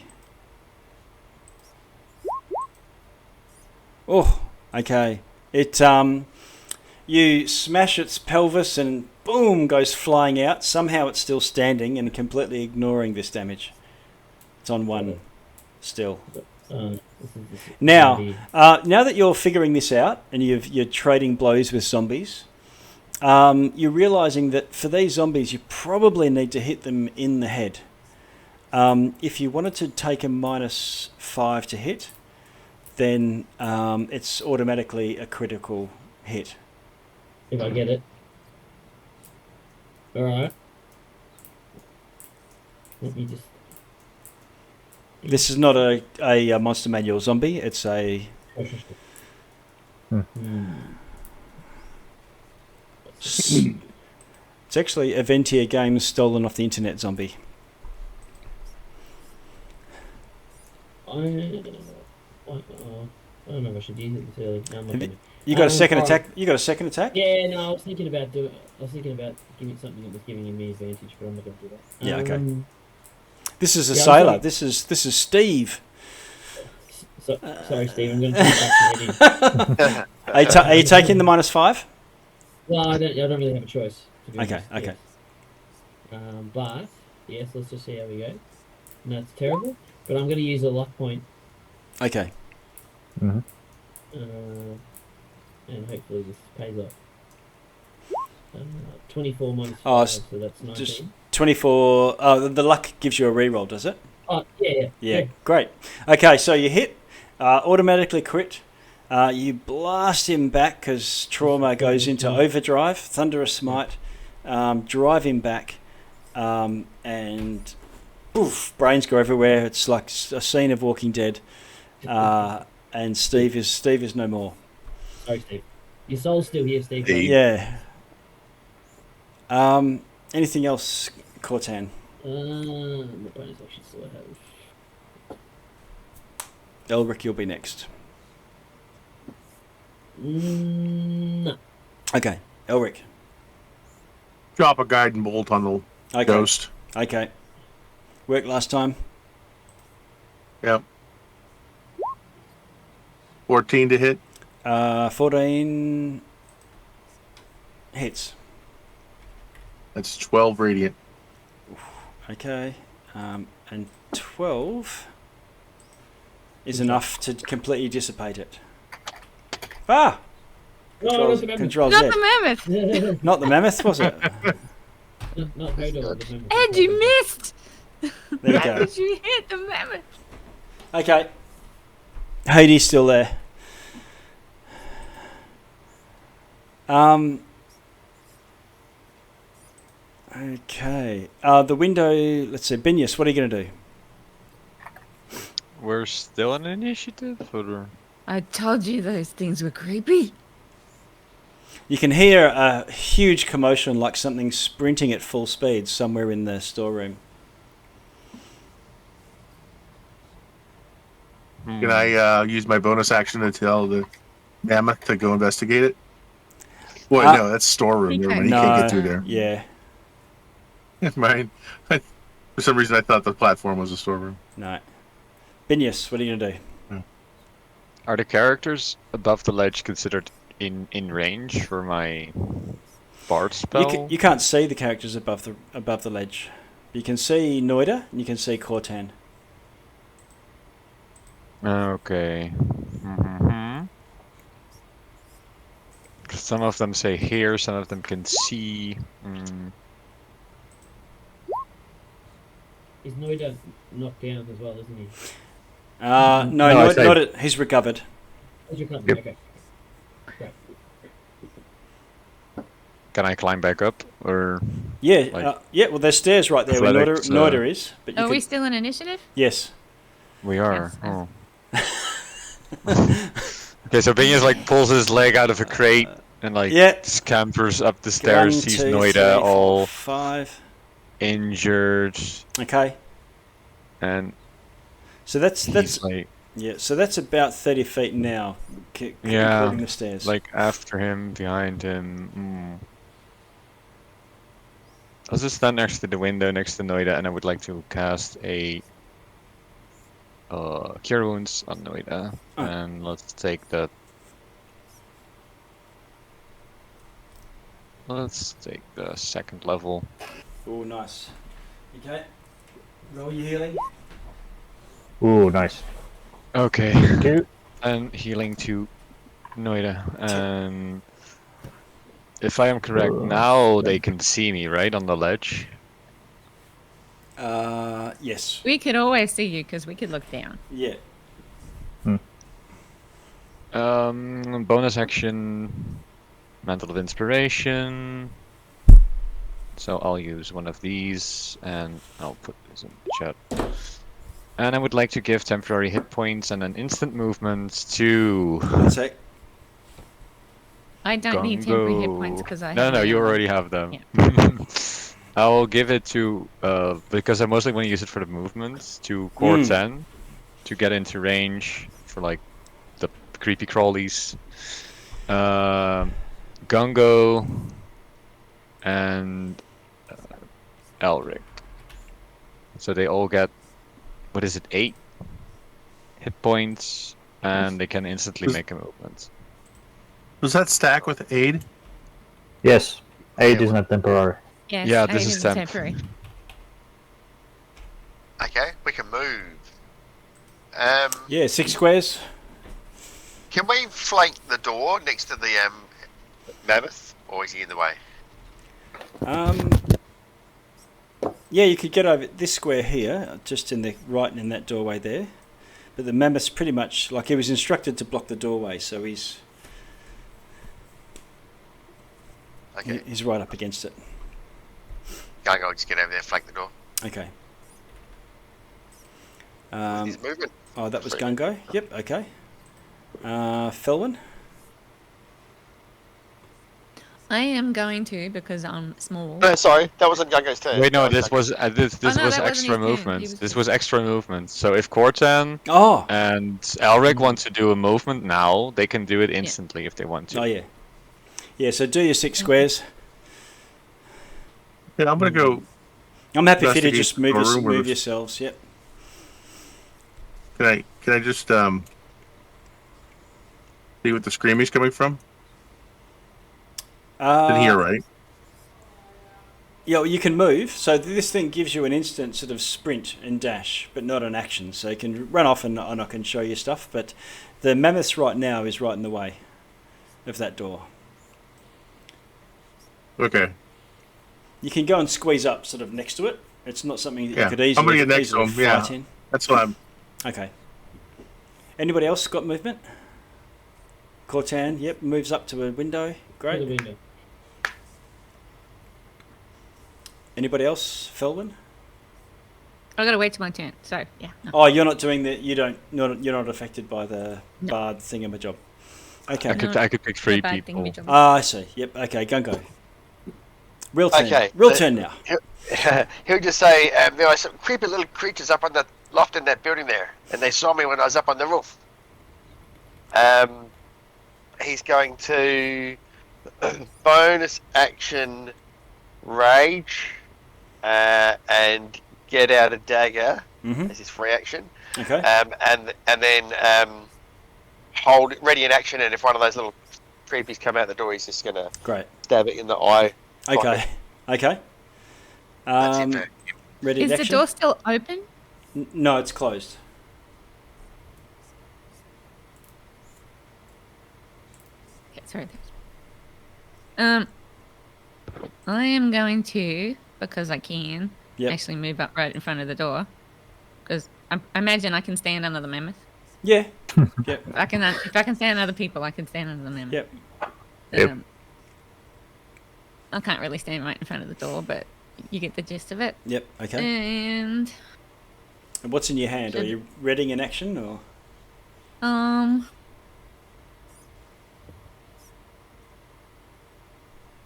Oh, okay. It you smash its pelvis and boom goes flying out. Somehow it's still standing and completely ignoring this damage. It's on 1 still. This is Now, zombie. now that you're figuring this out and you're trading blows with zombies, you're realizing that for these zombies you probably need to hit them in the head. If you wanted to take a -5 to hit, then it's automatically a critical hit. If I get it. Alright. Let me just... This is not a Monster Manual zombie, it's a... It's actually a Ventia Games stolen off the internet zombie. I don't know if I should use it this early. No, I'm not gonna. You got a second alright. attack? You got a second attack? Yeah, no, I was thinking about giving something that was giving me advantage, but I'm not going to do that. Yeah, okay. This is a Yeah, I'm sailor. sorry. This is Steve. Sorry, Steve. I'm going to take back your head in. Are you taking the -5? Well, I don't really have a choice. To be Okay, honest, okay. yes. But yes, let's just see how we go. No, it's terrible. But I'm going to use a luck point, Okay. Mm-hmm. and hopefully this pays off. 24 minus 5, Oh, so that's 19. just 24. Oh, the luck gives you a reroll, does it? Oh, yeah. Yeah, great. Okay, so you hit, automatically crit. You blast him back because trauma goes into overdrive, thunderous smite, drive him back, and poof, brains go everywhere. It's like a scene of Walking Dead, and Steve is no more. Sorry, Steve. Your soul's still here, Steve. Hey. Yeah. Anything else, Cortan? The bonus action still have. Elric, you'll be next. No. Okay, Elric. Drop a guiding bolt on the Okay. ghost. Okay. Worked last time. Yep. 14 to hit. 14 hits. That's 12 radiant. Okay. And 12 is enough to completely dissipate it. Ah! No, Control not Z. the Not the mammoth. mammoth. Not the mammoth, was it? Not Hodor, the mammoth. Ed, you missed! There you How go. did you hit the mammoth? Okay. Hades still there. Okay. The window. Let's see. Binius, what are you going to do? We're still on initiative, or I told you those things were creepy. You can hear a huge commotion, like something sprinting at full speed somewhere in the storeroom. Can I use my bonus action to tell the mammoth to go investigate it? Well, no, that's storeroom. He Never mind, can't. he can't No. get through there. Yeah. Mine. For some reason, I thought the platform was a storeroom. No. Binius, what are you going to do? are the characters above the ledge considered in range for my bard spell? You can't see the characters above the ledge. You can see Noida and you can see Cortan. Okay. Mm-hmm. Some of them say here, some of them can see. Is Noida knocked down as well, isn't he? No, not he's recovered. As you're coming, Yep. okay. Great. Can I climb back up, or Yeah, Like- yeah. Well, there's stairs right there where Athletics, Noida is. But you Are we could, still in initiative? yes. we are? Yes, Oh. Okay, so Binya's like pulls his leg out of a crate and like Yeah. scampers up the stairs. 1, Sees 2, Noida 3, 4, all 5. injured, Okay. and So that's he's like yeah. So that's about 30 feet now. Yeah, Including the stairs. like after him, behind him. I'll just stand next to the window next to Noida, and I would like to cast a Cure Wounds on Noida. Oh. And let's take the second level. Oh, nice. Okay. Roll your healing. Ooh, nice. Okay. Two. And healing to Noida. And if I am correct, now they can see me, right, on the ledge? Yes. We could always see you because we could look down. Yeah. Bonus action, Mantle of Inspiration. So I'll use one of these, and I'll put this in the chat. And I would like to give temporary hit points and an instant movement to One sec. I don't need temporary hit points because I have No, my you own. already have them. Yeah. I will give it to because I mostly want to use it for the movement to Core 10 to get into range for like the creepy crawlies. Gungo and Elric. So they all get 8 hit points, and they can instantly make a movement. Does that stack with aid? Yes. Aid is not temporary. Yes, Yeah, aid this is temp. temporary. Okay, we can move. Yeah, 6 squares. Can we flank the door next to the mammoth, or is he in the way? Yeah, you could get over this square here, just in that doorway there. But the mammoth's pretty much like he was instructed to block the doorway, so he's Okay, he's right up against it. I'll just get over there, flank the door. Okay. He's moving. Oh, that was Free. Gungo. Yep. Okay. Felwyn. I am going to because I'm small. No, sorry, that wasn't Gungo's turn. Wait, no, That this was this Oh, no, was that wasn't extra his turn. He movement. was This just- was extra movement. So if Cortan Oh. and Elric want to do a movement now, they can do it instantly if they want to. Oh yeah. Yeah. So do your 6 squares. Yeah, I'm gonna go. I'm happy for you to Investigate just the move storeroom where move the- yourselves. Yep. Can I just see what the screaming's coming from? In here, right? Yeah, well, you can move. So this thing gives you an instant sort of sprint and dash, but not an action. So you can run off and I can show you stuff. But the mammoth right now is right in the way of that door. Okay. You can go and squeeze up sort of next to it. It's not something that you could I'm gonna easily, get next to easily him. fight Yeah, in. that's what I'm. Okay. Anybody else got movement? Cortan, yep, moves up to a window. To the Great. window. Anybody else? Felwyn? I gotta wait till my turn. So yeah. No. Oh, you're not doing the. You're not affected by the No. bard thingamajig. Okay. I could pick 3 Bad people. thingamajig. Ah, I see. Yep. Okay. Go. Real turn. Okay. Real turn now. He'll just say, there are some creepy little creatures up on the loft in that building there, and they saw me when I was up on the roof. He's going to bonus action rage and get out a dagger Mm-hmm. as his free action, Okay. and then hold it ready in action. And if one of those little creepies come out the door, he's just gonna Great. stab it in the eye. Okay. Okay. That's it. For Ready Is in the action? door still open? No, it's closed. Okay, sorry. I am going to, because I can, Yep. actually move up right in front of the door. Because I imagine I can stand under the mammoth. Yeah. Yep. If I can stand other people, I can stand under the mammoth. Yep. Yep. I can't really stand right in front of the door, but you get the gist of it. Yep. Okay. And And what's in your hand? Are Should- you readying in action or?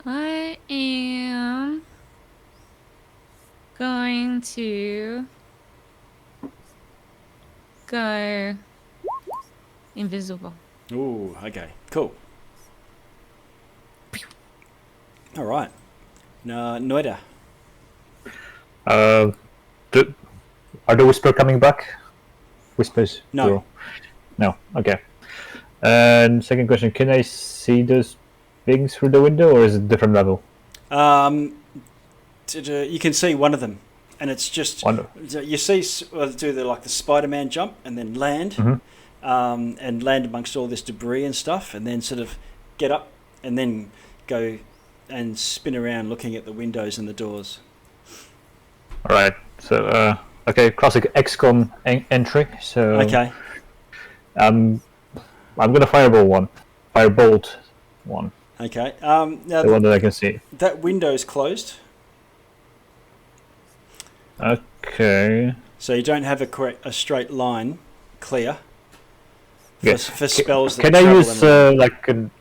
I am going to go invisible. Ooh. Okay. Cool. All right. Noida. Are the whisper coming back? Whispers? No. Plural. No. Okay. And second question: can I see those things through the window, or is it different level? You can see one of them, and it's just One. you see do the Spider-Man jump and then land, Mhm. and land amongst all this debris and stuff, and then sort of get up and then go and spin around looking at the windows and the doors. All right. So okay, classic XCOM entry. So Okay. I'm gonna firebolt one, Okay. Now the one that I can see. that window's closed, Okay. so you don't have a straight line clear for, Yes. for spells that Can I travel use in the- like an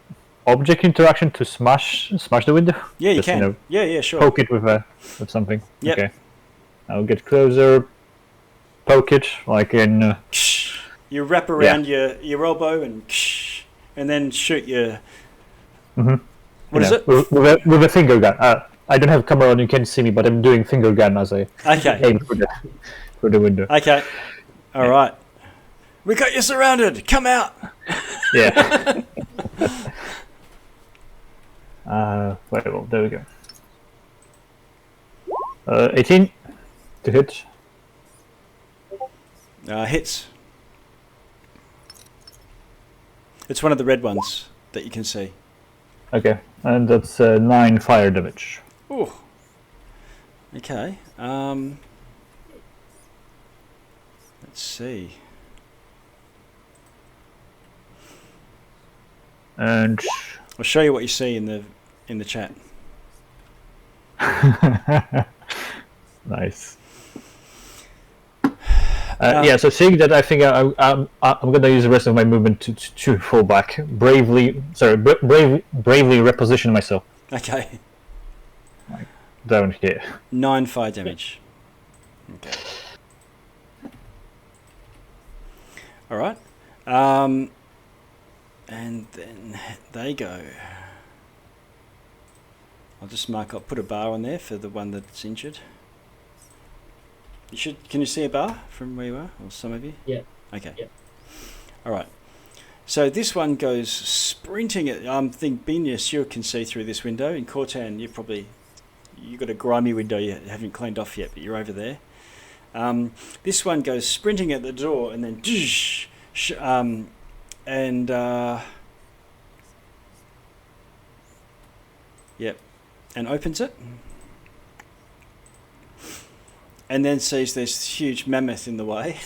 object interaction to smash the window? Yeah, you Just, can. know, Yeah, sure. poke it with something. Yep. Okay. I'll get closer. Poke it like in. You wrap around your elbow and then shoot your. Mhm. What is it? With a finger gun. I don't have camera on. You can't see me, but I'm doing finger gun as I Okay. aim for the window. Okay. All right. We got you surrounded. Come out. Yeah. Well, there we go. 18 to hit. Hits. It's one of the red ones that you can see. Okay, and that's 9 fire damage. Ooh. Okay. Let's see. And I'll show you what you see in the chat. nice. Yeah, so seeing that, I think I'm gonna use the rest of my movement to fall back, bravely reposition myself Okay. down here. 9 fire damage. Okay. All right. And then they go. I'll just put a bar on there for the one that's injured. Can you see a bar from where you are, or some of you? Yeah. Okay. Yeah. All right. So this one goes sprinting at. I think Benius, you can see through this window. In Cortan, you got a grimy window you haven't cleaned off yet, but you're over there. This one goes sprinting at the door and then yep, and opens it. and then sees this huge mammoth in the way,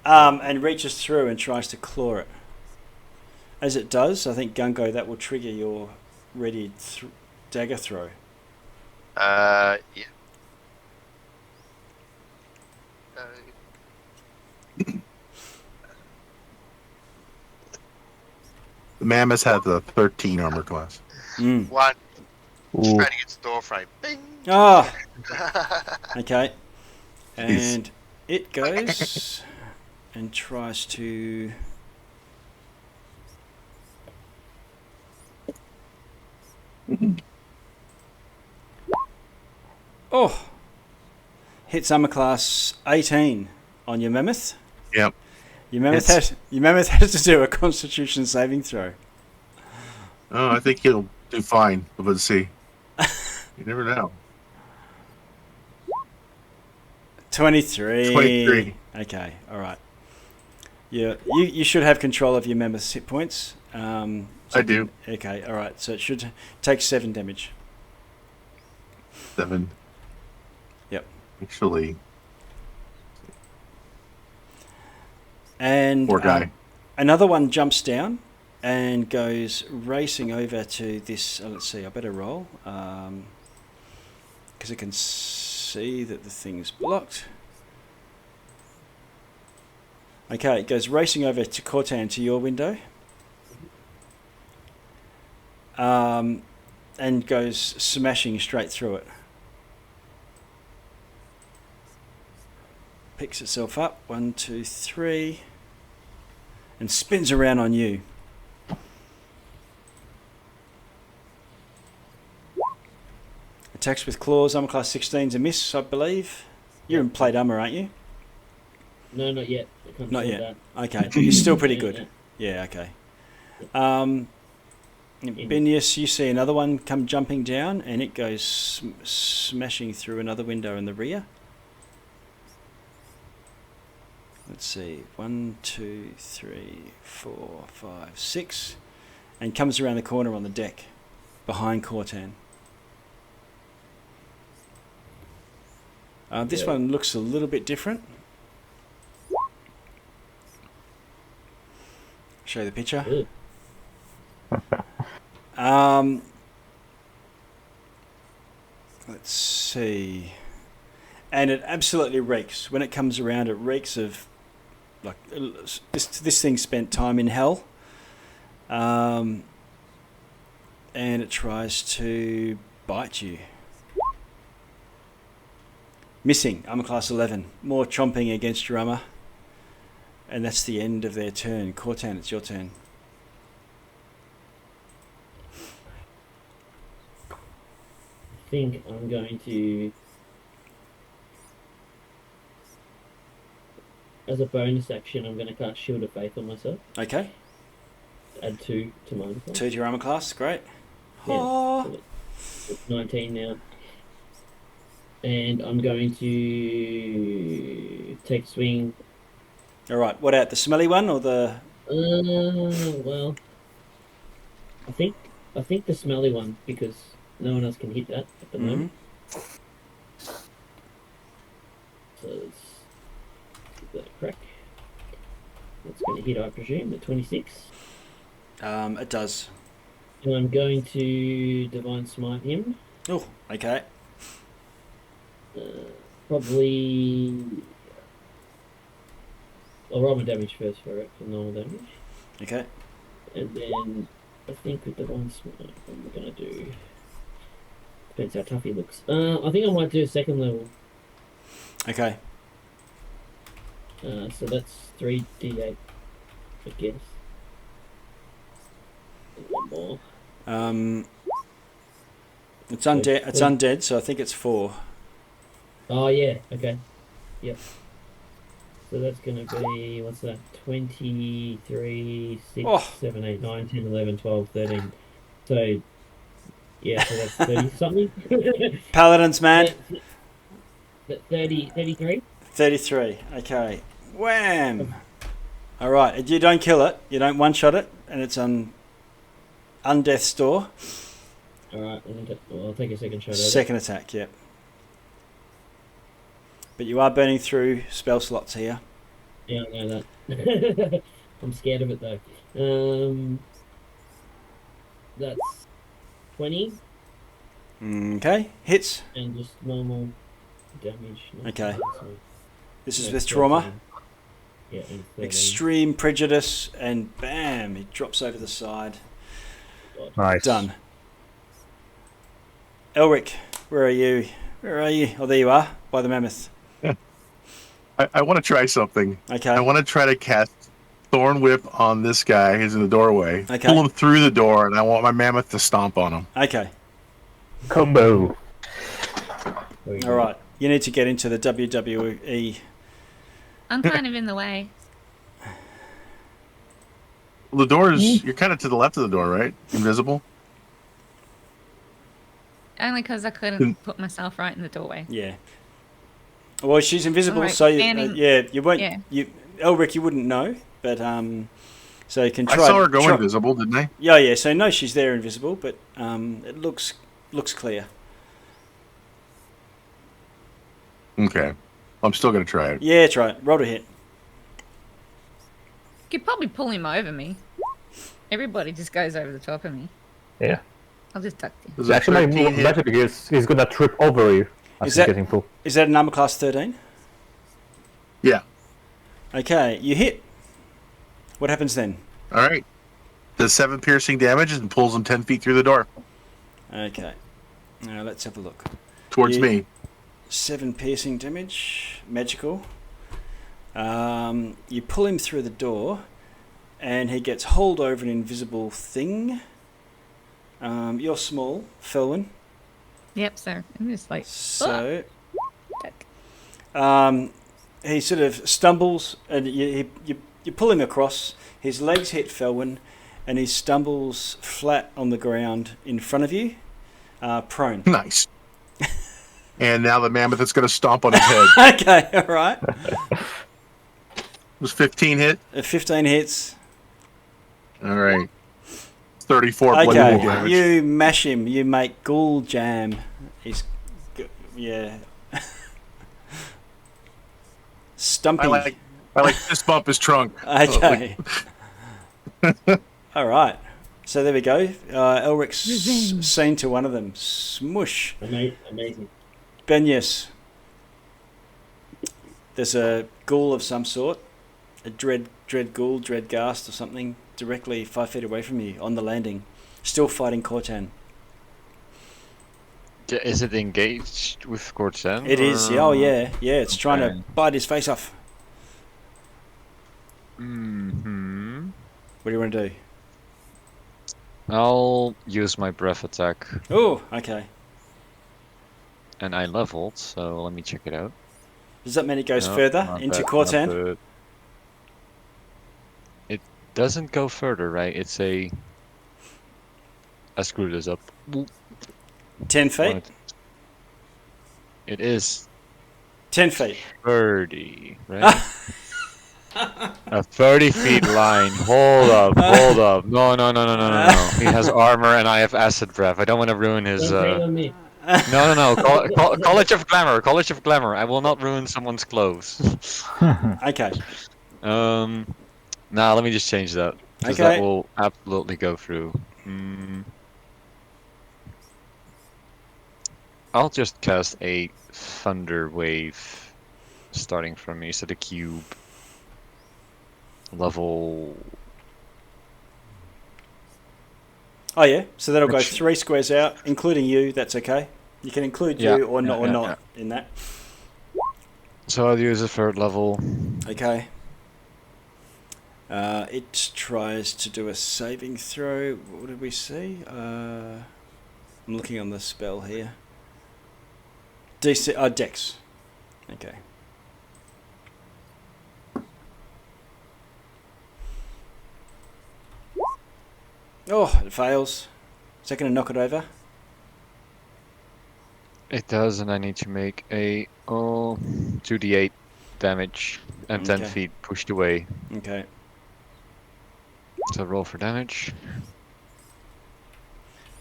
and reaches through and tries to claw it. As it does, I think, Gungo, that will trigger your ready dagger throw. Yeah. The mammoths have the 13 armor class. Mm. One. Ooh. Straight against the door frame. Bing. Oh, okay. And it goes and tries to... Oh, hits armor class 18 on your mammoth. Yep. Your mammoth has to do a Constitution saving throw. Oh, I think he'll do fine. Let's see. You never know. 23. 23. Okay, all right. Yeah, you should have control of your mammoth's hit points. I do. Okay, all right. So it should take 7 damage. 7. Yep. Actually, And poor guy. another one jumps down and goes racing over to this. Let's see. I better roll because I can see that the thing's blocked. Okay, it goes racing over to Cortan, to your window, and goes smashing straight through it. Picks itself up, 1, 2, 3, and spins around on you. Attacks with claws, armor class 16's a miss, I believe. You're in plate armor, aren't you? No, not yet. I can't Not see yet. that. Okay, but you're still pretty Yeah, good. yeah. Yeah, okay. Benius, you see another one come jumping down, and it goes smashing through another window in the rear. Let's see, 1, 2, 3, 4, 5, 6, and comes around the corner on the deck behind Cortan. This one looks a little bit different. Show you the picture. Good. Let's see. And it absolutely reeks. When it comes around, it reeks of... like this thing spent time in hell. And it tries to bite you. Missing, armor class 11. More chomping against your armor. And that's the end of their turn. Cortan, it's your turn. I think I'm going to, as a bonus action, I'm going to cast Shield of Faith on myself. Okay. Add 2 to my armor class. 2 to your armor class, great. Yeah, Oh. so it's 19 now. And I'm going to take a swing. Alright, what out? The smelly one or the... Well, I think the smelly one, because no one else can hit that at the moment. So let's give that a crack. That's going to hit, I presume, at 26. It does. And I'm going to Divine Smite him. Oh, okay. Probably... I'll roll my damage first for it, for normal damage. Okay. And then I think with Divine Smite, what am I going to do? Depends how tough he looks. I think I might do a second level. Okay. So that's 3d8, I guess. And one more. It's undead. It's undead, so I think it's 4. Oh yeah, okay. Yep. So that's going to be, what's that? 23, 6, Oh. 7, 8, 9, 10, 11, 12, 13. So, yeah, so that's 30 something. Paladins, man. 33? 33. Okay. Wham! Alright, you don't kill it. You don't one-shot it, and it's on undeath's door. Alright, I'll take a second shot at it. Second attack, yep. But you are burning through spell slots here. Yeah, I know that. I'm scared of it though. That's 20 Okay, hits. and just normal damage. Okay. So This is that's with trauma. 13. Yeah, and 13. Extreme prejudice, and bam, he drops over the side. Nice. Done. Elric, where are you? Where are you? Oh, there you are, by the mammoth. I want to try something. Okay. I want to try to cast Thorn Whip on this guy who's in the doorway. Okay. Pull him through the door, and I want my mammoth to stomp on him. Okay. Combo. Very All good. right. You need to get into the WWE. I'm kind of in the way. Well, the door's you're kind of to the left of the door, right? Invisible. Only because I couldn't put myself right in the doorway. Yeah. Well, she's invisible, Alright, so standing- you won't. yeah. Elric, you wouldn't know, but so you can I try. saw her go try- invisible, didn't I? Yeah. So no, she's there invisible, but it looks clear. Okay. I'm still gonna try it. Yeah, try it. Roll to hit. You could probably pull him over me. Everybody just goes over the top of me. Yeah. I'll just duck you. Is It's that actually 13 more hit? better because he's gonna trip over you as Is he's that- getting pulled. Is that an armor class 13? Yeah. Okay, you hit. What happens then? All right. Does 7 piercing damage and pulls him 10 feet through the door Okay. Now let's have a look. towards You- me. 7 piercing damage, magical. You pull him through the door, and he gets hauled over an invisible thing. You're small, Felwyn, Yep, sir. I'm just like, so duck. he sort of stumbles, and you pull him across. His legs hit Felwyn, and he stumbles flat on the ground in front of you, prone. Nice. And now the mammoth is gonna stomp on his head. Okay, all right. Was 15 hit? 15 hits. All right. 34 blood Okay, damage. you mash him. You make ghoul jam. Yeah. Stumpy. I like fist bump his trunk. Okay. All right. So there we go. Elric's Revenge. seen to one of them. Smush. Amazing. Benyus. There's a ghoul of some sort. A dread ghoul, dread ghast or something, directly 5 feet away from you on the landing. Still fighting Cortan. Is it engaged with Corsan? It is. Oh yeah. Yeah, it's trying to Okay. bite his face off. Mm-hmm. What do you want to do? I'll use my breath attack, Oh, okay. and I leveled, so let me check it out. Does that mean it goes No, further not into bad, not Cortan? bad. It doesn't go further, right? It's a... I screwed this up. 10 feet? It is 10 feet. 30, right? A 30 feet line. Hold up. No. He has armor and I have acid breath. I don't want to ruin his. Don't hang on me. No. College of Glamour. I will not ruin someone's clothes. Okay. Now let me just change that. 'Cause Okay. that will absolutely go through. I'll just cast a thunder wave starting from me, so the cube level. Oh yeah. So that'll go Which- 3 squares out, including you. That's okay. You can include Yeah, you or not, yeah. in that. So I'll use a third level. Okay. It tries to do a saving throw. What did we see? I'm looking on the spell here. DC. Dex. Okay. Oh, it fails. Is that going to knock it over? It does, and I need to make a 2d8 damage and 10 Okay. feet pushed away. Okay. So roll for damage.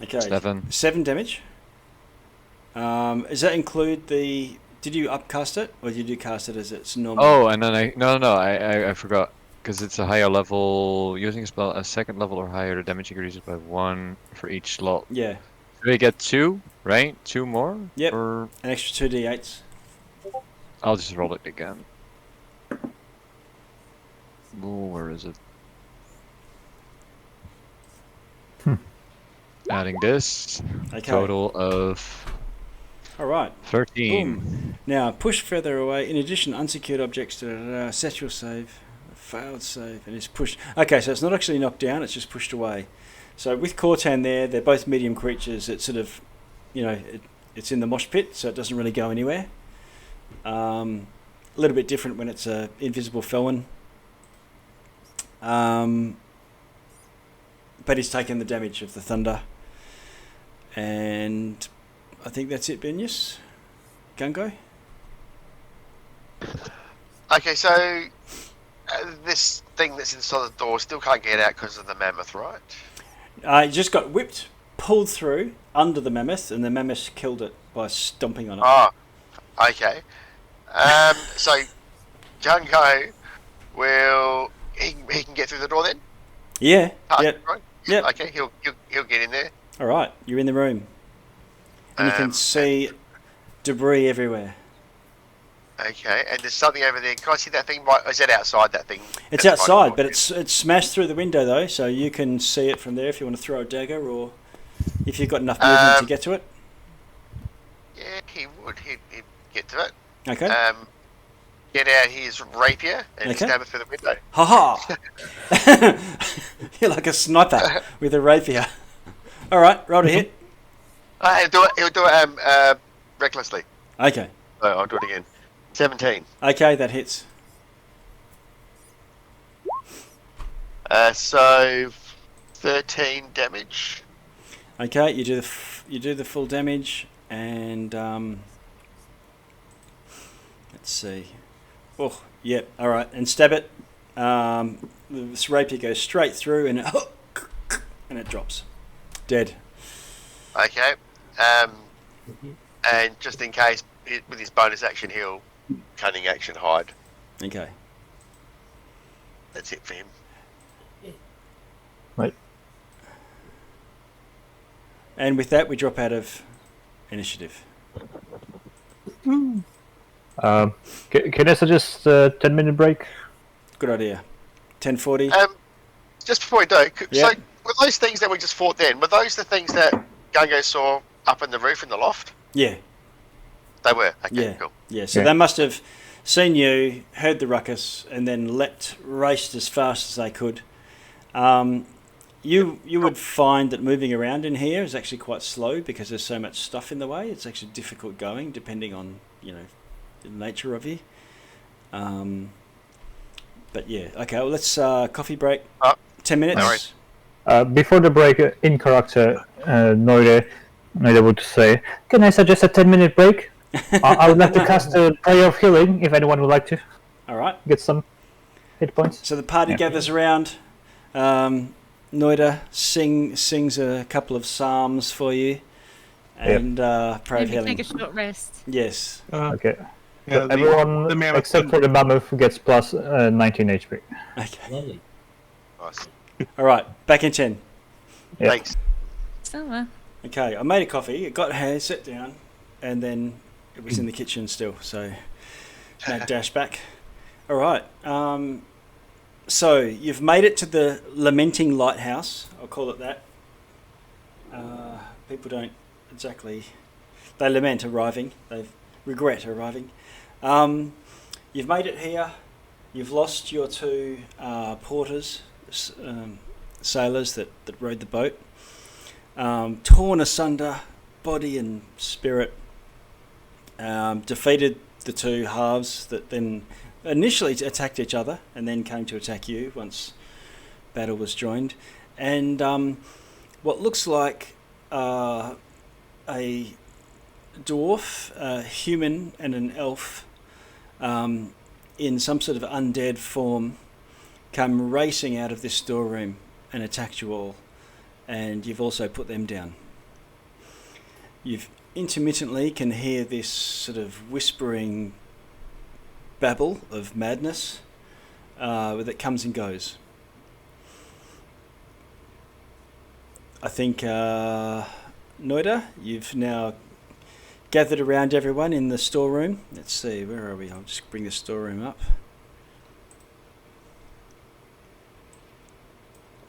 Okay. 7. 7 damage. Does that include the did you upcast it, or did you cast it as its normal? Oh, and then I forgot because it's a higher level. Using a spell a second level or higher, the damage increases by 1 for each slot. Yeah. So they get 2, right? 2 more. Yep. Or An extra 2d8s. I'll just roll it again. Ooh, where is it? Adding this, Okay. total of All right. 13. Boom. Now push further away. In addition, unsecured objects. Set your save. Failed save, and it's pushed. Okay, so it's not actually knocked down. It's just pushed away. So with Cortan there, they're both medium creatures. It's sort of, it's in the mosh pit, so it doesn't really go anywhere. A little bit different when it's a invisible felon. But he's taken the damage of the thunder. And I think that's it, Benius. Gungo? Okay, so this thing that's inside the door still can't get out because of the mammoth, right? He just got whipped, pulled through under the mammoth, and the mammoth killed it by stomping on it. Oh, okay. So Gungo will he can get through the door then? Yeah. Yep. Right? Yep. Okay, he'll get in there. All right, you're in the room, and you can see debris everywhere. Okay, and there's something over there. Can I see that thing? Right, is that outside that thing? It's That's outside, right. but it's smashed through the window though, so you can see it from there if you want to throw a dagger, or if you've got enough movement to get to it. Yeah, he would. He'd get to it. Okay. Get out his rapier and Okay. stab it through the window. Ha ha! You're like a sniper with a rapier. All right, roll to hit. He'll do it recklessly. Okay. So I'll do it again. 17. Okay, that hits. So 13 damage. Okay, you do the full damage, and let's see. Oh, yep. All right, and stab it. This rapier goes straight through, and it drops, dead. Okay. And just in case, with his bonus action, he'll cunning action hide. Okay. That's it for him. Right. And with that, we drop out of initiative. Can I suggest a 10-minute break? Good idea. 10:40. Just before we do, Yeah. so were those things that we just fought then, were those the things that Gungo saw up in the roof in the loft? Yeah. They were. Okay, Yeah. cool. Yeah. So Yeah. they must have seen you, heard the ruckus, and then raced as fast as they could. You would find that moving around in here is actually quite slow because there's so much stuff in the way. It's actually difficult going, depending on the nature of you. But yeah, okay. Well, let's coffee break. 10 minutes. No worries. Before the break, in character, Noida would say, "Can I suggest a 10-minute break? I would like to cast a prayer of healing if anyone would like to All right. get some hit points." So the party gathers around. Noida sings a couple of psalms for you, and prayer of Maybe healing. take a short rest. Yes. Okay. Yeah, So everyone the mammoth except for the mammoth gets plus 19 HP. Okay. Lovely. Nice. All right. Back in 10. Yeah. Thanks. Summer. Okay. I made a coffee. It got here, sat down, and then it was in the kitchen still. So now dash back. All right. So you've made it to the Lamenting Lighthouse. I'll call it that. People don't exactly. They lament arriving. They regret arriving. You've made it here. You've lost your two porters, sailors that rowed the boat. Torn asunder, body and spirit. Defeated the two halves that then initially attacked each other and then came to attack you once battle was joined. And what looks like a dwarf, a human and an elf in some sort of undead form come racing out of this storeroom and attacked you all, and you've also put them down. You've intermittently can hear this sort of whispering babble of madness that comes and goes. I think, Noida, you've now gathered around everyone in the storeroom. Let's see, where are we? I'll just bring the storeroom up.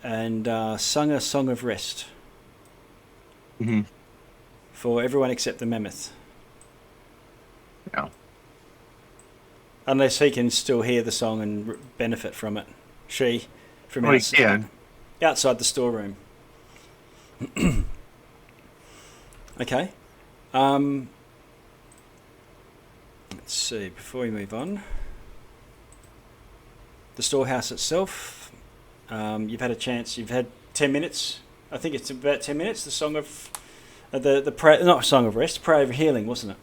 And sung a song of rest. Mm-hmm. For everyone except the mammoth. Yeah. Unless he can still hear the song and benefit from it. She, from Oh, he outside, can. outside the storeroom. Okay. Let's see, before we move on. The storehouse itself, you've had a chance, you've had 10 minutes. I think it's about 10 minutes, the song of... not Song of Rest, Prayer of Healing, wasn't it?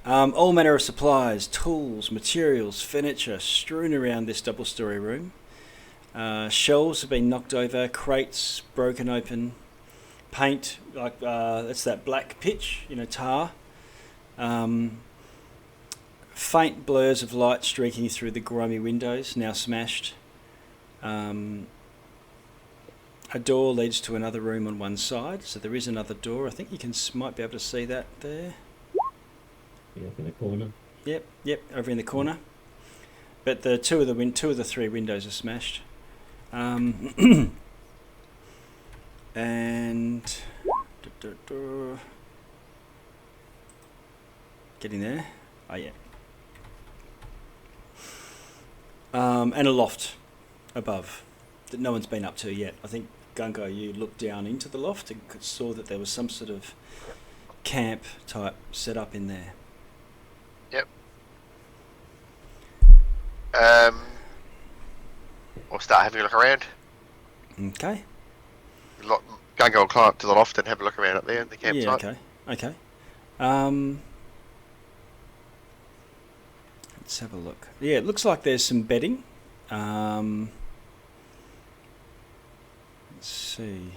All manner of supplies, tools, materials, furniture strewn around this double-storey room. Shelves have been knocked over, crates broken open, paint, like that's that black pitch, tar. Faint blurs of light streaking through the grimy windows, now smashed. A door leads to another room on one side, so there is another door. I think you might be able to see that there. Yeah, up in the corner. Yep, over in the corner. But the two of the three windows are smashed. And getting there. Oh yeah. And a loft above that no one's been up to yet. I think, Gungo, you looked down into the loft and saw that there was some sort of camp type set up in there. Yep. We'll start having a look around. Okay. Gungo will climb up to the loft and have a look around up there in the campsite. Yeah, okay. Let's have a look. Yeah, it looks like there's some bedding. Let's see.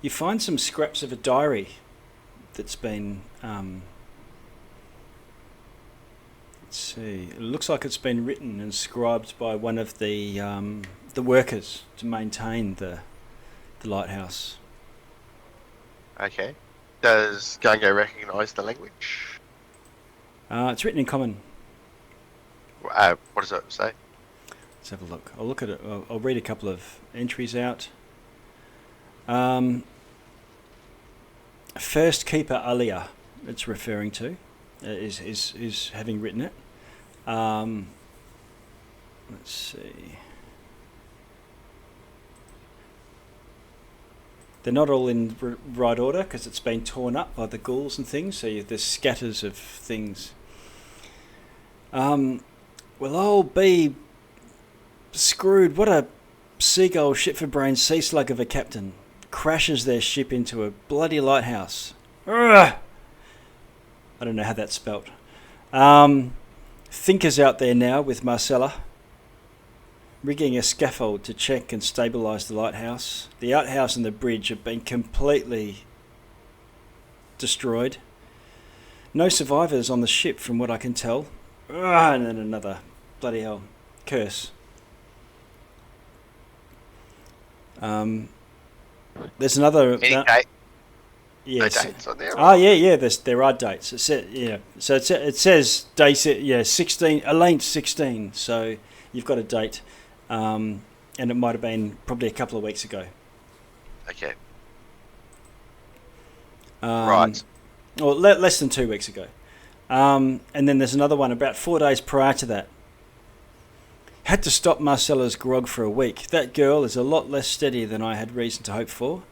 You find some scraps of a diary that's been... let's see. It looks like it's been written and scribed by one of the workers to maintain the lighthouse. Okay. Does Gungo recognise the language? It's written in common. What does it say? Let's have a look. I'll look at it. I'll read a couple of entries out. First Keeper Alia, it's referring to, is having written it. Let's see. They're not all in right order because it's been torn up by the ghouls and things, so there's scatters of things. Well, I'll be screwed. What a seagull shit-for-brains sea slug of a captain. Crashes their ship into a bloody lighthouse. Urgh! I don't know how that's spelt. Thinkers out there now with Marcella, rigging a scaffold to check and stabilise the lighthouse. The outhouse and the bridge have been completely destroyed. No survivors on the ship from what I can tell. And then another bloody hell curse. There's another... Any date? Yes. No dates on there? Oh yeah. There are dates. It says day 16. Elaine 16. So you've got a date, and it might have been probably a couple of weeks ago. Okay. Right. Or less than 2 weeks ago. And then there's another one about 4 days prior to that. Had to stop Marcella's grog for a week. That girl is a lot less steady than I had reason to hope for.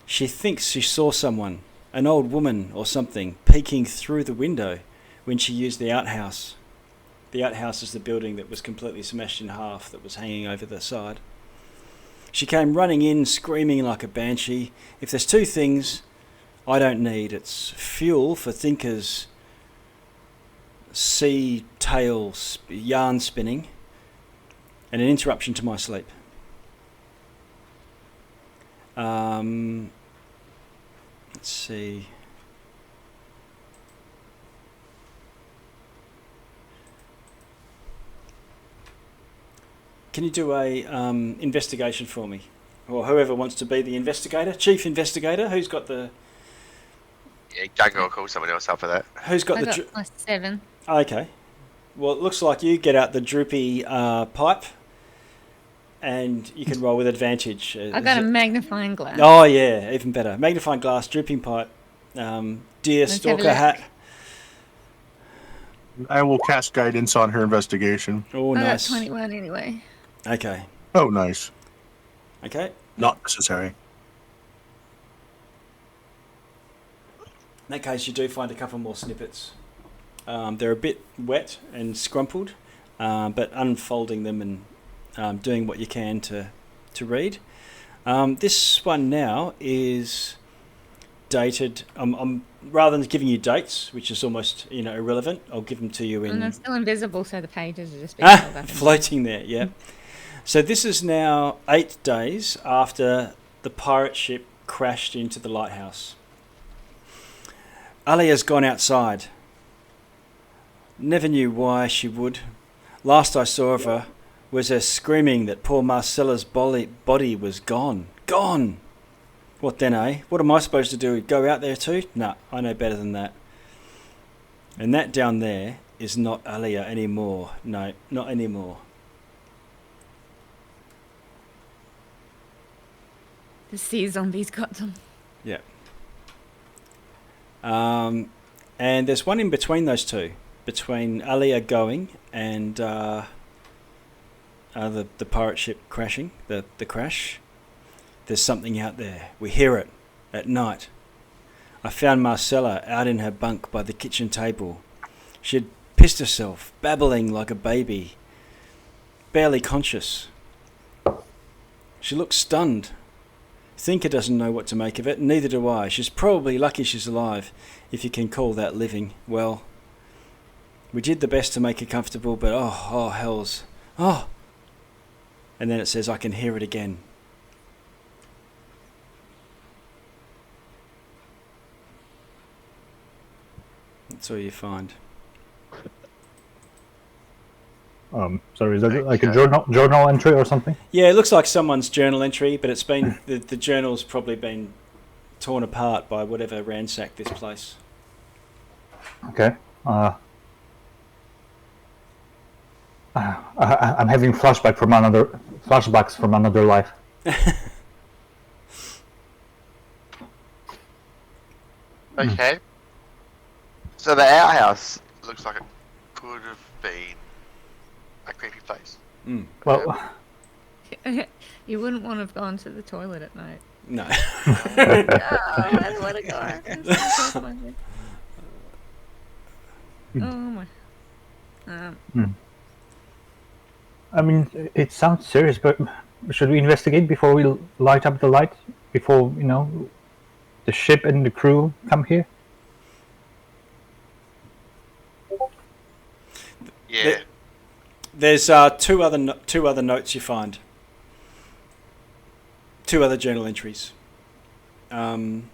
She thinks she saw someone, an old woman or something, peeking through the window when she used the outhouse. The outhouse is the building that was completely smashed in half that was hanging over the side. She came running in, screaming like a banshee. If there's two things I don't need, it's fuel for thinkers sea tail yarn spinning, and an interruption to my sleep. Let's see. Can you do a investigation for me? Or whoever wants to be the investigator, chief investigator. Who's got the? Yeah, Jungle will call someone else up for that. Who's got I the? got my 7. Okay. Well, it looks like you get out the droopy pipe, and you can roll with advantage. I got a magnifying glass. Oh yeah, even better. Magnifying glass, drooping pipe, deer Let's have a stalker look. hat. I will cast guidance on her investigation. Oh, I got nice. 21 anyway. Okay. Oh, nice. Okay. Not necessary. In that case, you do find a couple more snippets. They're a bit wet and scrumpled, but unfolding them and doing what you can to read. This one now is dated. I'm rather than giving you dates, which is almost irrelevant. I'll give them to you in. And I'm still invisible, so the pages are just being held up. Floating there. Yeah. So this is now 8 days after the pirate ship crashed into the lighthouse. Alia's gone outside. Never knew why she would. Last I saw of her was her screaming that poor Marcella's body was gone. Gone! What then, eh? What am I supposed to do? Go out there too? Nah, I know better than that. And that down there is not Alia anymore. No, not anymore. The sea zombies got them. Yeah. And there's one in between those two. Between Alia going and the pirate ship crashing, the crash. There's something out there. We hear it at night. I found Marcella out in her bunk by the kitchen table. She'd pissed herself, babbling like a baby, barely conscious. She looks stunned. Thinker doesn't know what to make of it, neither do I. She's probably lucky she's alive, if you can call that living. Well, we did the best to make her comfortable, but oh, hells. Oh! And then it says, I can hear it again. That's all you find. Sorry, is that like a journal entry or something? Yeah, it looks like someone's journal entry, but it's been the journal's probably been torn apart by whatever ransacked this place. Okay. I'm having flashbacks from another life. Okay. So the outhouse looks like it could have been a creepy place. Mm. Well, You wouldn't want to have gone to the toilet at night. No. I don't want to go. It's so funny. Oh my. I mean, it sounds serious, but should we investigate before we light up the light? Before, the ship and the crew come here? Yeah. There's two other notes you find. 2 other journal entries. One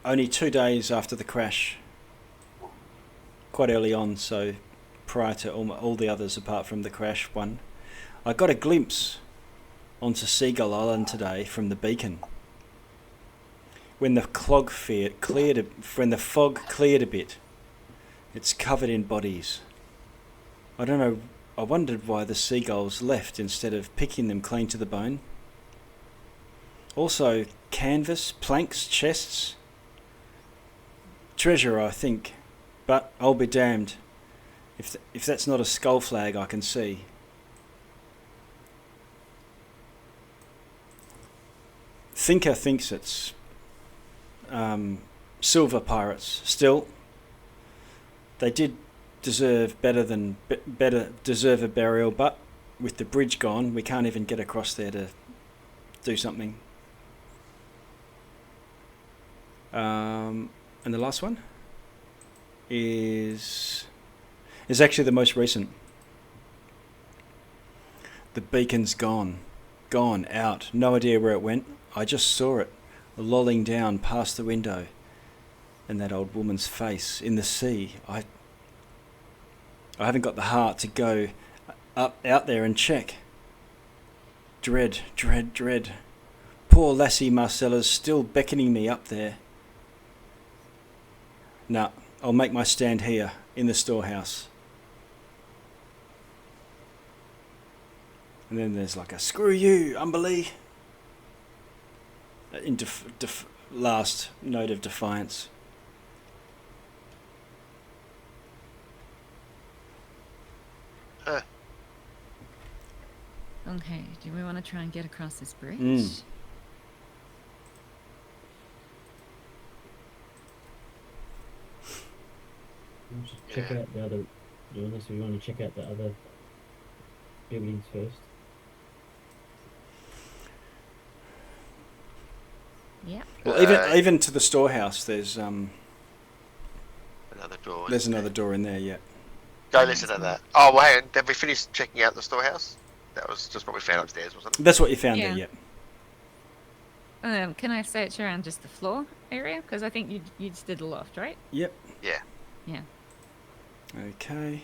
only 2 days after the crash. Quite early on, so prior to all the others apart from the crash one. I got a glimpse onto Seagull Island today from the beacon. When the fog cleared a bit, it's covered in bodies. I don't know. I wondered why the seagulls left instead of picking them clean to the bone. Also, canvas, planks, chests. Treasure, I think. But I'll be damned if that's not a skull flag I can see. Thinker thinks it's silver pirates. Still, they did deserve deserve a burial, but with the bridge gone, we can't even get across there to do something. And the last one? is actually the most recent. The beacon's gone out. No idea where it went. I just saw it lolling down past the window, and that old woman's face in the sea. I haven't got the heart to go out there and check. Dread. Poor lassie Marcella's still beckoning me up there. Nah, I'll make my stand here in the storehouse. And then there's like a screw you, Umberlee. In last note of defiance. Okay, do we want to try and get across this bridge? Check out the other. Unless we want to check out the other buildings first. Yeah. Well, even to the storehouse, there's Another door. there's another door in there. Yeah. Go listen to that. Oh, well, hang on. Did we finish checking out the storehouse? That was just what we found upstairs, wasn't it? That's what you found Yeah. there. Yeah. Can I search around just the floor area? Because I think you just did the loft, right? Yep. Yeah. Yeah. Okay.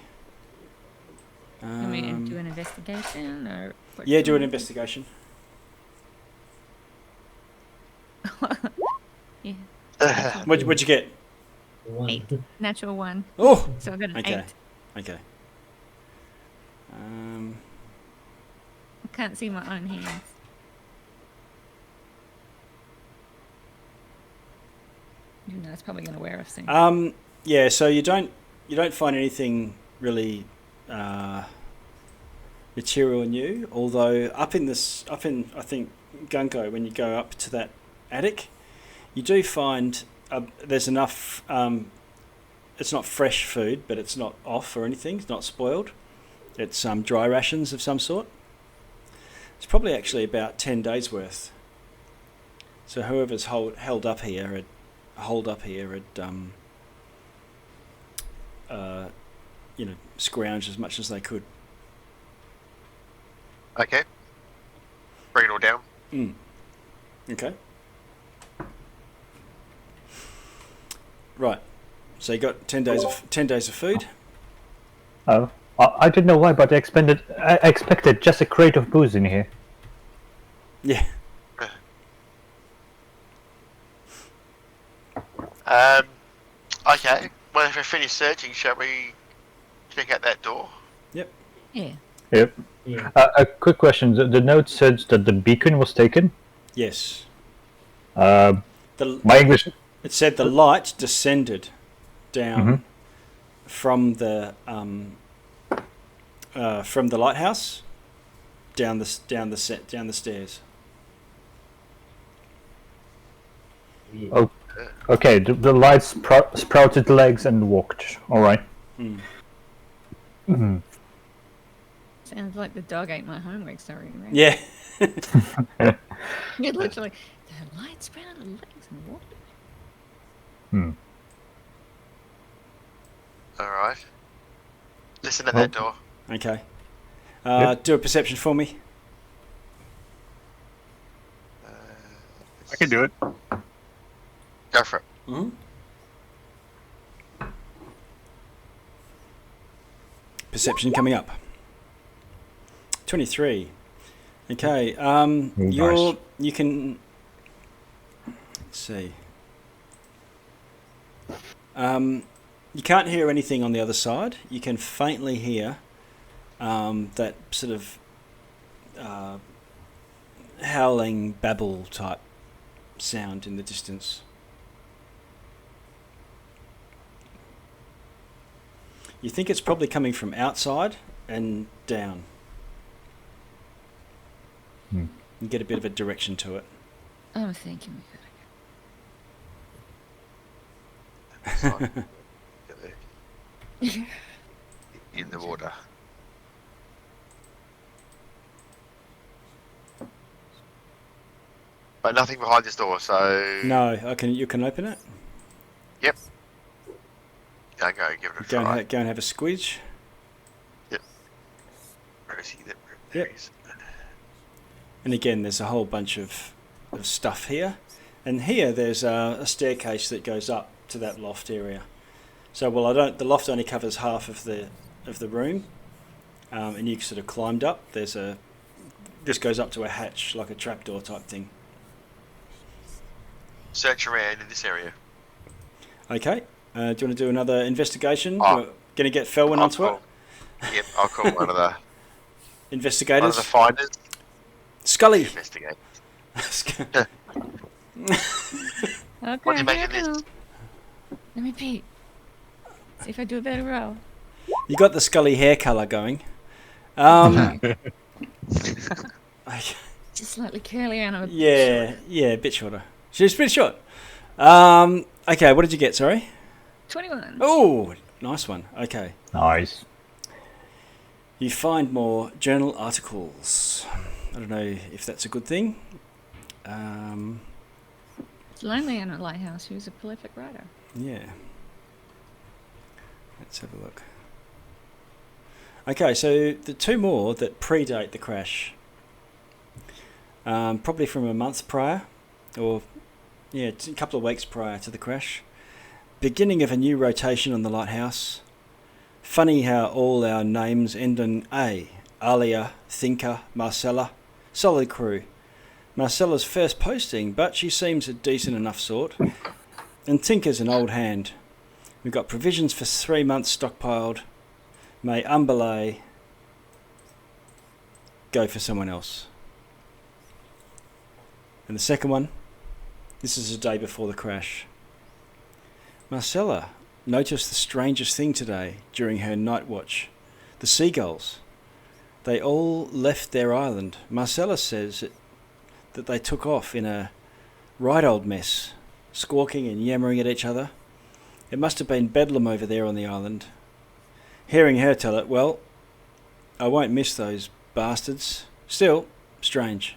Can we do an investigation or? What Yeah, can do an we investigation. Yeah. What'd you get? One. 8. Natural 1. Oh. So I got an Okay. 8. Okay. I can't see my own hands. Even though it's probably going to wear off soon. Yeah. So you don't find anything really material new. Although up in I think Gunko, when you go up to that attic, you do find there's enough. It's not fresh food, but it's not off or anything. It's not spoiled. It's dry rations of some sort. It's probably actually about 10 days worth. So whoever's held up here had scrounged as much as they could. Okay. Bring it all down. Okay. Right. So you got 10 days of food. Oh, I didn't know why, but I expected just a crate of booze in here. Yeah. Okay. Well, if we finish searching, shall we check out that door? Yep. Yeah. Yep. Yeah. A quick question. The note said that the beacon was taken. Yes. My The English. It said the light descended down from the lighthouse down the stairs. Yeah. Oh, okay. The light sprouted legs and walked. All right. Sounds like the dog ate my homework, sorry, right? Yeah. You literally, the light sprouted legs and walked. Alright. Listen to that door. Okay. Yep. Do a perception for me. I can do it. Go for it. Perception coming up. 23. Okay. Nice. You can. Let's see. You can't hear anything on the other side. You can faintly hear that sort of howling babble type sound in the distance. You think it's probably coming from outside and down. You get a bit of a direction to it. I'm thinking we In the water. But nothing behind this door, so... No, you can open it. Yep. Yeah, go give it a Go try. and have a squidge. Where is he? There Yep. he is. And again, there's a whole bunch of stuff here. And here there's a staircase that goes up to that loft area. So, the loft only covers half of the room, and you sort of climbed up. This goes up to a hatch, like a trapdoor type thing. Search around in this area. Okay. Do you want to do another investigation? Oh. You're going to get Felwyn onto it? Yep, I'll call one of the Investigators? finders. Scully! Investigate. Okay, What do you make here of I this? go. Let me peek. See if I do a better roll. You got the Scully hair colour going. Just slightly curly and I'm a bit Yeah, a bit shorter. She's a bit short. Okay, what did you get, sorry? 21. Oh, nice one. Okay. Nice. You find more journal articles. I don't know if that's a good thing. It's lonely in a lighthouse. He was a prolific writer. Yeah. Let's have a look. Okay, so the two more that predate the crash, probably from a month prior, or a couple of weeks prior to the crash. Beginning of a new rotation on the Lighthouse. Funny how all our names end in A. Alia, Thinker, Marcella. Solid crew. Marcella's first posting, but she seems a decent enough sort. And Tinker's an old hand. We've got provisions for 3 months stockpiled. May Umbelay go for someone else. And the second one, this is a day before the crash. Marcella noticed the strangest thing today during her night watch. The seagulls. They all left their island. Marcella says that they took off in a right old mess, squawking and yammering at each other. It must have been bedlam over there on the island. Hearing her tell it, well, I won't miss those bastards. Still, strange.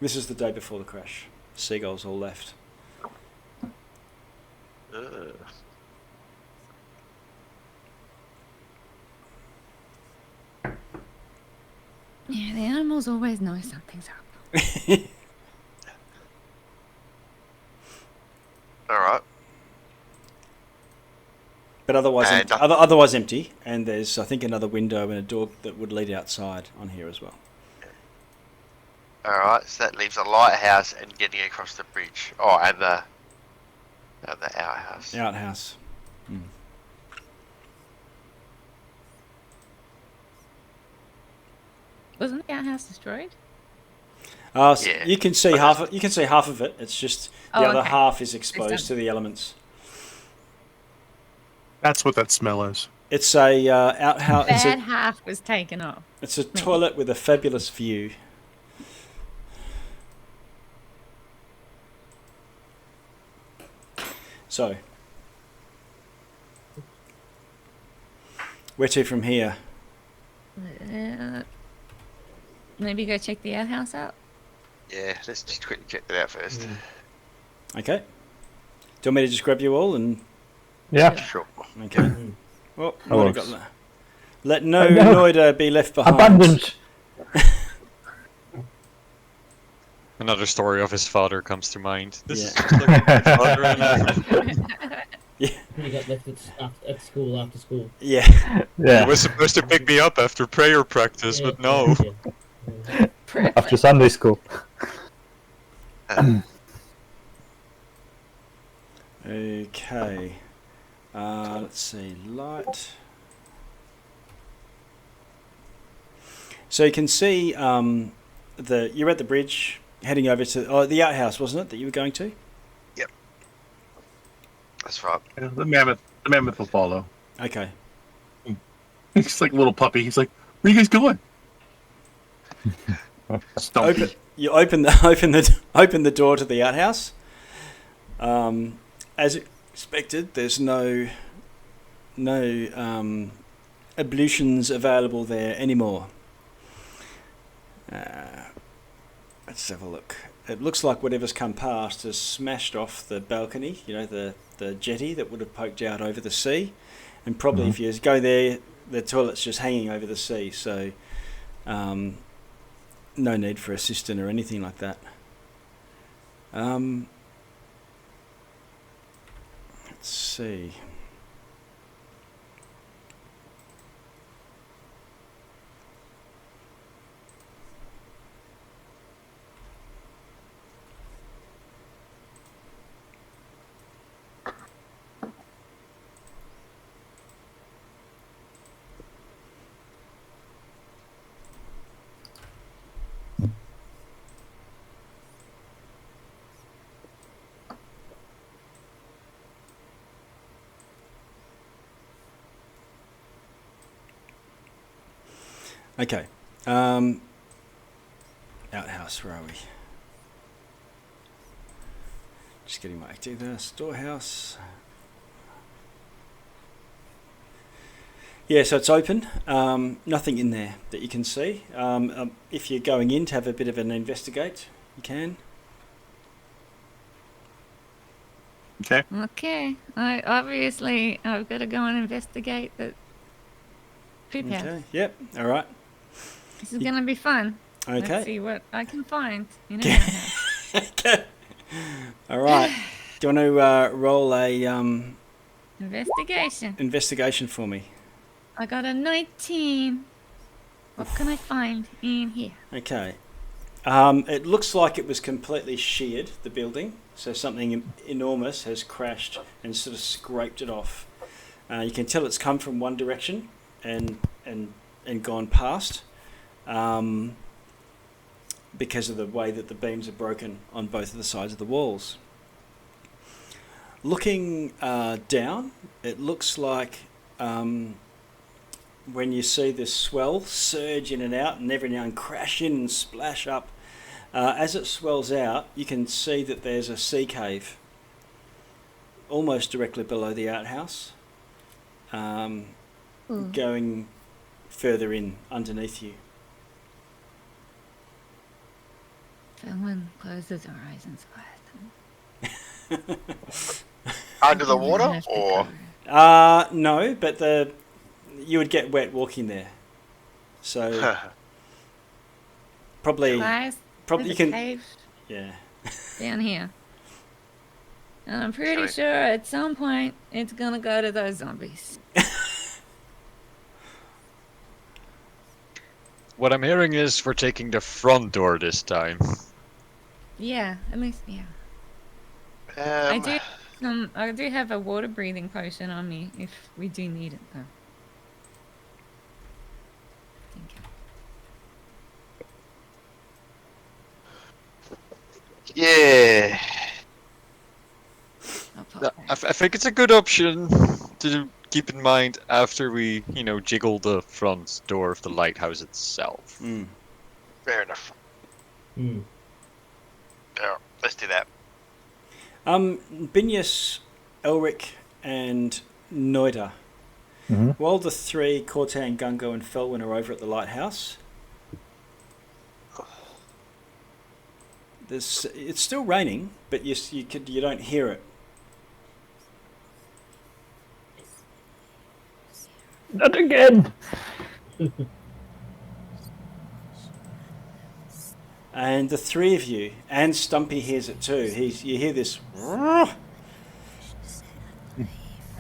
This is the day before the crash. Seagulls all left. Yeah, the animals always know something's up. Alright. But otherwise, And otherwise empty. And there's, I think, another window and a door that would lead outside on here as well. Alright, so that leaves a lighthouse and getting across the bridge. Oh, and the outhouse. Outhouse. Wasn't the outhouse destroyed? So Yeah. you can see half. You can see half of it. It's just the other okay. half is exposed to the elements. That's what that smell is. It's a outhouse. Bad half was taken off. It's a toilet with a fabulous view. So, where to from here? Maybe go check the outhouse out. Yeah, let's just quickly check that out first. Okay. Do you want me to just grab you all and? Yeah. Sure. Okay. Well, That might have works. got that. Let no Noida be left behind. Abandoned. Another story of his father comes to mind. This Yeah. is just like my father and He got left at school after school. Yeah. he Yeah. was supposed to pick me up after prayer practice, but no. Yeah. After Sunday school. Okay. Let's see. Light. So you can see you're at the bridge heading over to the outhouse, wasn't it, that you were going to? That's right. Yeah, the mammoth will follow. Okay. He's like a little puppy. He's like, "Where you guys going?" Stumpy. You open the door to the outhouse. As expected, there's no ablutions available there anymore. Let's have a look. It looks like whatever's come past has smashed off the balcony. You know, the the jetty that would have poked out over the sea, and probably if you go there, the toilet's just hanging over the sea, so no need for a cistern or anything like that. Let's see. Okay. Outhouse, where are we? Just getting my active there. Storehouse. Yeah, so it's open. Nothing in there that you can see. If you're going in to have a bit of an investigate, you can. Okay. Okay. I've got to go and investigate the poop house. Okay. Yep. All right. This is going to be fun. Okay. Let's see what I can find in an outhouse. Okay. All right. Do you want to roll a Investigation. for me? I got a 19. What can I find in here? Okay. It looks like it was completely sheared, the building. So something enormous has crashed and sort of scraped it off. You can tell it's come from one direction and gone past, because of the way that the beams are broken on both of the sides of the walls. Looking down, it looks like when you see this swell surge in and out and every now and crash in and splash up, as it swells out, you can see that there's a sea cave almost directly below the outhouse, going further in underneath you. Someone closes our eyes and squares. Under the water, or No, but you would get wet walking there, so probably you can. Cave Yeah. down here. And I'm pretty sure at some point it's gonna go to those zombies. What I'm hearing is we're taking the front door this time. Yeah, at least I do have a water breathing potion on me if we do need it though. Thank you. yeah. I'll pop I that. think it's a good option to keep in mind after we, jiggle the front door of the lighthouse itself. Mm. Fair enough. Hmm. Yeah, let's do that. Binyas, Elric, and Noida. While the three, Cortan, Gungo, and Felwyn are over at the lighthouse, it's still raining, but you don't hear it. Not again! And the three of you, and Stumpy hears it too. You hear this,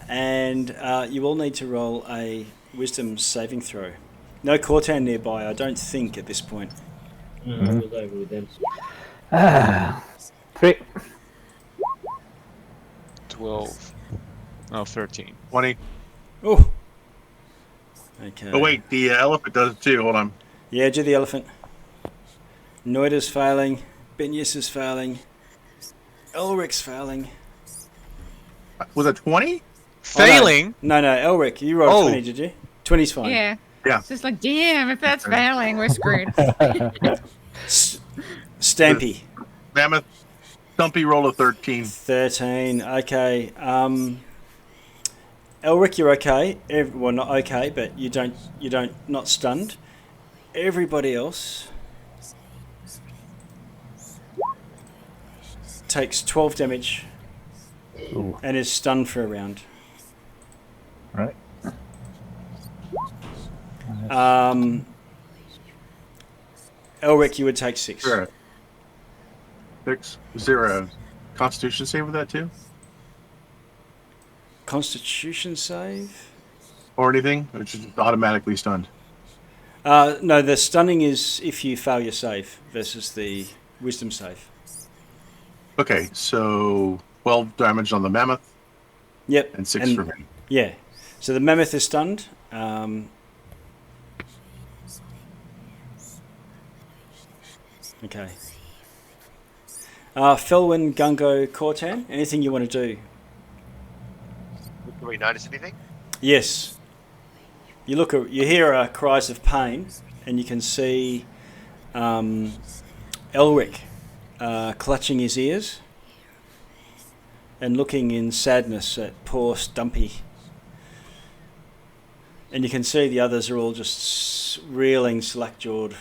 and you all need to roll a wisdom saving throw. No Cortan nearby, I don't think, at this point. No, I was over with them. 3. 12. Oh, 13. 20. Oh. Okay. Oh, wait, the elephant does it too. Hold on. Yeah, do the elephant. Noida's failing. Binyas is failing. Elric's failing. Was it 20? Failing? No, Elric, you rolled 20, did you? 20's fine. Yeah. Yeah. It's just like, damn, if that's failing, we're screwed. Stampy. Mammoth. Stumpy roll of 13. 13. Okay. Elric, you're okay. Well, not okay, but you don't not stunned. Everybody else takes 12 damage Ooh. and is stunned for a round. Right. Elric, you would take 6. Sure. 6. Is there a Constitution save with that too, Constitution save? or anything? Which is automatically stunned. No, the stunning is if you fail your save versus the wisdom save. Okay, so 12 damage on the mammoth Yep. and 6 for me. Yeah. So the mammoth is stunned. Okay. Felwyn, Gungo, Cortan, anything you want to do? Do we notice anything? Yes. You hear cries of pain, and you can see Elric clutching his ears and looking in sadness at poor Stumpy. And you can see the others are all just reeling, slack-jawed,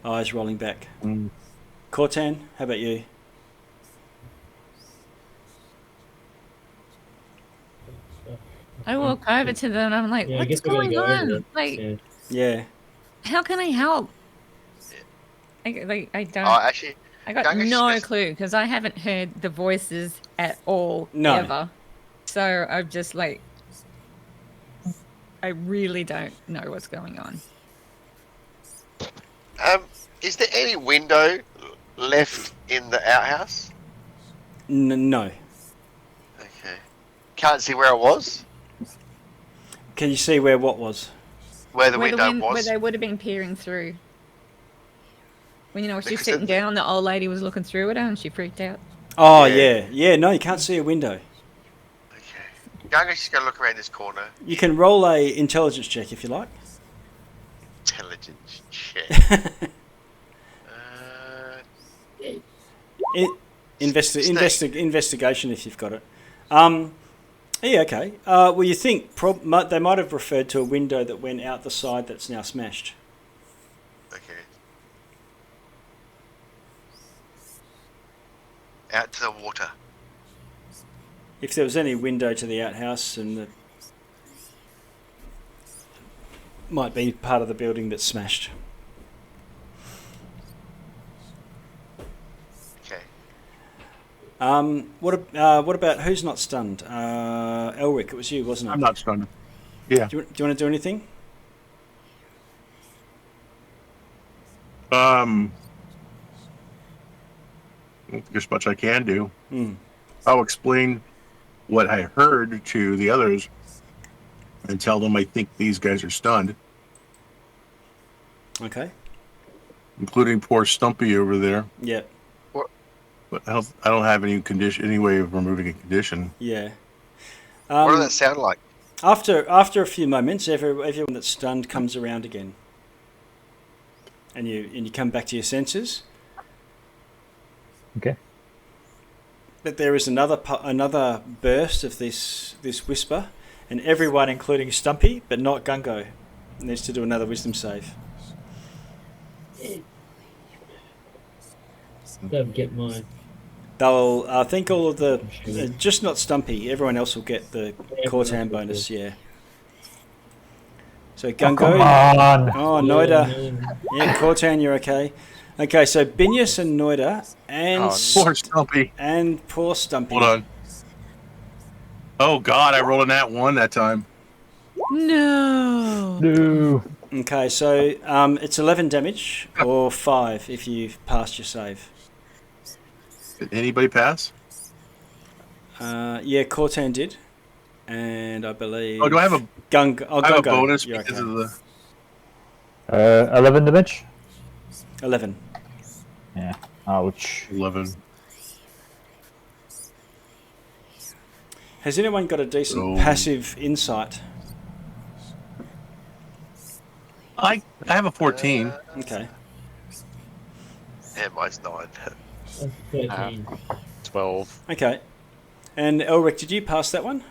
eyes rolling back. Cortan, how about you? I walk over to them and I'm like, Yeah, I what's guess we're gonna going go over on? it. Like, Yeah. how can I help? I don't. Oh, actually, I got Gunga no says- clue because I haven't heard the voices at all No. ever. So I'm just like, I really don't know what's going on. is there any window left in the outhouse? No. Okay. Can't see where it was. Can you see where what was? Where the Where window where was. they would have been peering through. When she's Because sitting it- down, the old lady was looking through at her and she freaked out. Oh, Yeah. yeah. No, you can't see a window. Okay. Gunga's just gonna look around this corner. You can roll a intelligence check if you like. Intelligence check. Investigation if you've got it. Yeah, okay. Well, you think they might have referred to a window that went out the side that's now smashed. Okay. Out to the water. If there was any window to the outhouse, and might be part of the building that's smashed. Okay. What about who's not stunned? Elric, it was you, wasn't it? I'm not stunned. Yeah. Do you want to do anything? I don't think there's much I can do. Hmm. I'll explain what I heard to the others and tell them I think these guys are stunned, Okay. including poor Stumpy over there. Yeah. But I don't have any way of removing a condition. Yeah. What does that sound like? After a few moments, everyone that's stunned comes around again, and you come back to your senses. Okay. But there is another burst of this whisper, and everyone, including Stumpy, but not Gungo, needs to do another wisdom save. Don't get mine. They'll, I think, all of the just not Stumpy. Everyone else will get the Cortan bonus. Yeah. So Come Gungo. on. Oh, Noida. Yeah, Cortan, you're okay. Okay, so Binyas and Noida and Poor Stumpy. and poor Stumpy. Hold on. Oh God, I rolled a nat 1 that time. No. No. Okay, so it's 11 damage or 5 if you've passed your save. Did anybody pass? Yeah, Cortan did, and I believe. Oh, do I have a I have a bonus You're because okay. of the 11 damage? 11. Yeah. Ouch. 11? Has anyone got a decent Oh. passive insight? I have a 14. Okay. Yeah, mine's 9. That's 13. 12. Okay. And Elric, did you pass that one?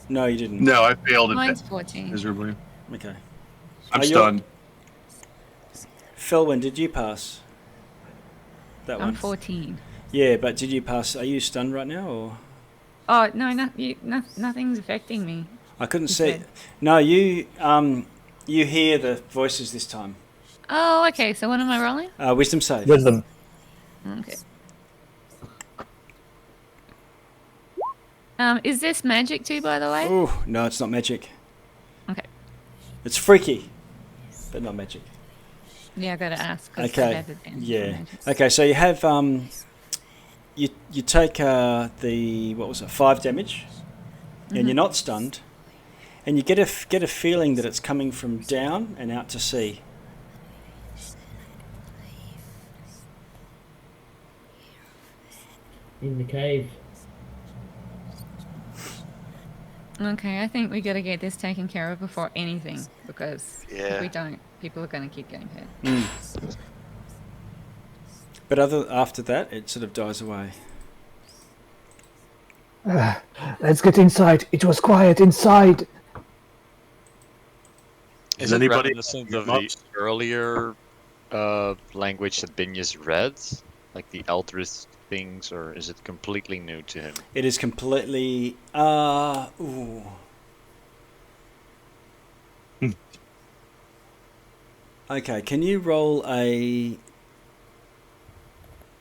No, you didn't. No, I failed Mine's it 14. miserably. Okay. I'm Are you- stunned. Felwyn, did you pass that I'm one? 14. Yeah, but did you pass? Are you stunned right now, or Oh no, nothing's affecting me. I couldn't You see? said. No, you hear the voices this time. Oh, okay. So what am I rolling? Wisdom save. Wisdom. Okay. Is this magic too, by the way? Oh no, it's not magic. Okay. It's freaky, but not magic. Yeah, I gotta ask. 'Cause I Okay. have advantage Yeah. on magic. Okay. So you have you take the what was it 5 damage, and you're not stunned, and you get a feeling that it's coming from down and out to sea. In the cave. Okay, I think we gotta get this taken care of before anything, because if Yeah. we don't, people are gonna keep getting hurt. But after that, it sort of dies away. Let's get inside. It was quiet inside. Is it reminiscent of the earlier language that Binya's read? Like the Eldritch things, or is it completely new to him? It is completely. Okay, can you roll a?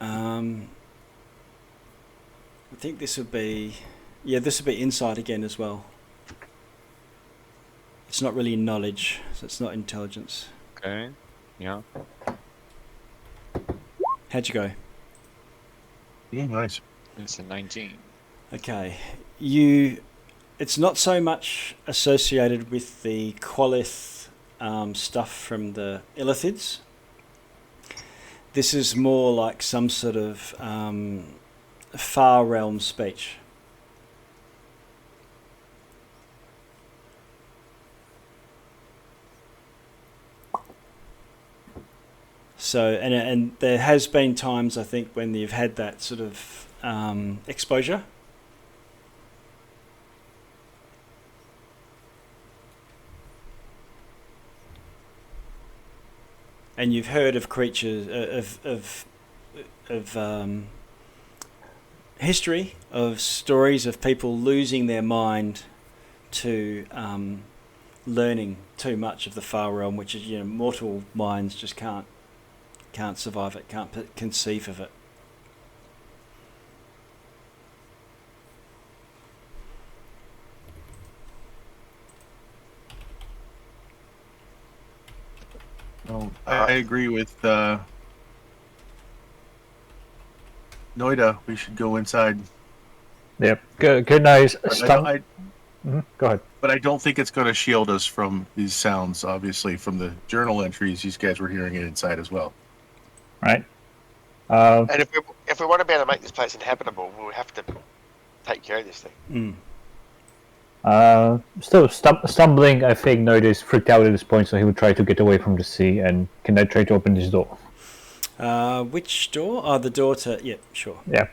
I think this would be. Yeah, this would be insight again as well. It's not really knowledge, so it's not intelligence. Okay. Yeah. How'd you go? Yeah, nice. It's a 19. Okay, it's not so much associated with the Qualith stuff from the Illithids. This is more like some sort of far realm speech. So, and there has been times, I think, when you've had that sort of exposure. And you've heard of creatures, of history, of stories of people losing their mind to learning too much of the far realm, which is, mortal minds just can't survive it, can't conceive of it. Well, I agree with Noida. We should go inside. Yep. Good night. Go ahead. But I don't think it's going to shield us from these sounds, obviously, from the journal entries. These guys were hearing it inside as well. Right. And if we want to be able to make this place inhabitable, we'll have to take care of this thing. Still stumbling, I think Noid is freaked out at this point, so he would try to get away from the sea. And can I try to open this door? Which door? Oh, the door to... Yeah, sure. Yeah.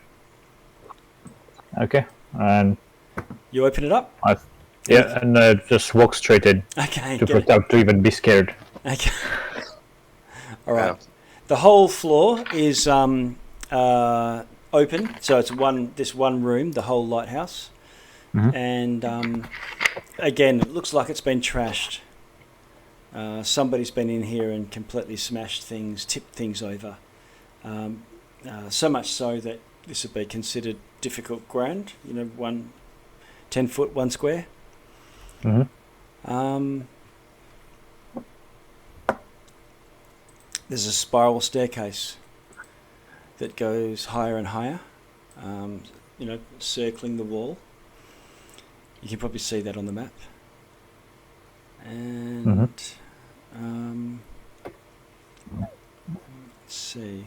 Okay. And you open it up? and just walk straight in. Okay. To pretend to even be scared. Okay. All right. The whole floor is open, so it's this one room, the whole lighthouse. And again, it looks like it's been trashed. Somebody's been in here and completely smashed things, tipped things over. So much so that this would be considered difficult ground. 10 foot, 1 square. There's a spiral staircase that goes higher and higher, circling the wall. You can probably see that on the map. And let's see.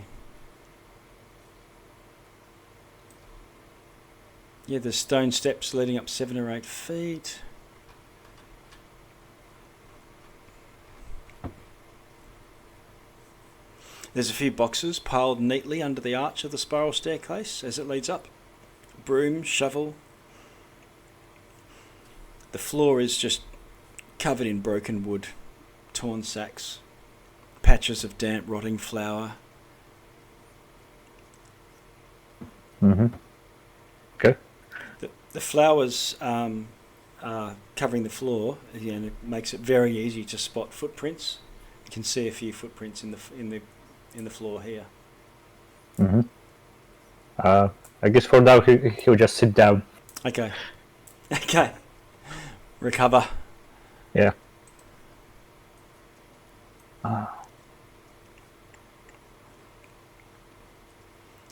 Yeah, there's stone steps leading up 7 or 8 feet. There's a few boxes piled neatly under the arch of the spiral staircase as it leads up. Broom, shovel. The floor is just covered in broken wood, torn sacks, patches of damp rotting flour. Mm-hmm. Okay. The flowers covering the floor, again, it makes it very easy to spot footprints. You can see a few footprints in the floor here. Mm-hmm. I guess for now he'll just sit down. Okay. Okay. Recover. Yeah.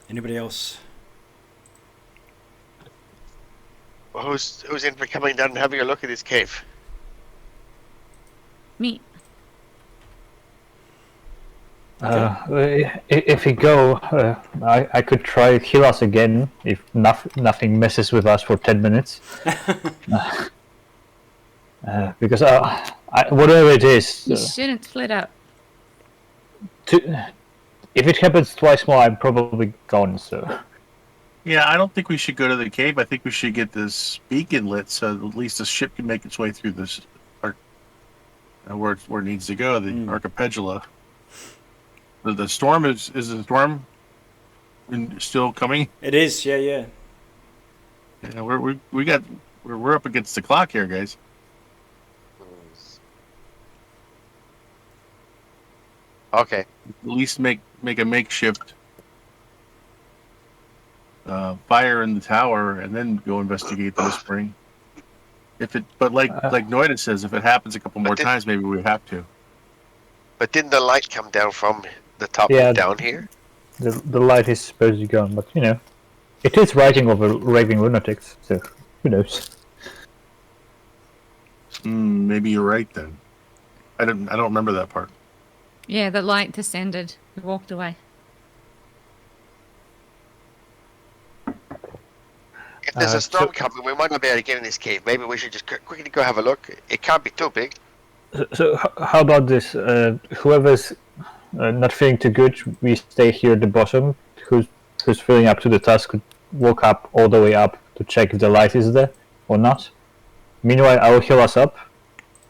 Anybody else? Well, who's in for coming down and having a look at this cave? Me. If we go, I could try heal us again if nothing messes with us for 10 minutes. Because whatever it is, You shouldn't split up. if it happens twice more, I'm probably gone. So Yeah, I don't think we should go to the cave. I think we should get this beacon lit so at least the ship can make its way through this where it needs to go, the archipelago. The storm is the storm still coming? It is, yeah. Yeah, we're up against the clock here, guys. Okay. At least make a makeshift fire in the tower and then go investigate the whispering. But like Noida says, if it happens a couple more times, maybe we have to. But didn't the light come down from the top down here? the light is supposed to be gone, but it is writing over raving lunatics. So who knows? Maybe you're right then. I don't remember that part. Yeah, the light descended. We walked away. If there's a storm coming, we might not be able to get in this cave. Maybe we should just quickly go have a look. It can't be too big. So how about this? Whoever's not feeling too good, we stay here at the bottom. Who's feeling up to the task could walk up all the way up to check if the light is there or not. Meanwhile, I will heal us up,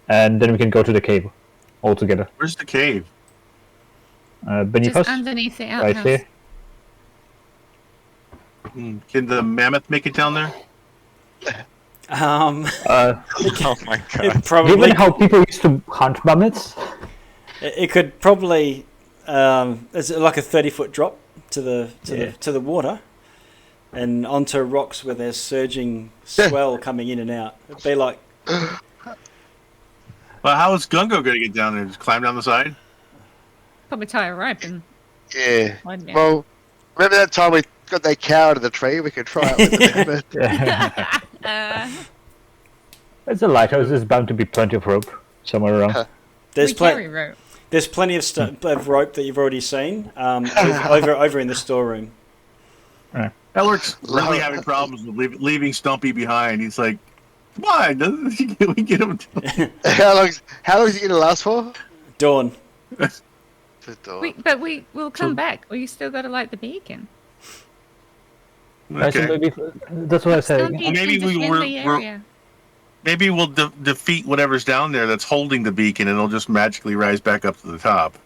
and then we can go to the cave all together. Where's the cave? Beneath Just us, underneath the right outhouse. here. Can the mammoth make it down there? Oh my god. It probably Given how people used to hunt mammoths, it could probably it's like a 30-foot drop to the water, and onto rocks where there's surging swell coming in and out. It'd be like. Well, how is Gungo going to get down there? Just climb down the side? Probably tie a rope and Yeah. slide down. Well, remember that time we got that cow out of the tree? We could try it with the mammoth. there's a lighthouse. There's bound to be plenty of rope somewhere around. There's we carry rope. There's plenty of rope that you've already seen over in the storeroom. Elric's really having problems with leaving Stumpy behind. He's like, come on, we get him. How long is it going to last for? Dawn. But we'll come back. Or you still got to light the beacon. So Okay. maybe that's what I said. Stumpy Maybe can defend the area. Maybe we'll defeat whatever's down there that's holding the beacon, and it'll just magically rise back up to the top.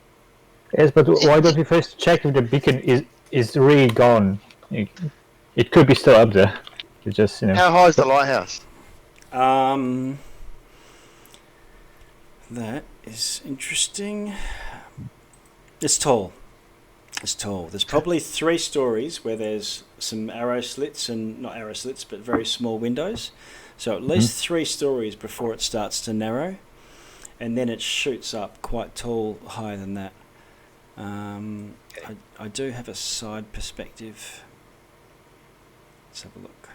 Yes, but why don't we first check if the beacon is really gone? It could be still up there. It just How high is the lighthouse? That is interesting. It's tall. There's probably 3 stories where there's some arrow slits, and not arrow slits, but very small windows. So at least 3 stories before it starts to narrow, and then it shoots up quite tall, higher than that. I do have a side perspective. Let's have a look.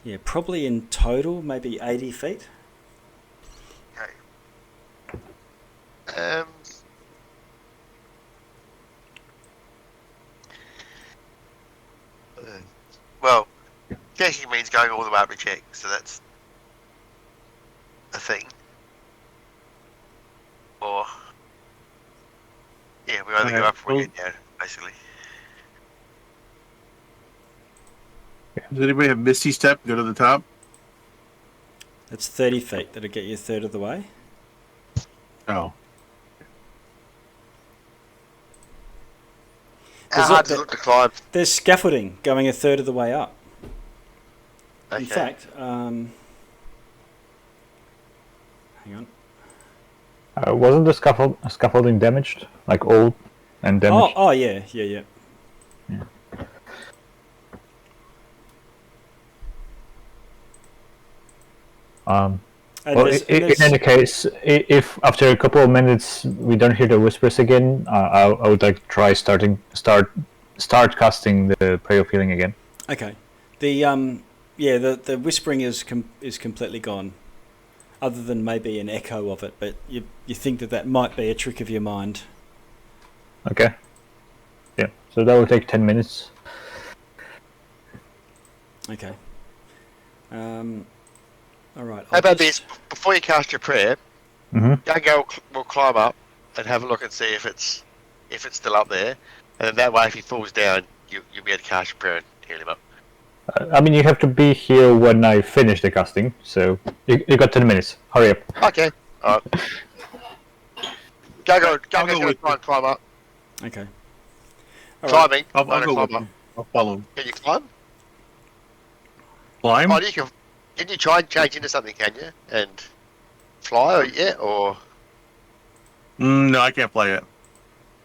Yeah, probably in total, maybe 80 feet. Okay. Well, checking means going all the way up to check, so that's a thing. Or, yeah, we either go up or we go down, basically. Does anybody have Misty Step? Go to the top? That's 30 feet. That'll get you a third of the way. Oh. How hard does it look to climb? There's scaffolding going a third of the way up. Okay. In fact, hang on. Wasn't the scaffolding damaged? Like old and damaged? Oh yeah. Well, in any case, if after a couple of minutes we don't hear the whispers again, I would like to try start casting the Prayer of Healing again. Okay. The whispering is completely gone, other than maybe an echo of it. But you think that might be a trick of your mind. Okay. Yeah. So that will take 10 minutes. Okay. All right. How about this? Before you cast your prayer, Gungo will climb up and have a look and see if it's still up there, and then that way, if he falls down, you'll be able to cast your prayer and heal him up. I mean, you have to be here when I finish the casting, so you got 10 minutes. Hurry up. Okay. All right. Gungo's going to try and climb up. Okay. All Climbing. I'll go climb with up. him. I'll follow him. Can you climb? Climb? Oh, can you try and change into something, can you? And fly, or... No, I can't fly yet.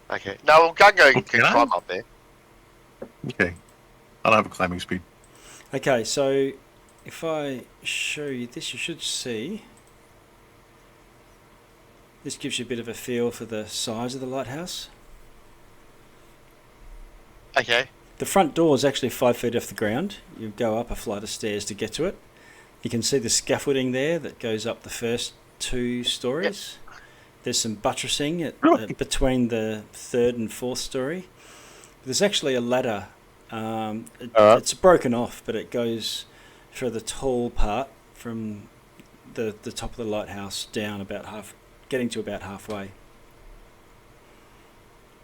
Okay. No, well, Gungo can Can I? climb up there. Okay. I don't have a climbing speed. Okay. So if I show you this, you should see. This gives you a bit of a feel for the size of the lighthouse. Okay. The front door is actually 5 feet off the ground. You go up a flight of stairs to get to it. You can see the scaffolding there that goes up the first 2 stories. Yep. There's some buttressing between the 3rd and 4th story. There's actually a ladder. It's broken off, but it goes for the tall part from the top of the lighthouse down getting to about halfway.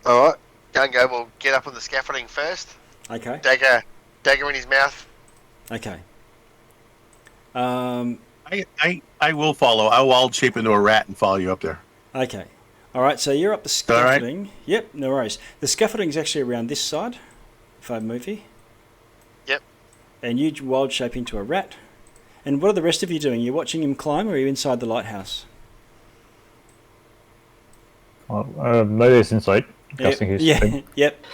All right. Gungo will get up on the scaffolding first. Okay. Dagger in his mouth. Okay. I will follow. I will wild shape into a rat and follow you up there. Okay. All right, so you're up the scaffolding. Right. Yep, no worries. The scaffolding is actually around this side, if I move you. Yep. And you wild shape into a rat. And what are the rest of you doing? You're watching him climb, or are you inside the lighthouse? Well, maybe it's inside. Casting his thing. Yep.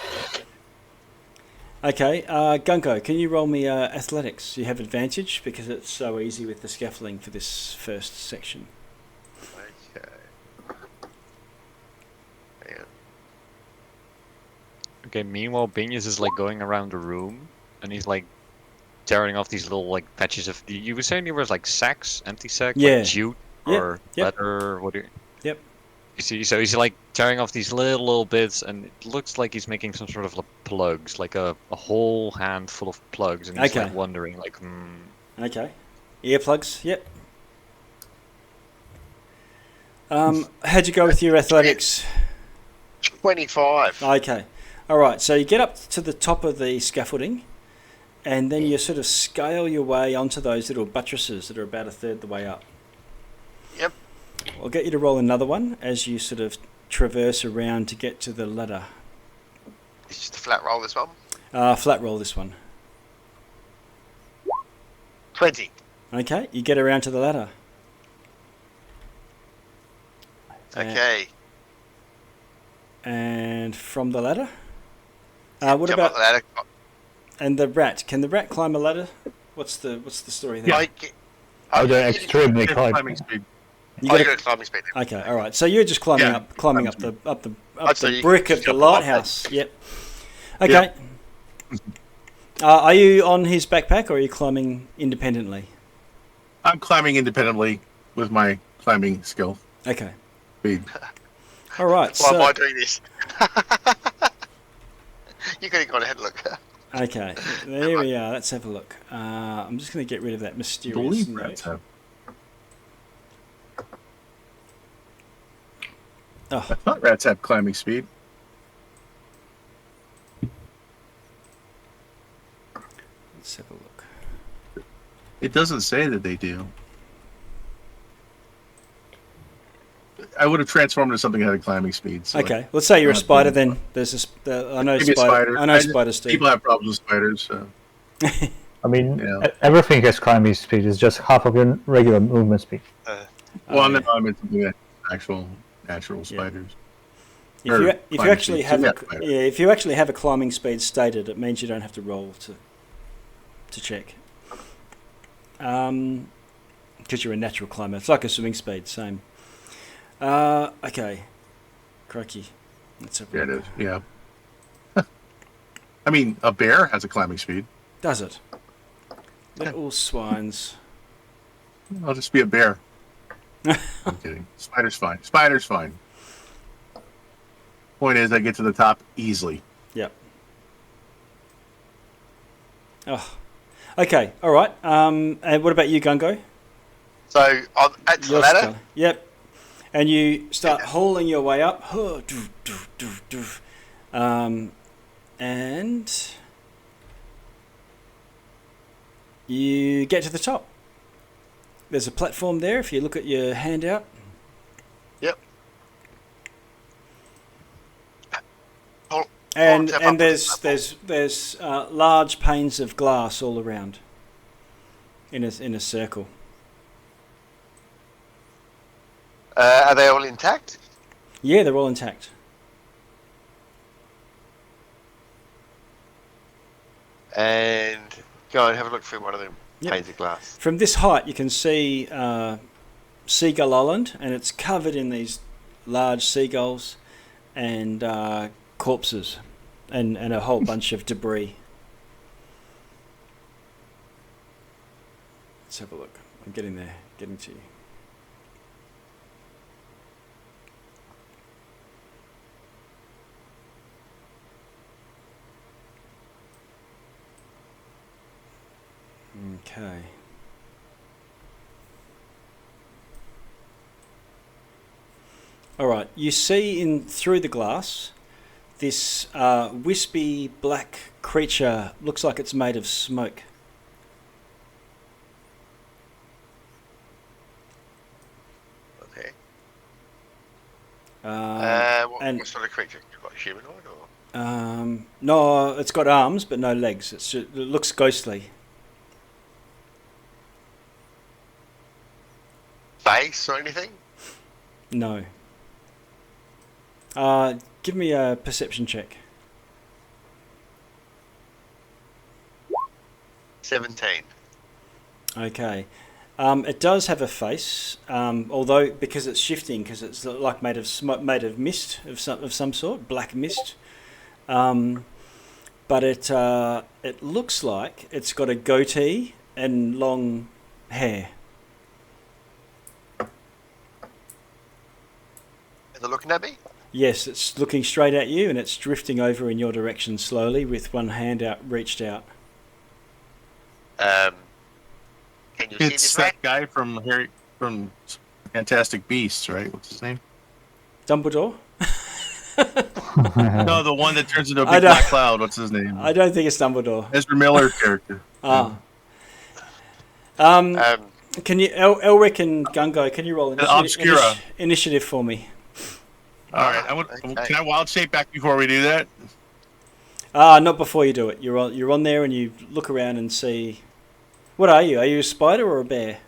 Okay, Gunko, can you roll me athletics? You have advantage because it's so easy with the scaffolding for this first section. Okay. Hang on. Okay, meanwhile, Binius is like going around the room and he's like tearing off these little like patches of. You were saying there was like sacks, empty sacks, yeah, like jute or leather. What do you? Yep. You see, so he's like tearing off these little bits, and it looks like he's making some sort of like plugs, like a whole handful of plugs, and he's like wondering, like, Okay. Earplugs. Yep. How'd you go with your athletics? 25. Okay. All right. So you get up to the top of the scaffolding, and then you sort of scale your way onto those little buttresses that are about a third the way up. Yep. I'll get you to roll another one as you sort of traverse around to get to the ladder. It's just a flat roll, this one? Flat roll this one. 20. Okay, you get around to the ladder. Okay. And from the ladder? What Jump about up the ladder. and the rat? Can the rat climb a ladder? What's the story there? Oh, they're extremely climbing speed. You got a climbing speed. Okay, all right. So you're just climbing up the you brick can of the jump off lighthouse. Yep. Okay. Are you on his backpack, or are you climbing independently? I'm climbing independently with my climbing skill. Okay. Speed. All right. Why am I doing this? You could have gone ahead and look. Okay. There we are. Let's have a look. I'm just going to get rid of that mysterious note. I thought rats have climbing speed. Let's have a look. It doesn't say that they do. I would have transformed into something that had a climbing speed. So Okay, let's say you're a spider then. There's I know maybe a spider. I know spiders do. People have problems with spiders. So. I mean, Yeah. everything has climbing speed. It's just half of your regular movement speed. Well, no, I meant something that actual natural spiders. If you actually have speed. if you actually have a climbing speed stated, it means you don't have to roll to check. Because you're a natural climber. It's like a swimming speed, same. Okay. Crikey. Let's have a Yeah, it look. is. Yeah. I mean, a bear has a climbing speed. Does it? Little swines. I'll just be a bear. I'm kidding. Spider's fine. Spider's fine. Point is, I get to the top easily. Yep. Oh. Okay, alright. And what about you, Gungo? So at the ladder. Yep. And you start hauling your way up. And you get to the top. There's a platform there if you look at your handout. Yep. And there's large panes of glass all around in a circle. Are they all intact? Yeah, they're all intact. And go and have a look through one of them panes of glass. From this height, you can see Seagull Island, and it's covered in these large seagulls and corpses and a whole bunch of debris. Let's have a look. I'm getting there, getting to you. Okay. All right. You see in through the glass this wispy black creature. Looks like it's made of smoke. Okay. What sort of creature? You got humanoid or? No, it's got arms but no legs. It looks ghostly. Face or anything? No. Give me a perception check. 17. Okay. It does have a face, although because it's shifting, because it's like made of mist of some sort, black mist. But it looks like it's got a goatee and long hair. Is it looking at me? Yes, it's looking straight at you, and it's drifting over in your direction slowly with one hand reached out. Can you see It's this that guy? guy from Fantastic Beasts, right? What's his name? Dumbledore? No, the one that turns into a big black cloud. What's his name? I don't think it's Dumbledore. Ezra Miller's character. Ah. Can you, Elric and Gungo, can you roll initiative for me? All right. Can I wild shape back before we do that? Not before you do it. You're on there and you look around and see. What are you? Are you a spider or a bear?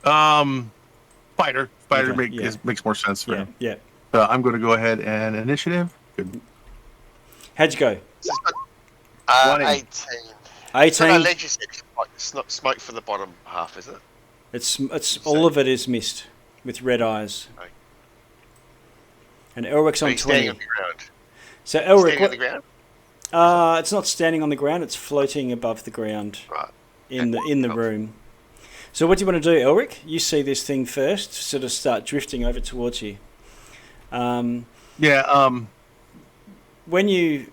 Spider. Spider Okay, makes more sense for him. Yeah. I'm going to go ahead and initiative. Good. How'd you go? 18. 18. So no ledge is smoke for the bottom half, is it? It's all of it is mist with red eyes. Okay. And Elric's on 20. Standing on the ground. So Elric, Standing on the ground? it's not standing on the ground. It's floating above the ground. Right. In the room. So what do you want to do, Elric? You see this thing first, sort of start drifting over towards you. When you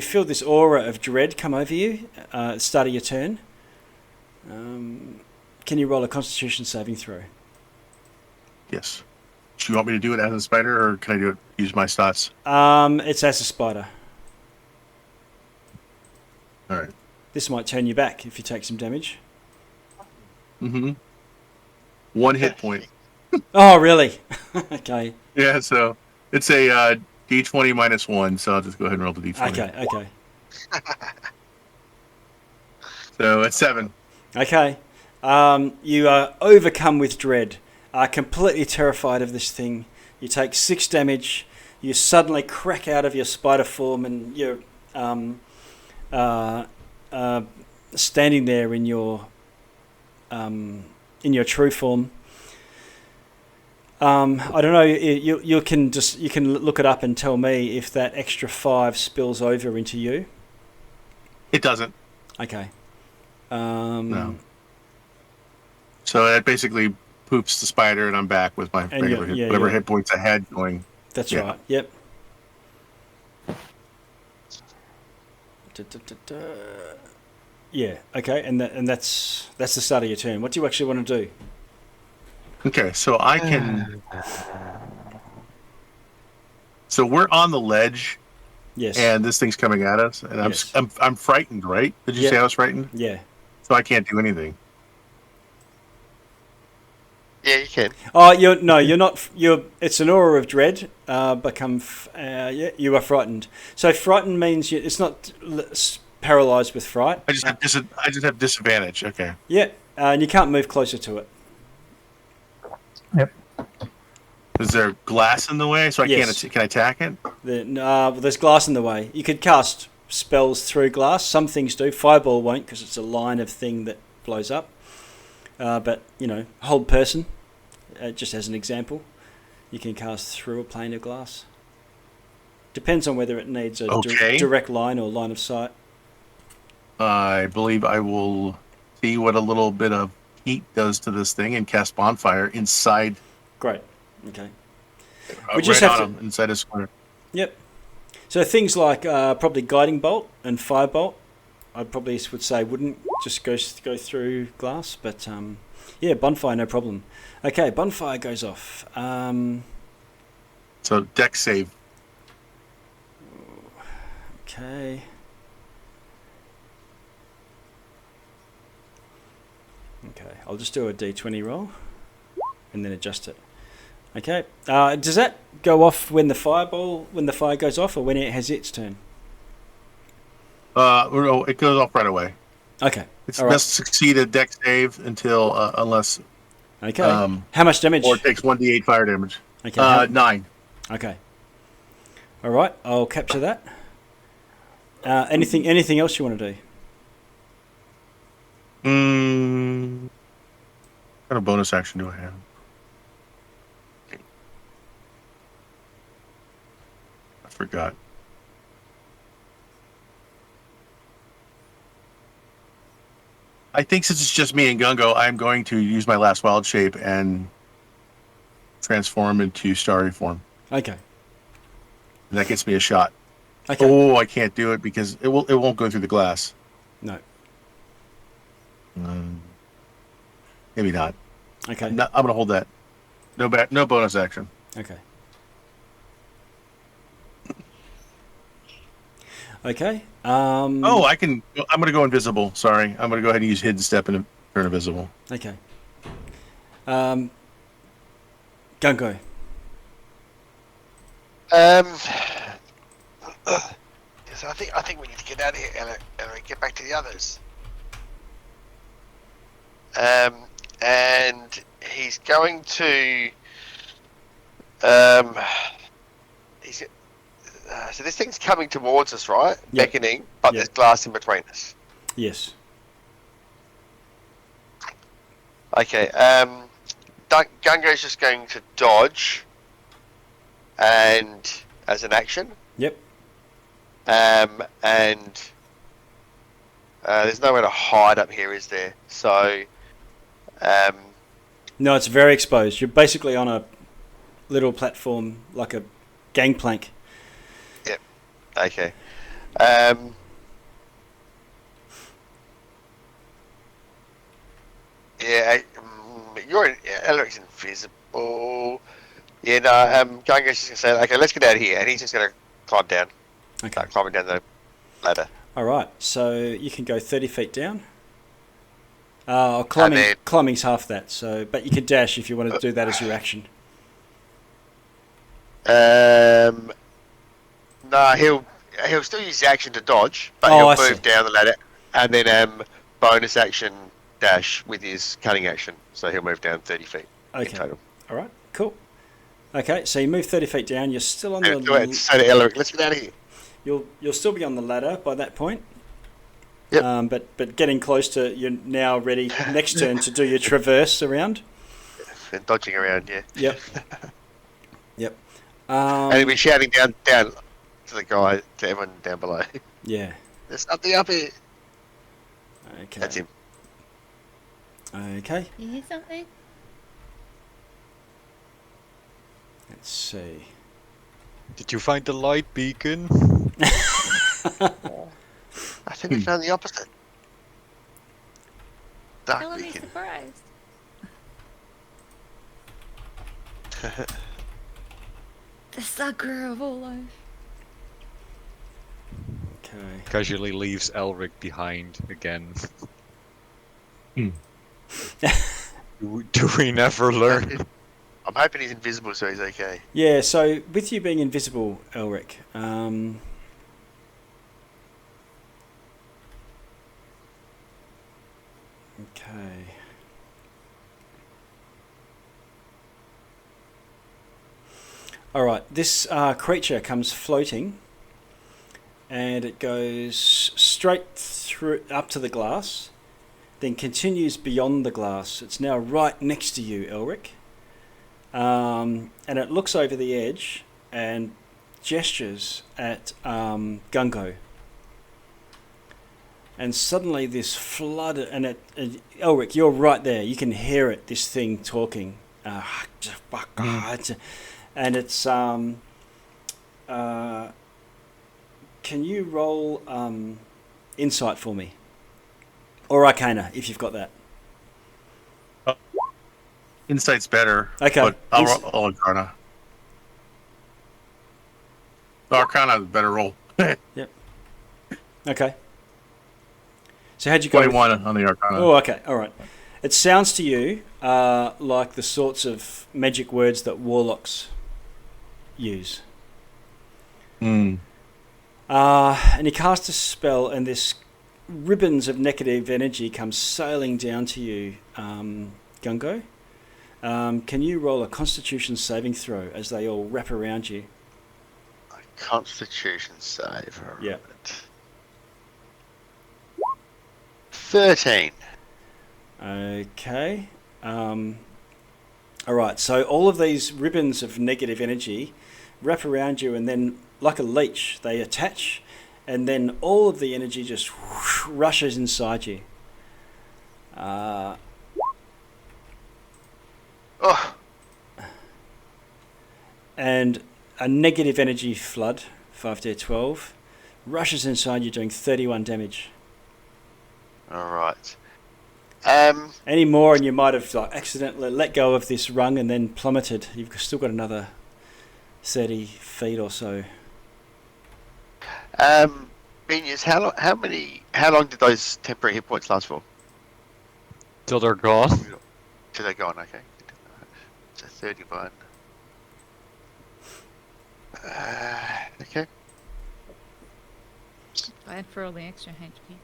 feel this aura of dread come over you at the start of your turn, can you roll a Constitution saving throw? Yes. Do you want me to do it as a spider, or can I use my stats? It's as a spider. All right. This might turn you back if you take some damage. Mm-hmm. 1 hit point. Oh, really? Okay. Yeah, so it's a D20 -1, so I'll just go ahead and roll the D20. Okay. So it's 7. Okay. You are overcome with dread, are completely terrified of this thing. You take 6 damage. You suddenly crack out of your spider form, and you're standing there in your true form. I don't know. You can look it up and tell me if that extra 5 spills over into you. It doesn't. Okay. No. So that basically poops the spider, and I'm back with my regular whatever hit points I had going. That's right. Yep. Yeah. Okay. And that's the start of your turn. What do you actually want to do? Okay. So I can. So we're on the ledge. Yes. And this thing's coming at us, and I'm frightened, right? Did you say I was frightened? Yeah. So I can't do anything. Yeah, you can. Oh, you're not. It's an aura of dread. You are frightened. So frightened means it's not paralyzed with fright. I just have disadvantage. Okay. Yeah, and you can't move closer to it. Yep. Is there glass in the way, so I can't? Can I attack it? There's glass in the way. You could cast spells through glass. Some things do. Fireball won't, because it's a line of thing that blows up. But hold person, just as an example, you can cast through a plane of glass. Depends on whether it needs a direct line or line of sight. I believe I will see what a little bit of heat does to this thing and cast bonfire inside. Great. Okay. We just have to inside a square. Yep. So things like probably guiding bolt and firebolt, I probably would say wouldn't just go through glass, but bonfire no problem. Okay, bonfire goes off. So deck save. Okay. Okay, I'll just do a D20 roll and then adjust it. Okay. Does that go off when the fire goes off, or when it has its turn? No, it goes off right away. Okay. It's best to succeed a deck save until unless. Okay. How much damage? Or it takes 1d8 fire damage. Okay. 9. Okay. All right. I'll capture that. Anything else you want to do? What kind of bonus action do I have? I forgot. I think since it's just me and Gungo, I'm going to use my last wild shape and transform into starry form. Okay. And that gets me a shot. Okay. Oh, I can't do it because it won't go through the glass. No. Maybe not. Okay. I'm going to hold that. No bonus action. Okay. Okay. I can. I'm going to go invisible. Sorry, I'm going to go ahead and use hidden step and turn invisible. Okay. Gungo. So I think we need to get out of here and get back to the others. And he's going to. So this thing's coming towards us, right? Yep. Beckoning, but there's glass in between us. Yes. Okay. Gungo's just going to dodge, and as an action. Yep. And there's nowhere to hide up here, is there? So. No, it's very exposed. You're basically on a little platform, like a gangplank. Yep. Okay. Elric's invisible. Yeah, no, Gungo's just going to say, okay, let's get out of here. And he's just going to climb down. Okay. Start climbing down the ladder. All right, so you can go 30 feet down. Climbing's half that. So, but you could dash if you want to do that as your action. No, he'll still use the action to dodge, but I he'll see. move down the ladder and then bonus action dash with his cutting action. So he'll move down 30 feet in total. All right. Cool. Okay, so you move 30 feet down. You're still on the. Say to Elric, let's get out of here. You'll still be on the ladder by that point. Yep. But getting close to, you're now ready next turn to do your traverse around. And dodging around, yeah. Yep. Yep. And he'll be shouting down to the guy, to everyone down below. Yeah. There's something up here. Okay. That's him. Okay. You hear something? Let's see. Did you find the light beacon? I think we found the opposite. Dark Tell me beacon. surprised. The sucker of all life. Okay. Casually leaves Elric behind again. Do we never learn? I'm hoping he's invisible so he's okay. Yeah, so with you being invisible, Elric, okay. All right, this creature comes floating, and it goes straight through up to the glass, then continues beyond the glass. It's now right next to you, Elric. And it looks over the edge and gestures at Gungo. And suddenly this flood, and Elric, you're right there. You can hear it, this thing talking. And it's... can you roll insight for me? Or Arcana, if you've got that. Insight's better. Okay. But I'll roll Arcana. Arcana is a better roll. Yep. Okay. So how'd you go? 21 on the Arcana. Oh, okay. All right. It sounds to you like the sorts of magic words that warlocks use. And you cast a spell, and this ribbons of negative energy comes sailing down to you, Gungo. Can you roll a Constitution saving throw as they all wrap around you? A Constitution save. Right. Yeah. 13. Okay. All right. So all of these ribbons of negative energy wrap around you, and then, like a leech, they attach, and then all of the energy just whoosh, rushes inside you. And a negative energy flood, 5d12, rushes inside you, doing 31 damage. Alright. Any more, and you might have accidentally let go of this rung and then plummeted. You've still got another 30 feet or so. Benius, how long did those temporary hit points last for? Till they're gone. Till they're gone, okay. So 31. Okay. Glad for all the extra HP.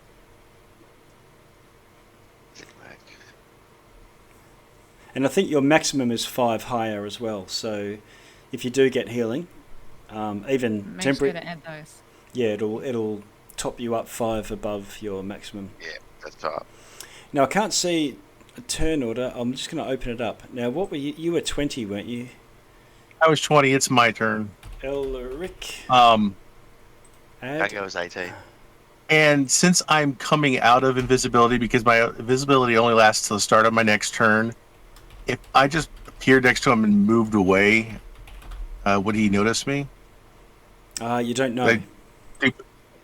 And I think your maximum is 5 higher as well. So if you do get healing, even Make temporary, sure to add those. yeah, it'll top you up 5 above your maximum. Yeah, that's right. Now I can't see a turn order. I'm just going to open it up. Now, what were you? You were 20, weren't you? I was 20. It's my turn. Elric. That goes 18. And since I'm coming out of invisibility, because my invisibility only lasts till the start of my next turn, if I just appeared next to him and moved away, would he notice me? You don't know.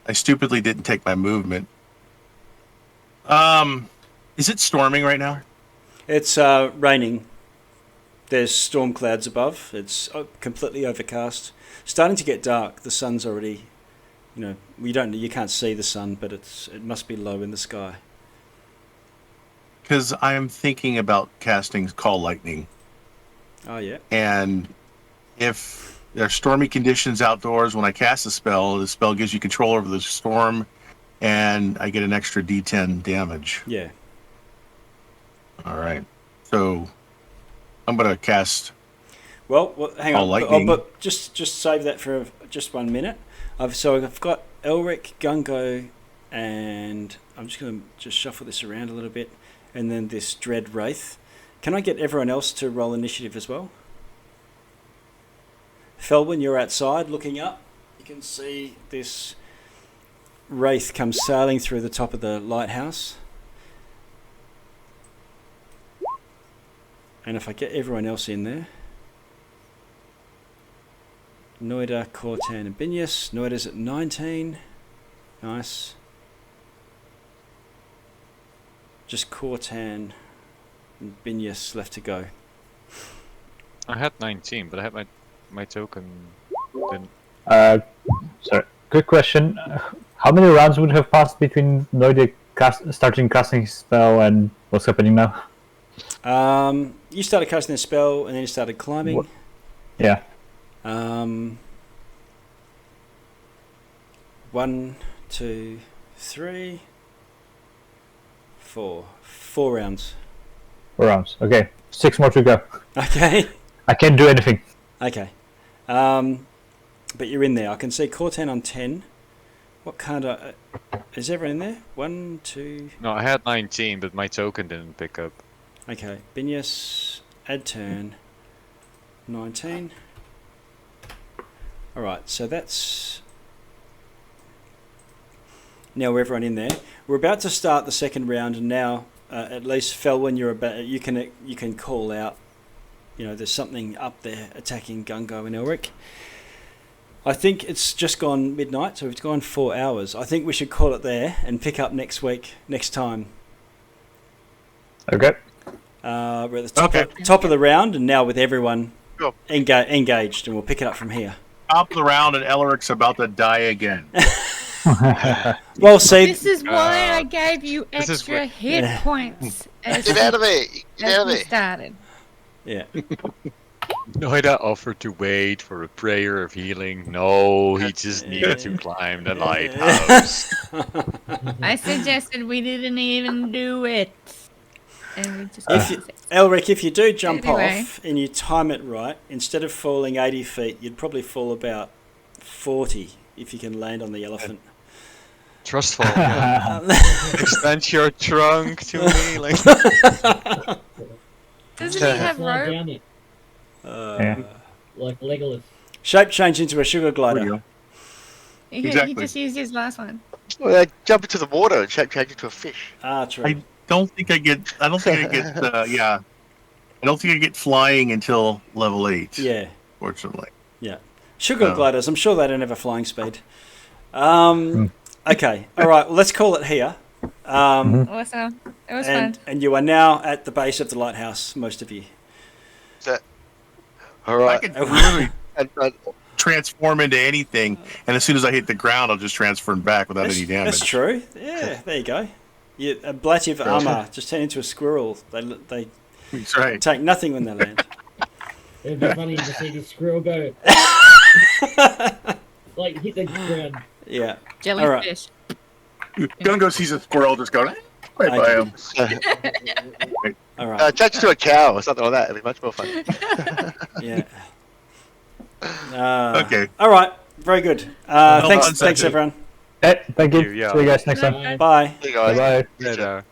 I stupidly didn't take my movement. Is it storming right now? It's raining. There's storm clouds above. It's completely overcast. Starting to get dark. The sun's already, you can't see the sun, but it must be low in the sky. because I'm thinking about casting Call Lightning. Oh yeah. And if there are stormy conditions outdoors, when I cast the spell gives you control over the storm, and I get an extra D10 damage. Yeah. All right. So I'm going to cast... Well, hang on. Lightning. But just save that for just 1 minute. I've got Elric, Gungo, and I'm just going to just shuffle this around a little bit, and then this Dread Wraith. Can I get everyone else to roll initiative as well? Felwyn, you're outside looking up. You can see this Wraith come sailing through the top of the lighthouse. And if I get everyone else in there... Noida, Cortan, and Binius. Noida's at 19. Nice. Just Cortan and Binius left to go. I had 19, but I had my token. Didn't. Sorry. Quick question. How many rounds would have passed between Noida starting casting his spell and what's happening now? You started casting a spell and then you started climbing. What? Yeah. 1, 2, 3, 4. 4 rounds. 4 rounds. Okay. 6 more to go. Okay. I can't do anything. Okay. But you're in there. I can see Cortan on 10. What kind of... is everyone in there? 1, 2... No, I had 19, but my token didn't pick up. Okay. Binius, add turn. 19. Alright, so that's... Now everyone in there. We're about to start the second round, and now at least Felwyn, you can call out. You know, there's something up there attacking Gungo and Elric. I think it's just gone midnight, so it's gone 4 hours. I think we should call it there and pick up next time. Okay. We're at the top of the round, and now with everyone engaged, and we'll pick it up from here. Top of the round, and Elric's about to die again. Well, see, This is why I gave you extra hit points. Get out of there! Get out of there! Started. yeah. Noida offered to wait for a prayer of healing. No, he just needed to climb the lighthouse. I suggested we didn't even do it. And we just Elric, if you do jump Anyway. off and you time it right, instead of falling 80 feet, you'd probably fall about 40 if you can land on the elephant. Trust fall. Extend your trunk to me. Like. Doesn't he have Slide rope? down it, Yeah. like Legolas. Shape change into a sugar There you glider. go. He Exactly. just used his last one. Well, jump into the water and shape change into a fish. Ah, true. I don't think I get flying until level 8. Yeah, Fortunately. yeah. Sugar Oh. gliders, I'm sure they don't have a flying speed. Okay, all right, well, let's call it here. Awesome. It was fun. And you are now at the base of the lighthouse, most of you. All right. I could really And, transform into anything, and as soon as I hit the ground, I'll just transform back without any damage. That's true. Yeah, there you go. A Blative armor just turn into a squirrel. They That's right. take nothing when they land. It'd be funny to see this squirrel go. Like, hit the ground. Yeah. Jellyfish. Gungo sees a squirrel just going right by him. All right. change to a cow or something like that. It'd be much more fun. Yeah. Okay. All right. Very good. Thanks, everyone. Thank you. Yeah. See you guys next time. Bye. Bye. Hey guys. Bye. Later.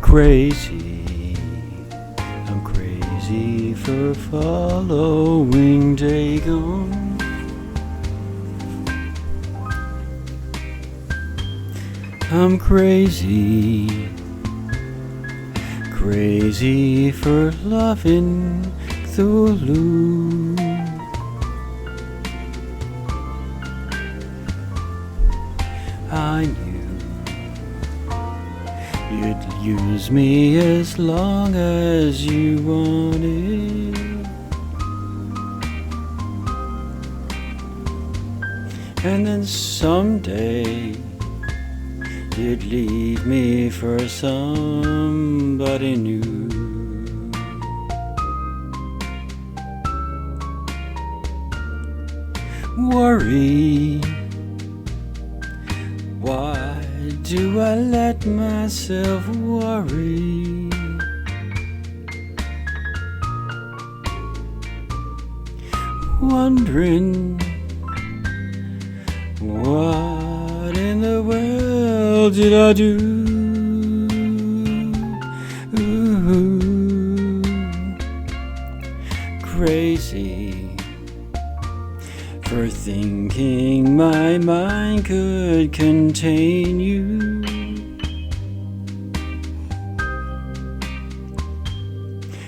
Crazy. I'm crazy for following Dagon. I'm crazy. Crazy for loving Cthulhu. I knew you'd use me as long as you wanted. And then someday you'd leave me for somebody new. Worry, why do I let myself worry? Wondering, what in the world did I do? Ooh, crazy for thinking my mind could contain you.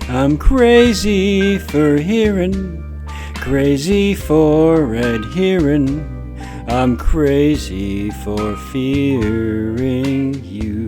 I'm crazy for hearing, crazy for adhering. I'm crazy for fearing you.